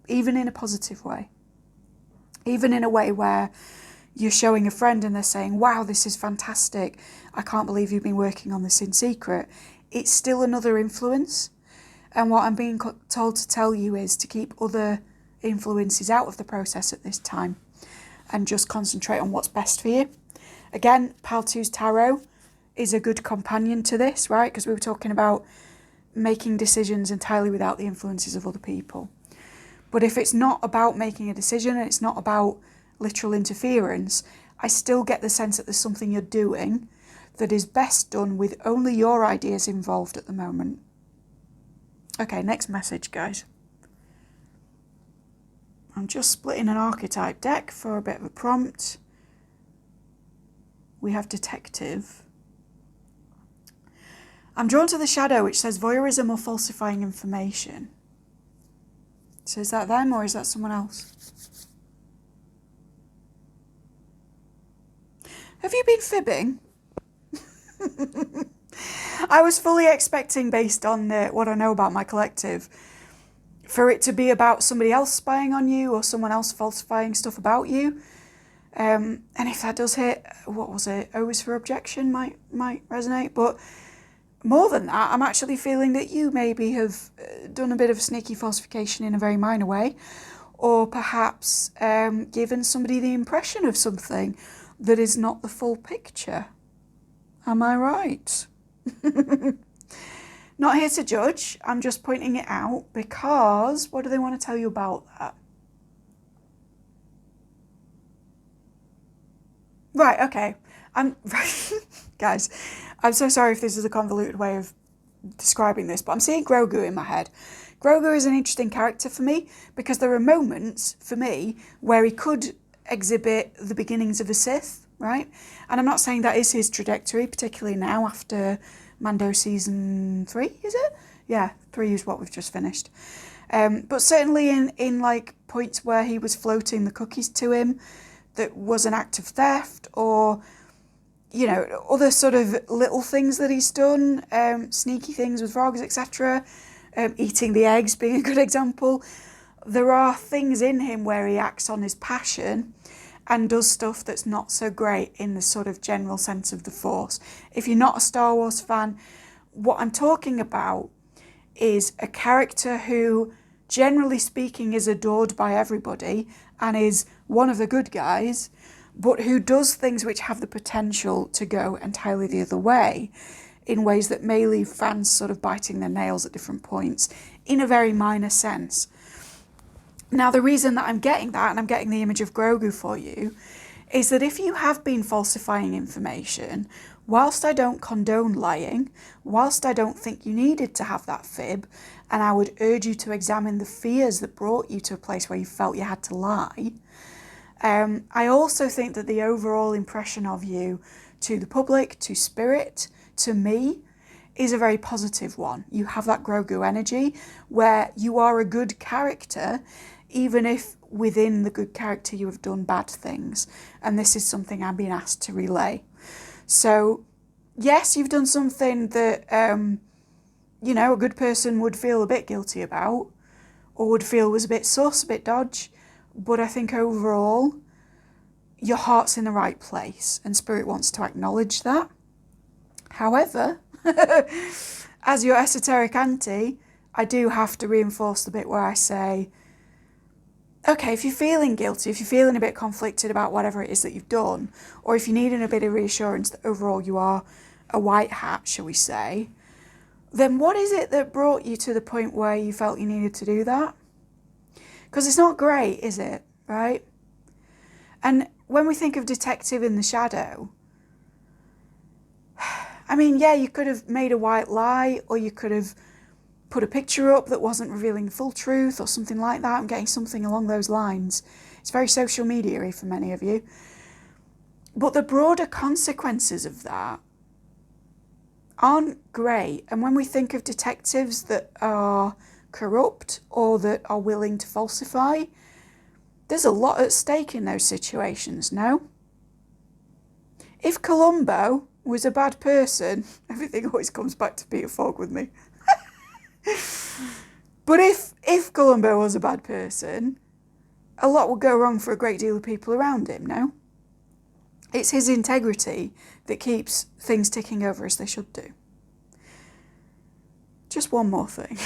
Even in a positive way. Even in a way where you're showing a friend and they're saying, wow, this is fantastic. I can't believe you've been working on this in secret. It's still another influence. And what I'm being told to tell you is to keep other influences out of the process at this time and just concentrate on what's best for you. Again, Pile 2's tarot is a good companion to this, right? Because we were talking about making decisions entirely without the influences of other people. But if it's not about making a decision and it's not about literal interference, I still get the sense that there's something you're doing that is best done with only your ideas involved at the moment. Okay, next message, guys. I'm just splitting an archetype deck for a bit of a prompt. We have detective. I'm drawn to the shadow, which says voyeurism or falsifying information. So is that them or is that someone else? Have you been fibbing? I was fully expecting, based on what I know about my collective, for it to be about somebody else spying on you or someone else falsifying stuff about you. And if that does hit, what was it? O's for objection might resonate. But more than that, I'm actually feeling that you maybe have done a bit of sneaky falsification in a very minor way, or perhaps given somebody the impression of something that is not the full picture. Am I right? Not here to judge, I'm just pointing it out because what do they want to tell you about that? Right, okay. Guys, I'm so sorry if this is a convoluted way of describing this, but I'm seeing Grogu in my head. Grogu is an interesting character for me because there are moments for me where he could exhibit the beginnings of a Sith, right? And I'm not saying that is his trajectory, particularly now after Mando season 3, is it? Yeah, 3 is what we've just finished. But certainly in like points where he was floating the cookies to him, that was an act of theft, or, you know, other sort of little things that he's done, sneaky things with frogs, etc. Eating the eggs being a good example. There are things in him where he acts on his passion and does stuff that's not so great in the sort of general sense of the Force. If you're not a Star Wars fan, what I'm talking about is a character who, generally speaking, is adored by everybody and is one of the good guys, but who does things which have the potential to go entirely the other way. in ways that may leave fans sort of biting their nails at different points in a very minor sense. Now, the reason that I'm getting that, and I'm getting the image of Grogu for you, is that if you have been falsifying information, whilst I don't condone lying, whilst I don't think you needed to have that fib, and I would urge you to examine the fears that brought you to a place where you felt you had to lie, I also think that the overall impression of you to the public, to spirit, to me, is a very positive one. You have that Grogu energy where you are a good character, even if within the good character you have done bad things. And this is something I'm being asked to relay. So, yes, you've done something that, you know, a good person would feel a bit guilty about, or would feel was a bit sus, a bit dodge. But I think overall, your heart's in the right place, and Spirit wants to acknowledge that. However, as your esoteric auntie, I do have to reinforce the bit where I say, okay, if you're feeling guilty, if you're feeling a bit conflicted about whatever it is that you've done, or if you're needing a bit of reassurance that overall you are a white hat, shall we say, then what is it that brought you to the point where you felt you needed to do that? Because it's not great, is it? Right? And when we think of detective in the shadow, I mean, yeah, you could have made a white lie, or you could have put a picture up that wasn't revealing the full truth or something like that. I'm getting something along those lines. It's very social media-y for many of you. But the broader consequences of that aren't great. And when we think of detectives that are corrupt or that are willing to falsify, there's a lot at stake in those situations, no? If Columbo was a bad person, everything always comes back to Peter Falk with me. But if Columbo was a bad person, a lot would go wrong for a great deal of people around him, no? It's his integrity that keeps things ticking over as they should do. Just one more thing.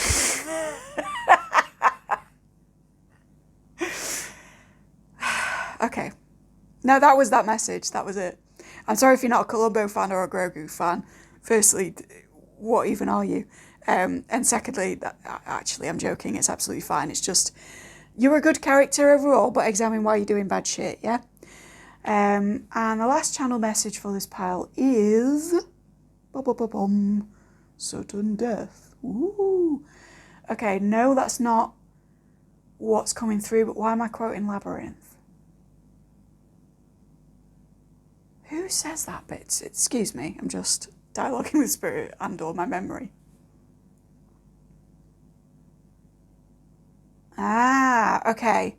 Okay. No, that was that message. That was it. I'm sorry if you're not a Columbo fan or a Grogu fan. Firstly, what even are you? And secondly, actually, I'm joking. It's absolutely fine. It's just, you're a good character overall, but examine why you're doing bad shit, yeah? And the last channel message for this pile is... certain death. Ooh. Okay, no, that's not what's coming through, but why am I quoting Labyrinth? Who says that bit? Excuse me, I'm just dialoguing with Spirit and or my memory. Ah, okay.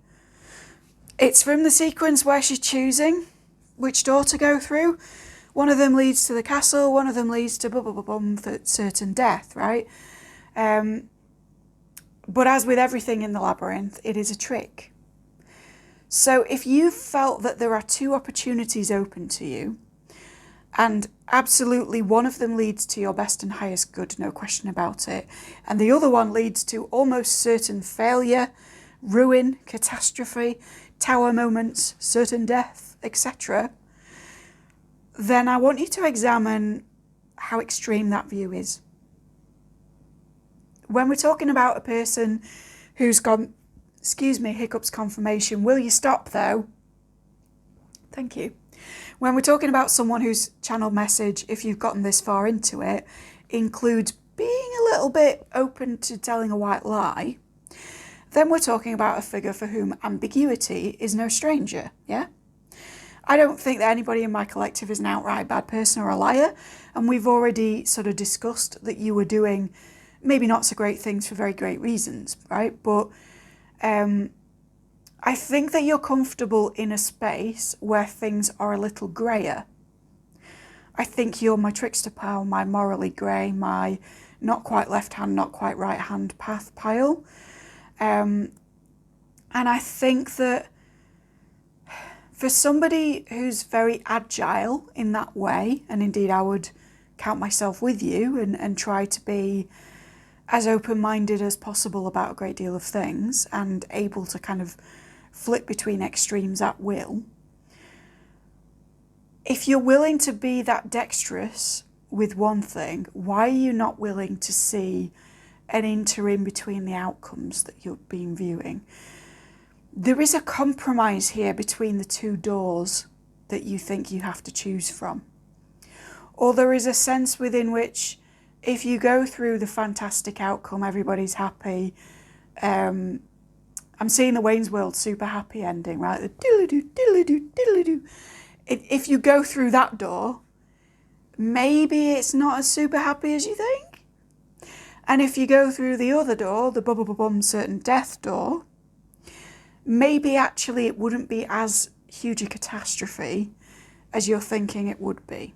It's from the sequence where she's choosing which door to go through. One of them leads to the castle, one of them leads to for certain death, right? But as with everything in the labyrinth, it is a trick. So if you felt that there are two opportunities open to you, and absolutely one of them leads to your best and highest good, no question about it, and the other one leads to almost certain failure, ruin, catastrophe, tower moments, certain death, etc., then I want you to examine how extreme that view is. When we're talking about a person who's gone, excuse me, hiccups confirmation, will you stop though? Thank you. When we're talking about someone whose channel message, if you've gotten this far into it, includes being a little bit open to telling a white lie, then we're talking about a figure for whom ambiguity is no stranger, yeah? I don't think that anybody in my collective is an outright bad person or a liar, and we've already sort of discussed that you were doing maybe not so great things for very great reasons, right? But I think that you're comfortable in a space where things are a little greyer. I think you're my trickster pile, my morally grey, my not quite left hand, not quite right hand path pile. And I think that for somebody who's very agile in that way, and indeed I would count myself with you and try to be as open-minded as possible about a great deal of things and able to kind of flip between extremes at will. If you're willing to be that dexterous with one thing, why are you not willing to see an interim between the outcomes that you've been viewing? There is a compromise here between the two doors that you think you have to choose from. Or there is a sense within which if you go through the fantastic outcome, everybody's happy. I'm seeing the Wayne's World super happy ending, right? The diddly-doo, diddly-doo, diddly-doo. If you go through that door, maybe it's not as super happy as you think. And if you go through the other door, the bum certain death door, maybe actually it wouldn't be as huge a catastrophe as you're thinking it would be.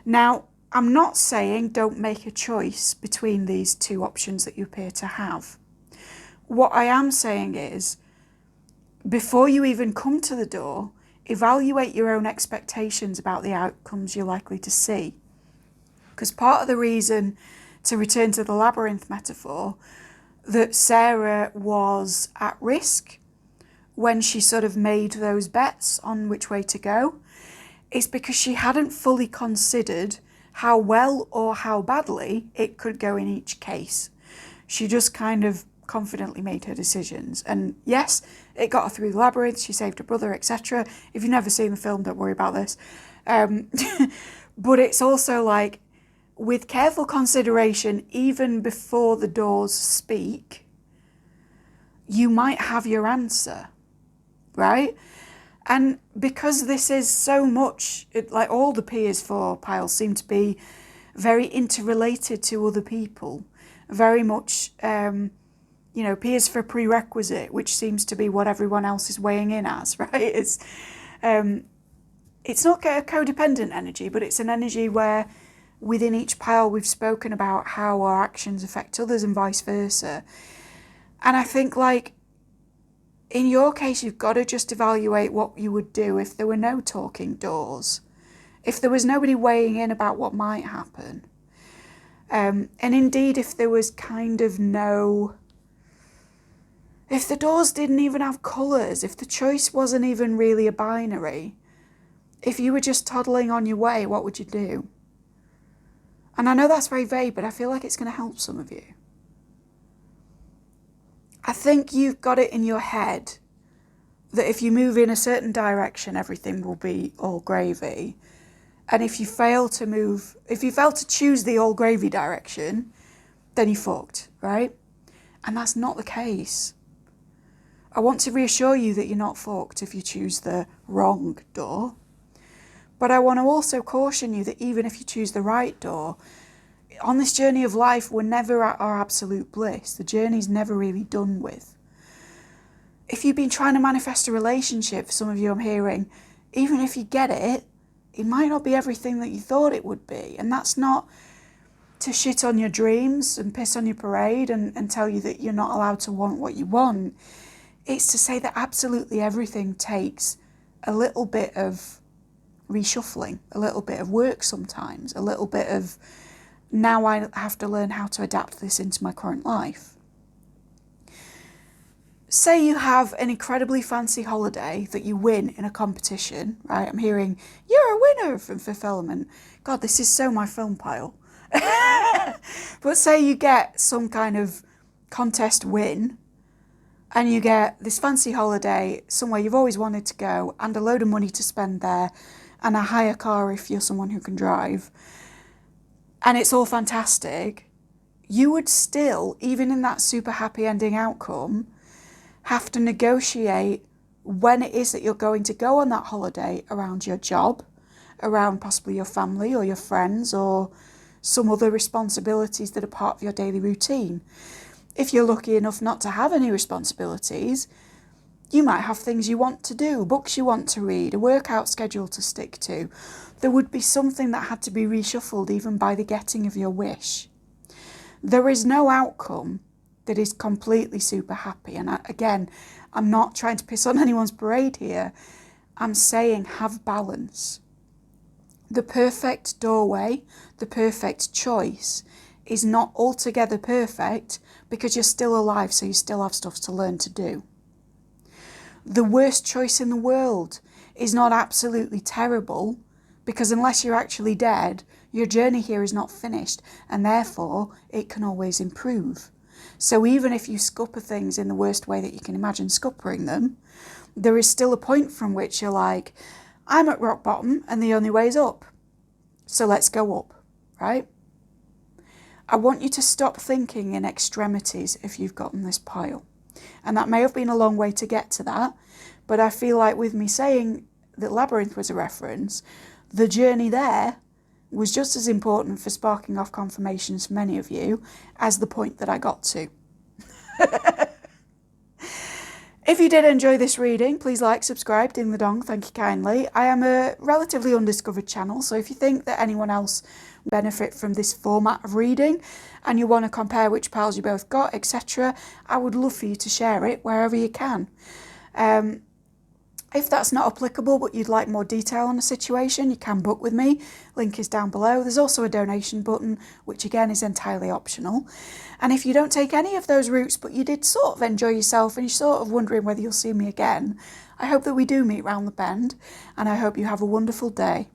Now, I'm not saying don't make a choice between these two options that you appear to have. What I am saying is, before you even come to the door, evaluate your own expectations about the outcomes you're likely to see. Because part of the reason, to return to the labyrinth metaphor, that Sarah was at risk when she sort of made those bets on which way to go is because she hadn't fully considered how well or how badly it could go in each case. She just kind of confidently made her decisions. And yes, it got her through the labyrinth, she saved her brother, etc. If you've never seen the film, don't worry about this. But it's also like, with careful consideration, even before the doors speak, you might have your answer, right? And because this is so much, like all the peers for piles seem to be very interrelated to other people, very much, peers for prerequisite, which seems to be what everyone else is weighing in as, right? It's not a codependent energy, but it's an energy where within each pile we've spoken about how our actions affect others and vice versa. And I think, like, in your case, you've got to just evaluate what you would do if there were no talking doors, if there was nobody weighing in about what might happen. And indeed, if there was kind of no... If the doors didn't even have colours, if the choice wasn't even really a binary, if you were just toddling on your way, what would you do? And I know that's very vague, but I feel like it's going to help some of you. I think you've got it in your head that if you move in a certain direction, everything will be all gravy. And if you fail to choose the all gravy direction, then you're fucked, right? And that's not the case. I want to reassure you that you're not fucked if you choose the wrong door. But I want to also caution you that even if you choose the right door, on this journey of life, we're never at our absolute bliss. The journey's never really done with. If you've been trying to manifest a relationship, for some of you I'm hearing, even if you get it, it might not be everything that you thought it would be. And that's not to shit on your dreams and piss on your parade and tell you that you're not allowed to want what you want. It's to say that absolutely everything takes a little bit of reshuffling, a little bit of work sometimes, a little bit of, now I have to learn how to adapt this into my current life. Say you have an incredibly fancy holiday that you win in a competition, right? I'm hearing, you're a winner from fulfillment. God, this is so my film pile. But say you get some kind of contest win and you get this fancy holiday somewhere you've always wanted to go and a load of money to spend there and a hire car if you're someone who can drive. And it's all fantastic. You would still, even in that super happy ending outcome, have to negotiate when it is that you're going to go on that holiday around your job, around possibly your family or your friends or some other responsibilities that are part of your daily routine. If you're lucky enough not to have any responsibilities, you might have things you want to do, books you want to read, a workout schedule to stick to. There would be something that had to be reshuffled even by the getting of your wish. There is no outcome that is completely super happy. And again, I'm not trying to piss on anyone's parade here. I'm saying have balance. The perfect doorway, the perfect choice is not altogether perfect because you're still alive, so you still have stuff to learn to do. The worst choice in the world is not absolutely terrible because unless you're actually dead, Your journey here is not finished, and therefore it can always improve. So even if you scupper things in the worst way that you can imagine scuppering them, there is still a point from which you're like, I'm at rock bottom and the only way is up. So let's go up, right? I want you to stop thinking in extremities if you've gotten this pile. And that may have been a long way to get to that, but I feel like with me saying that Labyrinth was a reference, the journey there was just as important for sparking off confirmations for many of you as the point that I got to. If you did enjoy this reading, please like, subscribe, ding the dong, thank you kindly. I am a relatively undiscovered channel, so if you think that anyone else would benefit from this format of reading and you want to compare which piles you both got, etc., I would love for you to share it wherever you can. If that's not applicable but you'd like more detail on a situation, you can book with me. Link is down below. There's also a donation button, which again is entirely optional. And if you don't take any of those routes but you did sort of enjoy yourself and you're sort of wondering whether you'll see me again, I hope that we do meet round the bend, and I hope you have a wonderful day.